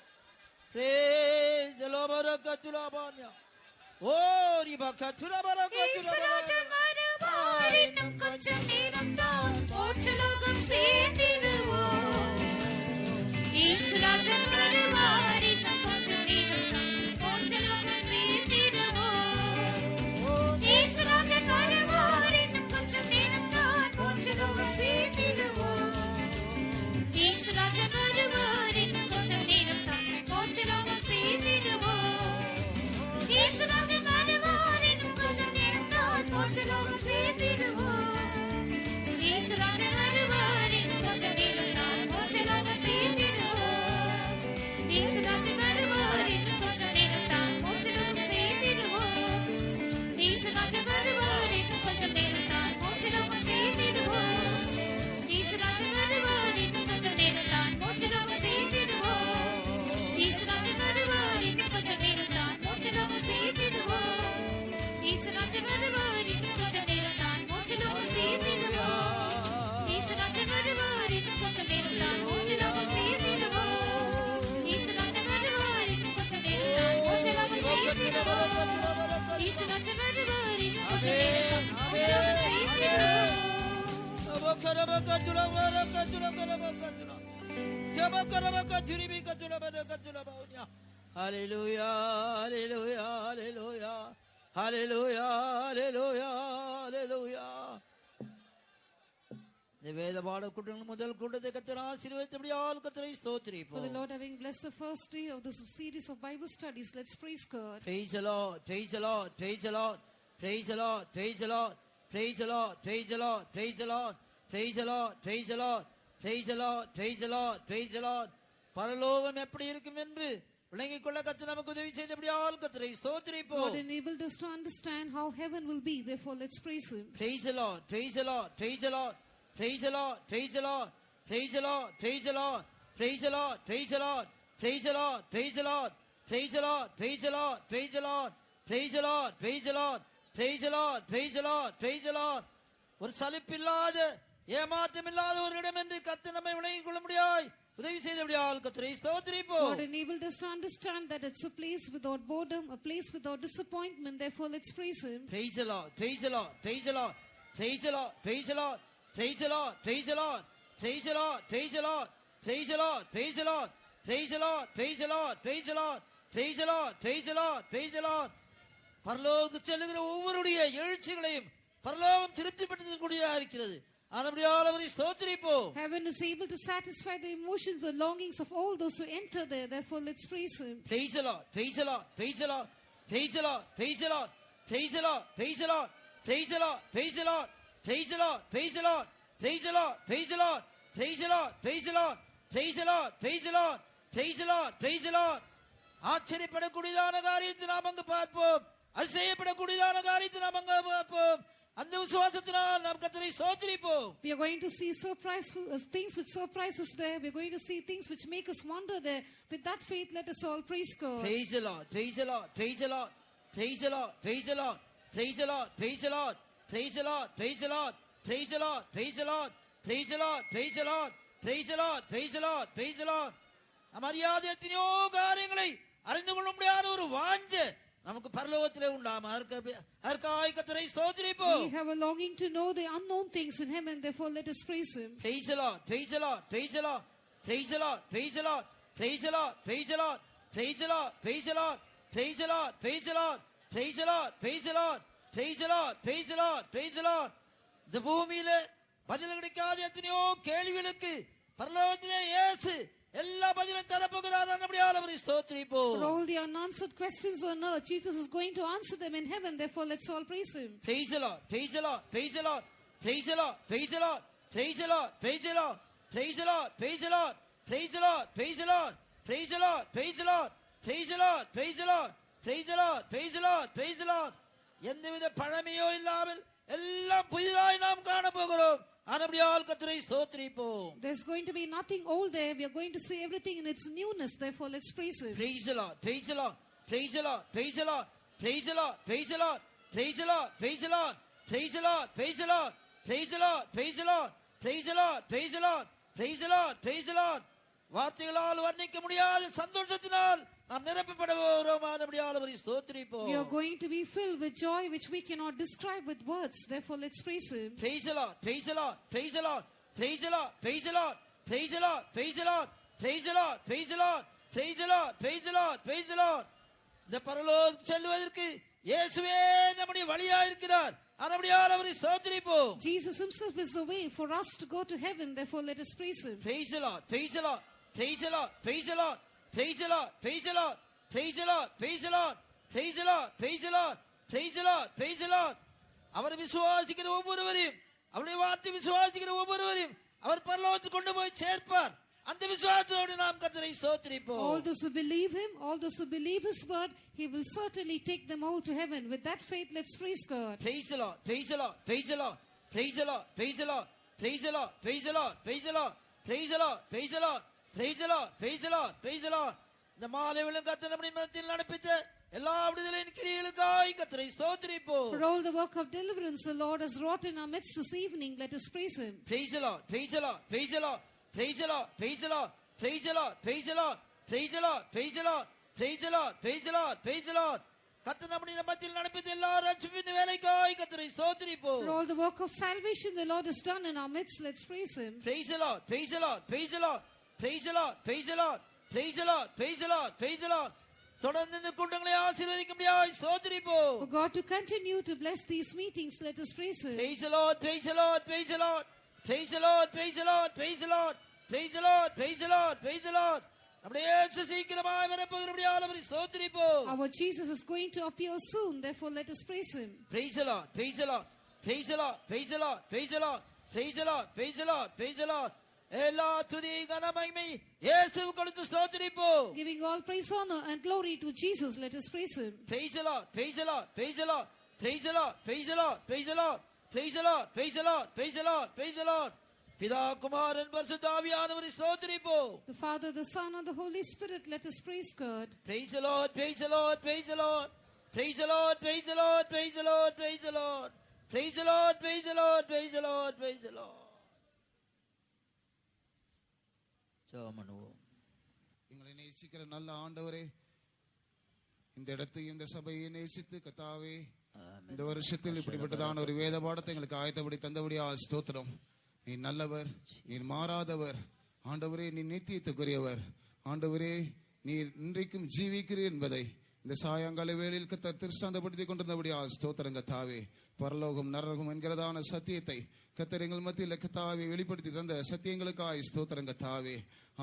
S6: Praise the Lord. Barakatulabanya. Oh,
S7: ஈஸ்வராஜன் வருவார், இன்னும் கொஞ்சம் நேரம்தான் மோட்சலோகம் சேர்ந்திடுவோம். ஈஸ்வராஜன் வருவார், இன்னும் கொஞ்சம் நேரம்தான் மோட்சலோகம் சேர்ந்திடுவோம். ஈஸ்வராஜன் வருவார், இன்னும் கொஞ்சம் நேரம்தான் மோட்சலோகம் சேர்ந்திடுவோம். ஈஸ்வராஜன் வருவார், இன்னும் கொஞ்சம் நேரம்தான் மோட்சலோகம் சேர்ந்திடுவோம். ஈஸ்வராஜன் வருவார், இன்னும் கொஞ்சம் நேரம்தான் மோட்சலோகம் சேர்ந்திடுவோம். ஈஸ்வராஜன் வருவார், இன்னும் கொஞ்சம் நேரம்தான் மோட்சலோகம் சேர்ந்திடுவோம். ஈஸ்வராஜன் வருவார், இன்னும் கொஞ்சம் நேரம்தான் மோட்சலோகம் சேர்ந்திடுவோம். ஈஸ்வராஜன் வருவார், இன்னும் கொஞ்சம் நேரம்தான் மோட்சலோகம் சேர்ந்திடுவோம். ஈஸ்வராஜன் வருவார், இன்னும் கொஞ்சம் நேரம்தான் மோட்சலோகம் சேர்ந்திடுவோம். ஈஸ்வராஜன் வருவார், இன்னும் கொஞ்சம் நேரம்தான் மோட்சலோகம் சேர்ந்திடுவோம். ஈஸ்வராஜன் வருவார், இன்னும் கொஞ்சம் நேரம்தான் மோட்சலோகம் சேர்ந்திடுவோம். ஈஸ்வராஜன் வருவார், இன்னும் கொஞ்சம் நேரம்தான் மோட்சலோகம் சேர்ந்திடுவோம். ஈஸ்வராஜன் வருவார், இன்னும் கொஞ்சம் நேரம்தான் மோட்சலோகம் சேர்ந்திடுவோம். ஈஸ்வராஜன் வருவார், இன்னும் கொஞ்சம் நேரம்தான் மோட்சலோகம் சேர்ந்திடுவோம்.
S6: Hallelujah, hallelujah, hallelujah, hallelujah, hallelujah, hallelujah. இந்த வேத பாட கூட்டங்கள் முதல் கூட்டத்தை கர்த்தர் ஆசீர்வதித்தபடியால் கர்த்தரை
S7: For
S6: ஸ்தோத்திரிப்போம்.
S7: the Lord having blessed the first day of this series of Bible studies, let's praise God.
S6: Praise the Lord, praise the Lord, praise the Lord, praise the Lord, praise the Lord, praise the Lord, praise the Lord, praise the Lord, praise the Lord, praise the Lord, praise the Lord, praise the Lord, praise the Lord. பரலோகம் எப்படி இருக்கும் என்று விளங்கிக் கொள்ள கர்த்தர் நமக்கு உதவி செய்தபடியால் கர்த்தரை ஸ்தோத்திரிப்போம்.
S7: God enabled us to understand how heaven will be, therefore let's praise Him.
S6: Praise the Lord, praise the Lord, praise the Lord, praise the Lord, praise the Lord, praise the Lord, praise the Lord, praise the Lord, praise the Lord, praise the Lord, praise the Lord, praise the Lord, praise the Lord, praise the Lord, praise the Lord, praise the Lord, praise the Lord, praise the Lord, praise the Lord. ஒரு சலிப்பில்லாத ஏமாற்றமில்லாத ஒரு இடம் என்று கர்த்தர் நம்மை விளங்கிக் கொள்ள முடியாய் உதவி செய்தபடியால் கர்த்தரை ஸ்தோத்திரிப்போம்.
S7: God enabled us to understand that it's a place without boredom, a place without disappointment, therefore let's praise Him.
S6: Praise the Lord, praise the Lord, praise the Lord, praise the Lord, praise the Lord, praise the Lord, praise the Lord, praise the Lord, praise the Lord, praise the Lord, praise the Lord, praise the Lord, praise the Lord, praise the Lord, praise the Lord, praise the Lord, praise the Lord. பரலோகத்துக்கு செல்லுகிற ஒவ்வொருடைய எழுச்சிகளையும் பரலோகம் திருப்திப்படுத்தக்கூடியதா இருக்கிறது. ஆனபடியால் அவரை ஸ்தோத்திரிப்போம்.
S7: Heaven is able to satisfy the emotions, the longings of all those who enter there, therefore let's praise Him.
S6: Praise the Lord, praise the Lord, praise the Lord, praise the Lord, praise the Lord, praise the Lord, praise the Lord, praise the Lord, praise the Lord, praise the Lord, praise the Lord, praise the Lord, praise the Lord, praise the Lord, praise the Lord, praise the Lord, praise the Lord, praise the Lord, praise the Lord. ஆச்சரியப்படக்கூடியதான காரியத்தை நாம் அங்கு பார்ப்போம். அதிசயப்படக்கூடியதான காரியத்தை நாம் அங்கு பார்ப்போம். அந்த விசுவாசத்தினால் நாம் கர்த்தரை ஸ்தோத்திரிப்போம்.
S7: We are going to see things which surprise us there. We are going to see things which make us wonder there. With that faith, let us all praise God.
S6: Praise the Lord, praise the Lord, praise the Lord, praise the Lord, praise the Lord, praise the Lord, praise the Lord, praise the Lord, praise the Lord, praise the Lord, praise the Lord, praise the Lord, praise the Lord, praise the Lord, praise the Lord, praise the Lord. அறியாத எத்தனையோ காரியங்களை அறிந்து கொள்ள முடியாத ஒரு வாஞ்சை நமக்கு பரலோகத்திலே உண்டாம். அதற்காக கர்த்தரை ஸ்தோத்திரிப்போம்.
S7: We have a longing to know the unknown things in heaven, therefore let us praise Him.
S6: Praise the Lord, praise the Lord, praise the Lord, praise the Lord, praise the Lord, praise the Lord, praise the Lord, praise the Lord, praise the Lord, praise the Lord, praise the Lord, praise the Lord, praise the Lord, praise the Lord, praise the Lord, praise the Lord. இந்த பூமியில பதில் கிடைக்காத எத்தனையோ கேள்விகளுக்கு பரலோகத்திலே இயேசு எல்லா பதிலும் தரப்போகிறார். அப்படியால் அவரை ஸ்தோத்திரிப்போம்.
S7: For all the unanswered questions on earth, Jesus is going to answer them in heaven, therefore let's all praise Him.
S6: Praise the Lord, praise the Lord, praise the Lord, praise the Lord, praise the Lord, praise the Lord, praise the Lord, praise the Lord, praise the Lord, praise the Lord, praise the Lord, praise the Lord, praise the Lord, praise the Lord, praise the Lord, praise the Lord, praise the Lord, praise the Lord. எந்தவித பழமையோ இல்லாமல் எல்லாம் புதிதாய் நாம் காண போகிறோம். ஆனபடியால் கர்த்தரை ஸ்தோத்திரிப்போம்.
S7: There's going to be nothing old there. We are going to see everything in its newness, therefore let's praise Him.
S6: Praise the Lord, praise the Lord, praise the Lord, praise the Lord, praise the Lord, praise the Lord, praise the Lord, praise the Lord, praise the Lord, praise the Lord, praise the Lord, praise the Lord, praise the Lord, praise the Lord, praise the Lord, praise the Lord. வார்த்தைகளால் வர்ணிக்க முடியாத சந்தோஷத்தினால் நாம் நிரப்பப்படுவோம். ஆனபடியால் ஸ்தோத்திரிப்போம்.
S7: We are going to be filled with joy which we cannot describe with words. Therefore let's praise him.
S6: Praise the Lord, praise the Lord, praise the Lord, praise the Lord, praise the Lord, praise the Lord, praise the Lord, praise the Lord, praise the Lord, praise the Lord, praise the Lord, praise the Lord. இந்த பரலோகம் செல்வதற்கு இயேசுவே நம்முடைய வழியா இருக்கிறார். ஆனபடியால் அவரை ஸ்தோத்திரிப்போம்.
S7: Jesus himself is the way for us to go to heaven. Therefore let us praise him.
S6: Praise the Lord, praise the Lord, praise the Lord, praise the Lord, praise the Lord, praise the Lord, praise the Lord, praise the Lord, praise the Lord, praise the Lord, praise the Lord, praise the Lord. அவரை விசுவாசிக்கிற ஒவ்வொருவரையும், அவருடைய வார்த்தை விசுவாசிக்கிற ஒவ்வொருவரையும் அவர் பரலோகத்துக்கு கொண்டு போய் சேர்ப்பார். அந்த விசுவாசத்தோடு நாம் கர்த்தரை ஸ்தோத்திரிப்போம்.
S7: All those who believe him, all those who believe his word, he will certainly take them all to heaven. With that faith, let's praise God.
S6: Praise the Lord, praise the Lord, praise the Lord, praise the Lord, praise the Lord, praise the Lord, praise the Lord, praise the Lord, praise the Lord, praise the Lord, praise the Lord, praise the Lord, praise the Lord. இந்த மாலை வேளையில் கர்த்தர் நம்முடைய மனதில் நடப்பித்த எல்லா விடுதலையின் கிரியைகளுக்காய் கர்த்தரை ஸ்தோத்திரிப்போம்.
S7: For all the work of deliverance the Lord has wrought in our midst this evening, let us praise him.
S6: Praise the Lord, praise the Lord, praise the Lord, praise the Lord, praise the Lord, praise the Lord, praise the Lord, praise the Lord, praise the Lord, praise the Lord, praise the Lord, praise the Lord. கர்த்தர் நம்முடைய மத்தியில் நடப்பித்த எல்லா ரட்சிப்பின் வேலைக்காய் கர்த்தரை ஸ்தோத்திரிப்போம்.
S7: For all the work of salvation the Lord has done in our midst, let's praise him.
S6: Praise the Lord, praise the Lord, praise the Lord, praise the Lord, praise the Lord, praise the Lord, praise the Lord, praise the Lord. தொடர்ந்து இந்த கூட்டங்களை ஆசீர்வதிக்கும்படியாய் ஸ்தோத்திரிப்போம்.
S7: For God to continue to bless these meetings, let us praise him.
S6: Praise the Lord, praise the Lord, praise the Lord, praise the Lord, praise the Lord, praise the Lord, praise the Lord, praise the Lord, praise the Lord. நம்முடைய இயேசு சீக்கிரமாய் வரப்போகிறபடியால் அவரை ஸ்தோத்திரிப்போம்.
S7: Our Jesus is going to appear soon, therefore let us praise him.
S6: Praise the Lord, praise the Lord, praise the Lord, praise the Lord, praise the Lord, praise the Lord, praise the Lord, praise the Lord. எல்லா துதி கன மகிமை இயேசுவுக்கு கொடுத்து ஸ்தோத்திரிப்போம்.
S7: Giving all praise, honor and glory to Jesus, let us praise him.
S6: Praise the Lord, praise the Lord, praise the Lord, praise the Lord, praise the Lord, praise the Lord, praise the Lord, praise the Lord, praise the Lord, praise the Lord. பிதா குமாரன் பரிசுத்த ஆவியானவரை ஸ்தோத்திரிப்போம்.
S7: The Father, the Son and the Holy Spirit, let us praise God.
S6: Praise the Lord, praise the Lord, praise the Lord, praise the Lord, praise the Lord, praise the Lord, praise the Lord, praise the Lord, praise the Lord, praise the Lord, praise the Lord. ஜெபமனுவோம்.
S8: எங்களை நேசிக்கிற நல்ல ஆண்டவரே, இந்த இடத்தையும் இந்த சபையை நேசித்து கர்த்தாவே இந்த வருஷத்தில் இப்படிப்பட்டதான ஒரு வேத பாடத்தை எங்களுக்கு ஆயத்தபடி தந்தபடியால் ஸ்தோத்திரம். நீ நல்லவர், நீர் மாறாதவர் ஆண்டவரே, நீ நித்தியத்துக்குரியவர் ஆண்டவரே, நீர் இன்றைக்கும் ஜீவிக்கிறீர் என்பதை இந்த சாயங்கால வேளையில் கர்த்தர் திருஷ்டாந்தப்படுத்திக் கொண்டிருந்தபடியால் ஸ்தோத்திரம் கர்த்தாவே. பரலோகம் நரகம் என்கிறதான சத்தியத்தை கர்த்தர் எங்கள் மத்தியில் கர்த்தாவே வெளிப்படுத்தி தந்த சத்தியங்களுக்காய் ஸ்தோத்திரம் கர்த்தாவே.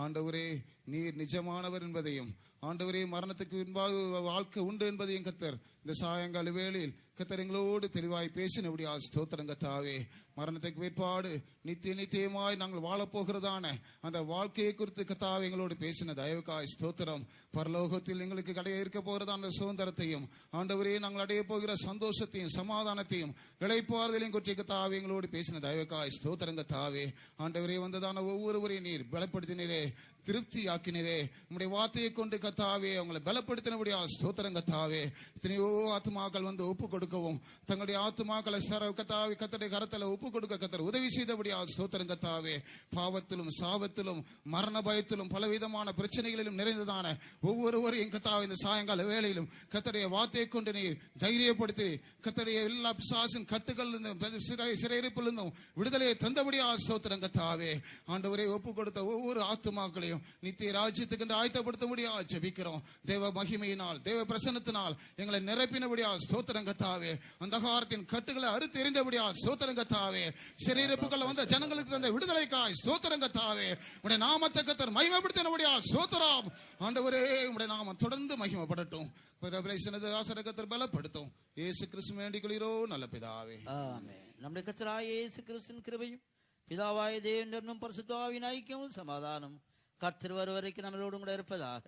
S8: ஆண்டவரே, நீர் நிஜமானவர் என்பதையும் ஆண்டவரே மரணத்துக்கு பின்பாக வாழ்க்கை உண்டு என்பதையும் கர்த்தர் இந்த சாயங்கால வேளையில் கர்த்தர் எங்களோடு தெளிவாய் பேசினபடியால் ஸ்தோத்திரம் கர்த்தாவே. மரணத்துக்கு பிற்பாடு நித்தியமாய் நாங்கள் வாழப்போகிறதான அந்த வாழ்க்கையை குறித்து கர்த்தாவே எங்களோடு பேசின தயவுக்காய் ஸ்தோத்திரம். பரலோகத்தில் எங்களுக்கு அடைய இருக்க போகிறதான சுதந்திரத்தையும் ஆண்டவரே நாங்கள் அடைய போகிற சந்தோஷத்தையும் சமாதானத்தையும் இளைப்பாறுதலையும் குறித்து கர்த்தாவே எங்களோடு பேசின தயவுக்காய் ஸ்தோத்திரம் கர்த்தாவே. ஆண்டவரே, வந்ததான ஒவ்வொருவரையும் நீர் பலப்படுத்தினீரே, திருப்தி ஆக்கினரே. உம்முடைய வார்த்தையை கொண்டு கர்த்தாவே அவங்களை பலப்படுத்தினபடியால் ஸ்தோத்திரம் கர்த்தாவே. எத்தனையோ ஆத்துமாக்கள் வந்து ஒப்பு கொடுக்கவும் தங்களுடைய ஆத்துமாக்களை கர்த்தாவே கர்த்தருடைய கரத்தில் ஒப்பு கொடுக்க கர்த்தர் உதவி செய்தபடியால் ஸ்தோத்திரம் கர்த்தாவே. பாவத்திலும் சாபத்திலும் மரண பயத்திலும் பலவிதமான பிரச்சனைகளிலும் நிறைந்ததான ஒவ்வொருவரையும் கர்த்தாவே இந்த சாயங்கால வேளையிலும் கர்த்தருடைய வார்த்தையை கொண்டு நீர் தைரியப்படுத்தி கர்த்தருடைய எல்லா பிசாசின் கட்டுகளிலிருந்தும் சிறையிருப்பிலிருந்தும் விடுதலையை தந்தபடியால் ஸ்தோத்திரம் கர்த்தாவே. ஆண்டவரே, ஒப்பு கொடுத்த ஒவ்வொரு ஆத்துமாக்களையும் நித்திய ராஜ்யத்துக்கு ஆயத்தப்படுத்தும்படியால் ஜெபிக்கிறோம். தேவ மகிமையினால் தேவ பிரசன்னத்தினால் எங்களை நிரப்பினபடியால் ஸ்தோத்திரம் கர்த்தாவே. அந்தகாரத்தின் கட்டுகளை அறுத்து எறிந்தபடியால் ஸ்தோத்திரம் கர்த்தாவே. சிறையிருப்புகள் வந்த ஜனங்களுக்கு தந்த விடுதலைக்காய் ஸ்தோத்திரம் கர்த்தாவே. உம்முடைய நாமத்தை கர்த்தர் மகிமைப்படுத்தினபடியால் ஸ்தோத்திரம். ஆண்டவரே, உம்முடைய நாமம் தொடர்ந்து மகிமைப்படட்டும். கர்த்தர் பலப்படுத்தும். இயேசு கிறிஸ்து வேண்டிக் கொள்கிறோ நல்ல பிதாவே,
S6: ஆமென். நம்முடைய கர்த்தராகிய இயேசு கிறிஸ்துவின் கிருபையும் பிதாவாய தேவனும் பரிசுத்த ஆவியின் ஐக்கியமும் சமாதானம் கர்த்தர் வரும் வரைக்கும் நம்மளோடு கூட இருப்பதாக.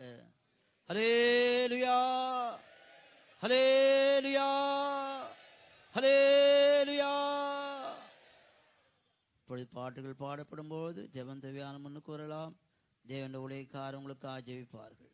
S6: ஹல்லேலூயா, ஹல்லேலூயா, ஹல்லேலூயா. இப்பொழுது பாட்டுகள் பாடப்படும் போது ஜெபம் தேவையான முன்னுக்கு வரலாம். தேவனுடைய ஊழியக்காரர் உங்களுக்கு ஜெபிப்பார்கள்.